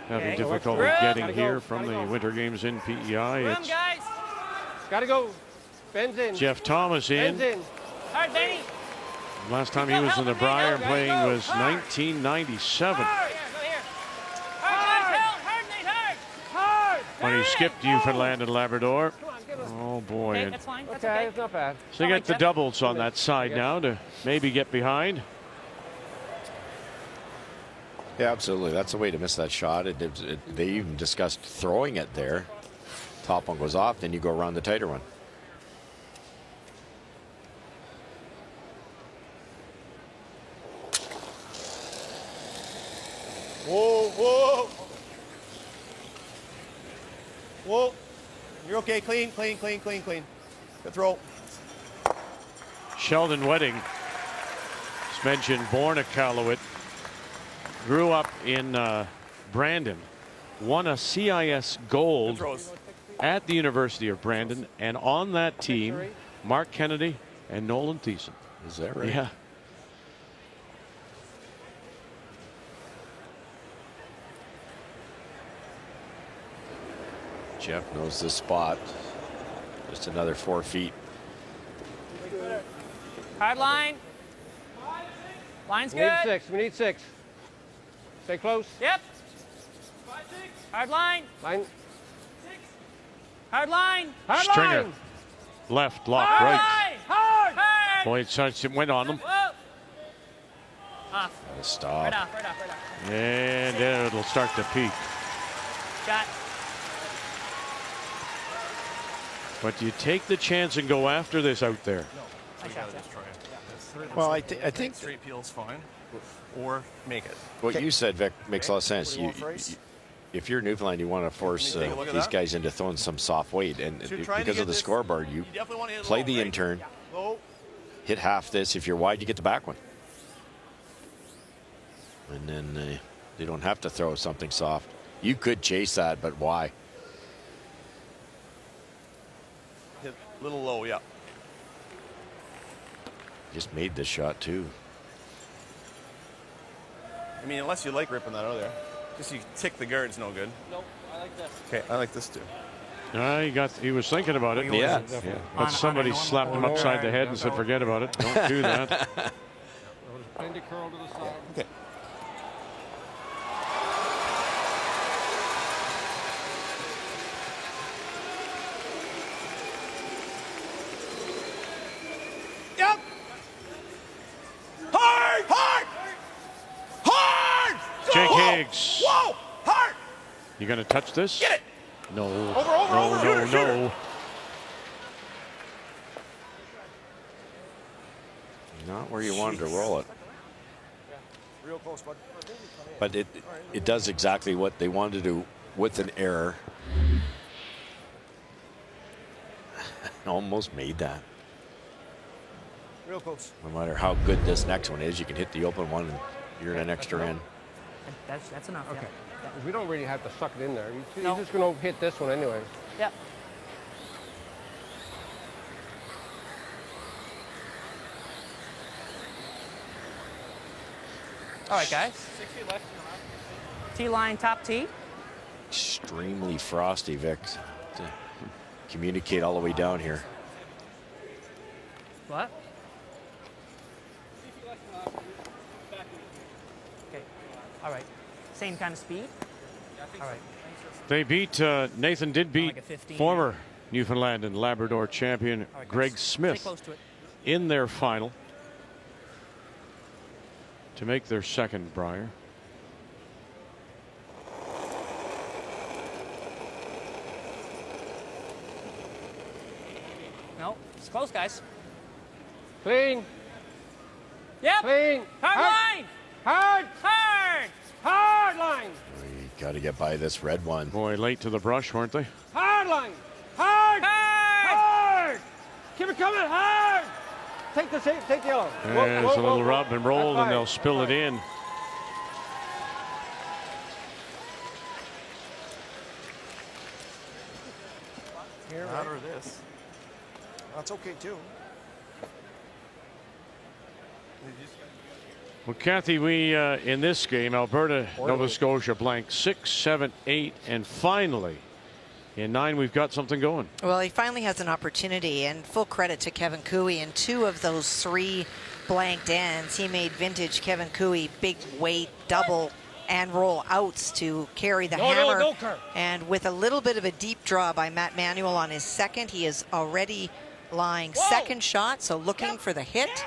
having difficulty getting here from the Winter Games in PEI, it's gotta go. Ben's in. Jeff Thomas in. Ben's in. Hard, Benny. Last time he was in the Brier playing was 1997 when he skipped Newfoundland and Labrador. Oh boy. Okay, that's fine. That's okay, it's not bad. So you get the doubles on that side now to maybe get behind. Yeah, absolutely. That's the way to miss that shot. They even discussed throwing it there. Top one goes off, then you go around the tighter one. Whoa, whoa. Whoa. You're okay. Clean, clean, clean, clean, clean. Good throw. Sheldon Wedding, as mentioned, born at Iqaluit, grew up in Brandon, won a CIS gold at the University of Brandon, and on that team, Mark Kennedy and Nolan Thiessen. Is that right? Yeah. Jeff knows this spot. Just another 4 feet. Hard line. Line's We good. need 6. We need 6. Stay close. Yep. Hard line. Line. Hard line. Hard Stringer. line. Left, lock, Hard right. line. Hard. Hard. Boy, it went on them. Whoa. Off. Stop. Right off, right off, right off. And then it'll start to peak. Shot. But do you take the chance and go after this out there? No, we gotta just try it. Well, I think straight peel's fine, or make it. what you said, Vic, makes a lot of sense. What do you want for ice? If you're Newfoundland, you want to force Can you take a look at these that? guys into throwing some soft weight, and So you're trying to because get of the this- scoreboard, you definitely want to hit play low, the right? intern, Low. hit half this. If you're wide, you get the back one. And then they don't have to throw something soft. You could chase that, but why? Hit a little low, yeah. Just made this shot too. I mean, unless you like ripping that out of there. Just you tick the guard's no good. Nope, I like this. Okay, I like this too. He was thinking about it. Yeah. But somebody slapped him upside the head and said, forget about it. Don't do that. Bend it curl to the side. Okay. Yep. Hard! Hard! Hard! Jake Whoa! Higgs. Whoa! Hard! You going to touch this? Get it! No. Over. No. Shooter. Not where you wanted to roll it. Real close, bud. But it does exactly what they wanted to do with an error. Almost made that. Real close. No matter how good this next one is, you can hit the open one and you're in an extra end. That's enough. Okay. Yeah. We don't really have to suck it in there. He's No. just going to hit this one anyways. Yeah. All right, guys. 6 feet left. Tee line, top tee. Extremely frosty, Vic, to communicate all the way down here. What? Okay. All right. Same kind of speed? All right. They beat, Nathan did beat former Newfoundland and Labrador champion Greg Smith in their final to make their second Brier. No, it's close, guys. Clean. Yep. Clean. Hard line. Hard. Hard. Hard line. You got to get by this red one. Boy, late to the brush, weren't they? Hard line. Hard. Hard. Keep it coming. Hard. Take the yellow. There's a little rub and roll, and they'll spill it in. Here, That or this. That's okay too. Well, Kathy, we in this game, Alberta, Nova Scotia blank 6, 7, 8, and finally in 9 we've got something going. Well, he finally has an opportunity, and full credit to Kevin Cooey. In 2 of those 3 blanked ends, he made vintage Kevin Cooey big weight double and roll outs to carry the hammer. And with a little bit of a deep draw by Matt Manuel on his second, he is already lying second shot, so looking for the hit.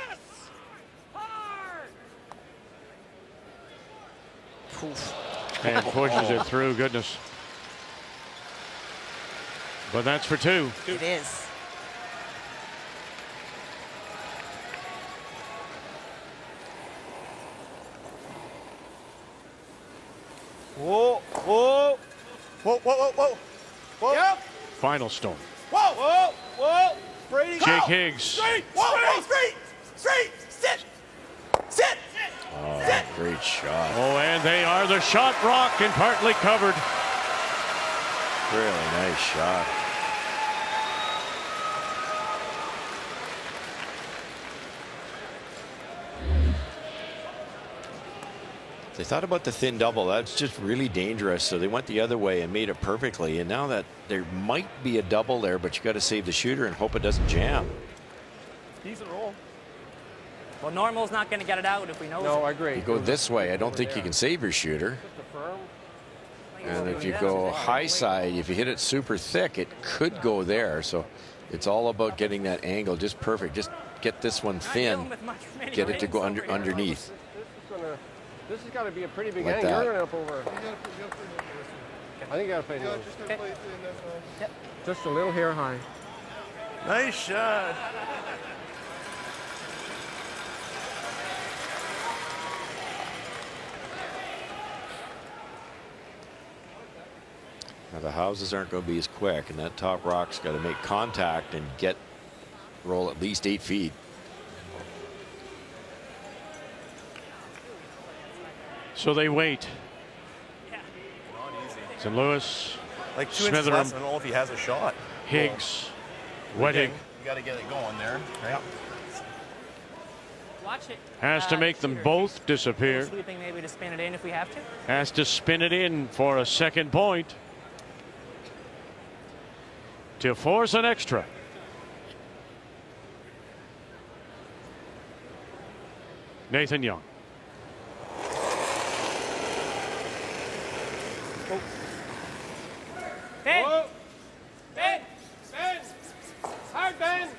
And pushes it through, goodness. But that's for 2. It is. Whoa, whoa, whoa, whoa, whoa, whoa. Whoa. Yep. Final stone. Whoa, whoa, whoa. Brady. Jake Higgs. Straight. Whoa, whoa, straight. Straight. Sit. Sit. Oh, great shot. Oh, and they are the shot rock and partly covered. Really nice shot. They thought about the thin double. That's just really dangerous. So they went the other way and made it perfectly. And now that there might be a double there, but you got to save the shooter and hope it doesn't jam. Decent roll. Well, normal's not going to get it out if we know. No, I agree. You go this way. I don't think you can save your shooter. And if you go high side, if you hit it super thick, it could go there. So it's all about getting that angle just perfect. Just get this one thin. Get it to go underneath. This has got to be a pretty big Like angle. that. You're going up over. I think you got to play this. Yep. Just a little hair high. Nice shot. Now the houses aren't going to be as quick, and that top rock's got to make contact and roll at least 8 feet. So they wait. Not easy. St. Louis, Like 2 inches Smitheram, less, I don't know if he has a shot. Higgs, Well, Wettig. You got to get it going there. Right? Watch it. Has to make them both disappear. Sweeping maybe to spin it in if we have to. Has to spin it in for a second point to force an extra. Nathan Young. Ben! Ben! Ben! Hard, Ben!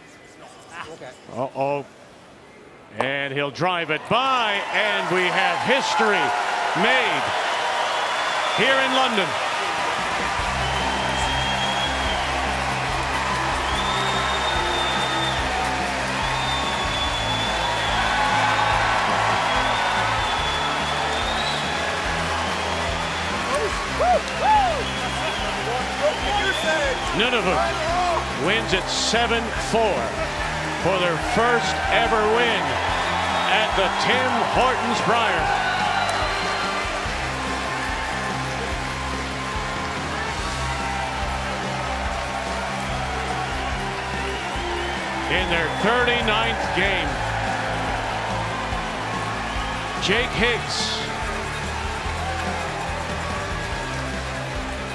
Okay. Uh-oh. And he'll drive it by, and we have history made here in London. Nunavut wins it 7-4 for their first ever win at the Tim Hortons Brier. In their 39th game, Jake Higgs,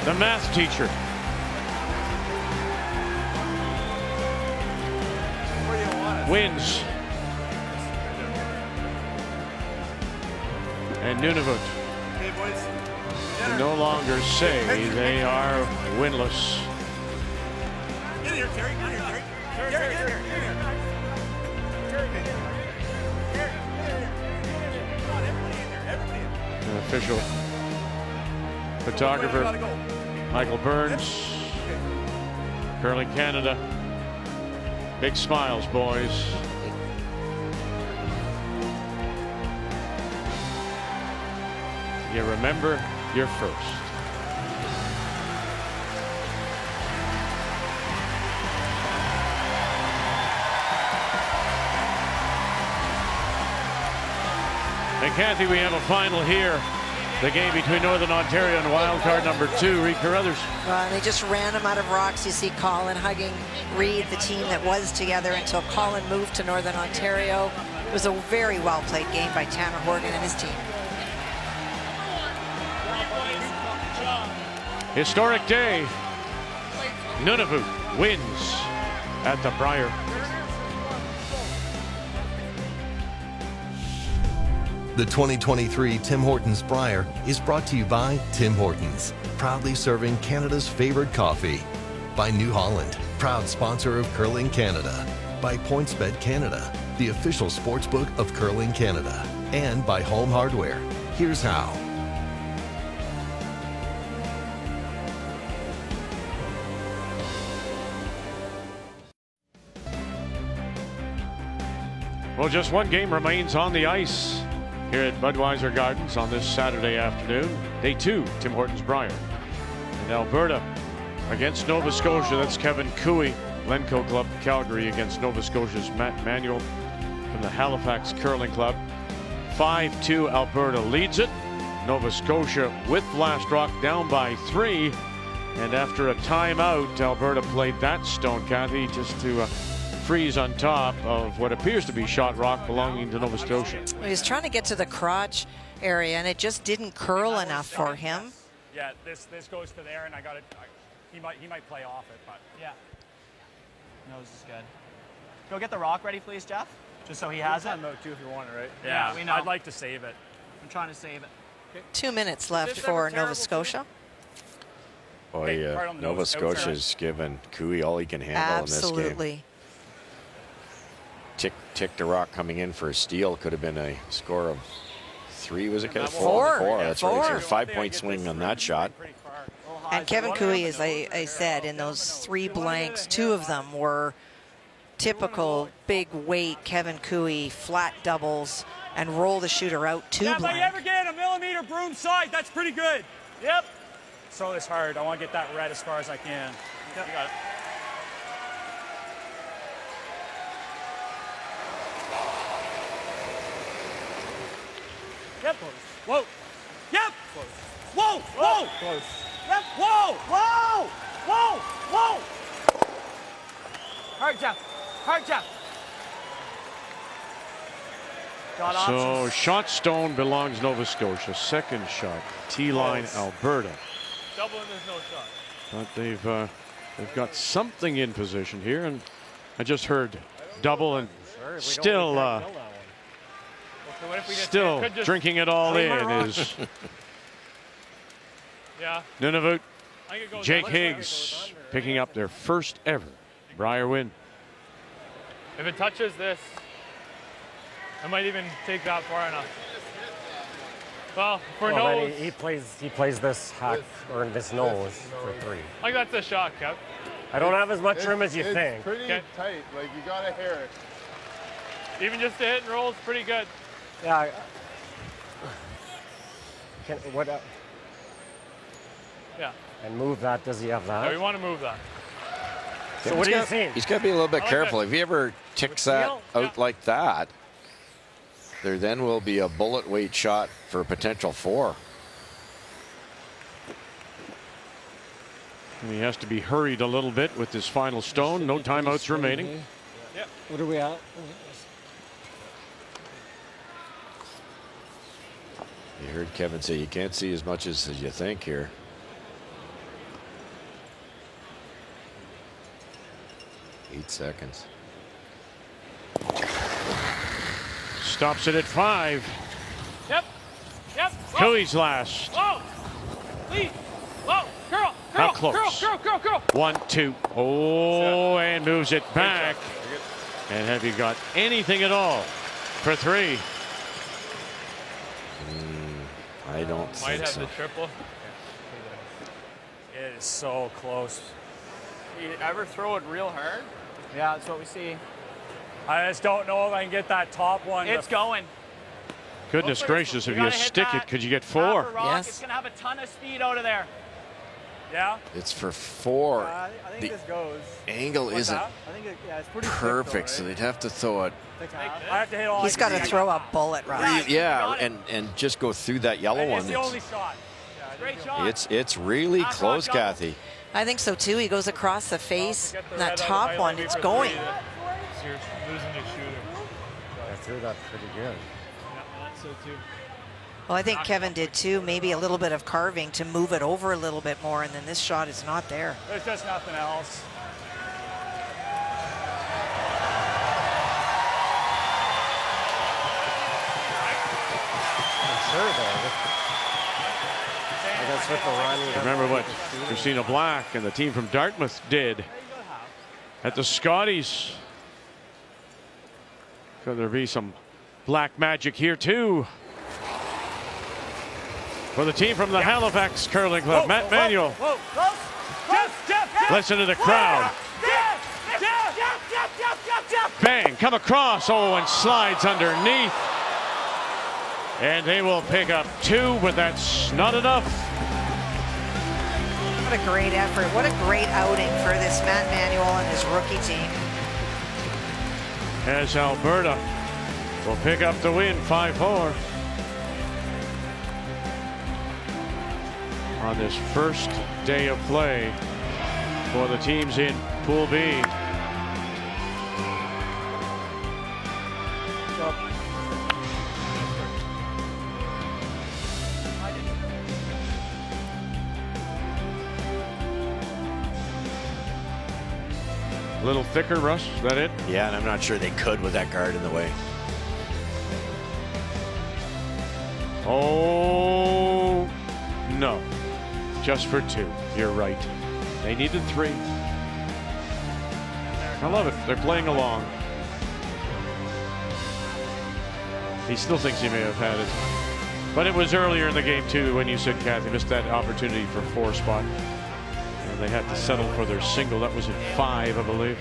the math teacher, wins. And Nunavut can no longer say they are winless. Get here, Terry. Get here, Terry. Terry. An official photographer, Michael Burns, Curling Canada. Big smiles, boys. You remember your first. And Kathy, we have a final here. The game between Northern Ontario and wildcard number 2, Reed Carruthers. They just ran him out of rocks. You see Colin hugging Reed, the team that was together until Colin moved to Northern Ontario. It was a very well played game by Tanner Horgan and his team. Historic day. Nunavut wins at the Brier. The 2023 Tim Hortons Brier is brought to you by Tim Hortons, proudly serving Canada's favorite coffee. By New Holland, proud sponsor of Curling Canada. By PointsBet Canada, the official sportsbook of Curling Canada. And by Home Hardware. Here's how. Well, just one game remains on the ice here at Budweiser Gardens on this Saturday afternoon. Day 2, Tim Hortons Brier. And Alberta against Nova Scotia. That's Kevin Cooey, Lenco Club Calgary against Nova Scotia's Matt Manuel from the Halifax Curling Club. 5-2, Alberta leads it. Nova Scotia with Blastrock down by 3. And after a timeout, Alberta played that stone, Kathy, just to freeze on top of what appears to be shot rock belonging to Nova Scotia. He was trying to get to the crotch area, and it just didn't curl enough for him. Yeah, this goes to there, and I got it. He might play off it, but yeah. No, this is good. Go get the rock ready, please, Jeff. Just so he has it. Timeout too, if you want it, right? Yeah, we know. I'd like to save it. I'm trying to save it. Okay. 2 minutes left for Nova Scotia. Boy, Nova Scotia's given Cooey all he can handle in this game. Absolutely. Tick the rock coming in for a steal could have been a score of 3, was it? 4. That's right. So a 5-point swing on that shot. And Kevin Cooey, as I said, in those 3 blanks, 2 of them were typical big weight Kevin Cooey flat doubles and roll the shooter out 2 Yeah, blank. if I ever get a millimeter broom side, that's pretty good. Yep. So it's hard. I want to get that red as far as I can. Yep. You got it. Yep. Whoa. Whoa! Close. Yep. Whoa! Whoa! Whoa! Whoa! Hard jump. Hard jump. Got So options. shot stone belongs Nova Scotia. Second shot, T-line Alberta. Double and there's no shot. But they've got something in position here, and I just heard double and still drinking it all in is Nunavut. Jake Higgs picking up their first ever Brier win. If it touches this, I might even take that far enough. Well, for nose. He plays this hack or this nose for 3. I think that's a shot, Kev. I don't have as much room as you it's think. Pretty tight. Like you gotta hear it. Even just the hit and roll is pretty good. Yeah. Yeah. And move that. Does he have that? Yeah, we want to move that. So what are you seeing? He's got to be a little bit careful. If he ever ticks that out like that, there then will be a bullet weight shot for a potential 4. And he has to be hurried a little bit with this final stone. No timeouts remaining. Yep. What are we at? You heard Kevin say you can't see as much as you think here. Eight seconds. Stops it at 5. Yep. Yep. Cooey's last. Whoa. Lead. Whoa. Girl. How Girl. close? Girl. 1, 2. Oh, and moves it back. And have you got anything at all for 3? I don't Might think have so. the triple. It is so close. You ever throw it real hard? Yeah, that's what we see. I just don't know if I can get that top one. It's going. Goodness gracious, if you stick it, could you get 4? Yes. It's going to have a ton of speed out of there. Yeah. It's for 4. I think the this goes. angle What's isn't that? I think it's pretty perfect, so they'd have to throw it. I have to hit all. He's got to throw a bullet, right? Yeah, and just go through that yellow one. It's the only shot. Great shot. It's really close, Kathy. I think so too. He goes across the face. That top one, it's going. You're losing your shooter. I threw that pretty good. Yeah, so too. Well, I think Kevin did too. Maybe a little bit of carving to move it over a little bit more, and then this shot is not there. There's just nothing else. Remember what Christina Black and the team from Dartmouth did at the Scotties. Could there be some black magic here too? For the team from the Halifax Curling Club, Matt Manuel. Listen to the crowd. Bang, come across, oh, and slides underneath. And they will pick up 2, but that's not enough. What a great effort. What a great outing for this Matt Manuel and his rookie team. As Alberta will pick up the win 5-4. On this first day of play for the teams in Pool B. A little thicker, Russ, is that it? Yeah, and I'm not sure they could with that guard in the way. Oh, no. Just for 2. You're right. They needed 3. I love it. They're playing along. He still thinks he may have had it. But it was earlier in the game, too, when you said, Kathy, missed that opportunity for 4 spot. And they had to settle for their single. That was at 5, I believe.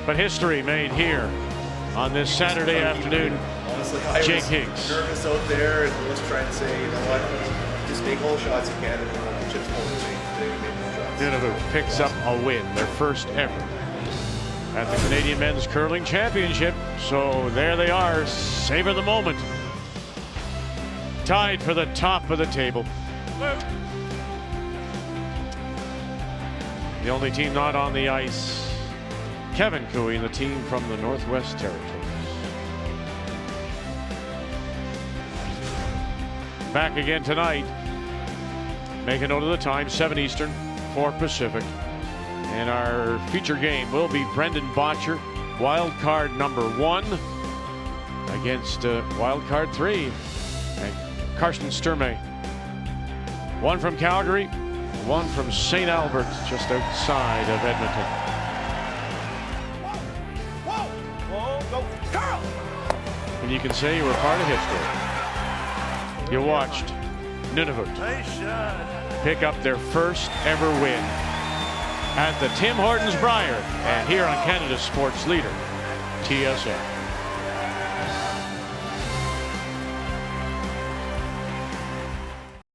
But history made here on this Saturday afternoon. Honestly, Jake was Higgs. nervous out there and was trying to say, you know what, just make all shots you can and the chips won't change. They made no shots. Nunavut picks up a win, their first ever. at the Canadian Men's Curling Championship. So there they are, savor the moment. Tied for the top of the table. The only team not on the ice, Kevin Cooey and the team from the Northwest Territories. Back again tonight. Make a note of the time, 7 Eastern, 4 Pacific. And our feature game will be Brendan Botcher, wild card number 1 against wild card 3. And Karsten Sturmey. 1 from Calgary, 1 from St. Albert, just outside of Edmonton. And you can say you were part of history. You watched Nunavut pick up their first ever win at the Tim Hortons Brier and here on Canada's sports leader, TSN.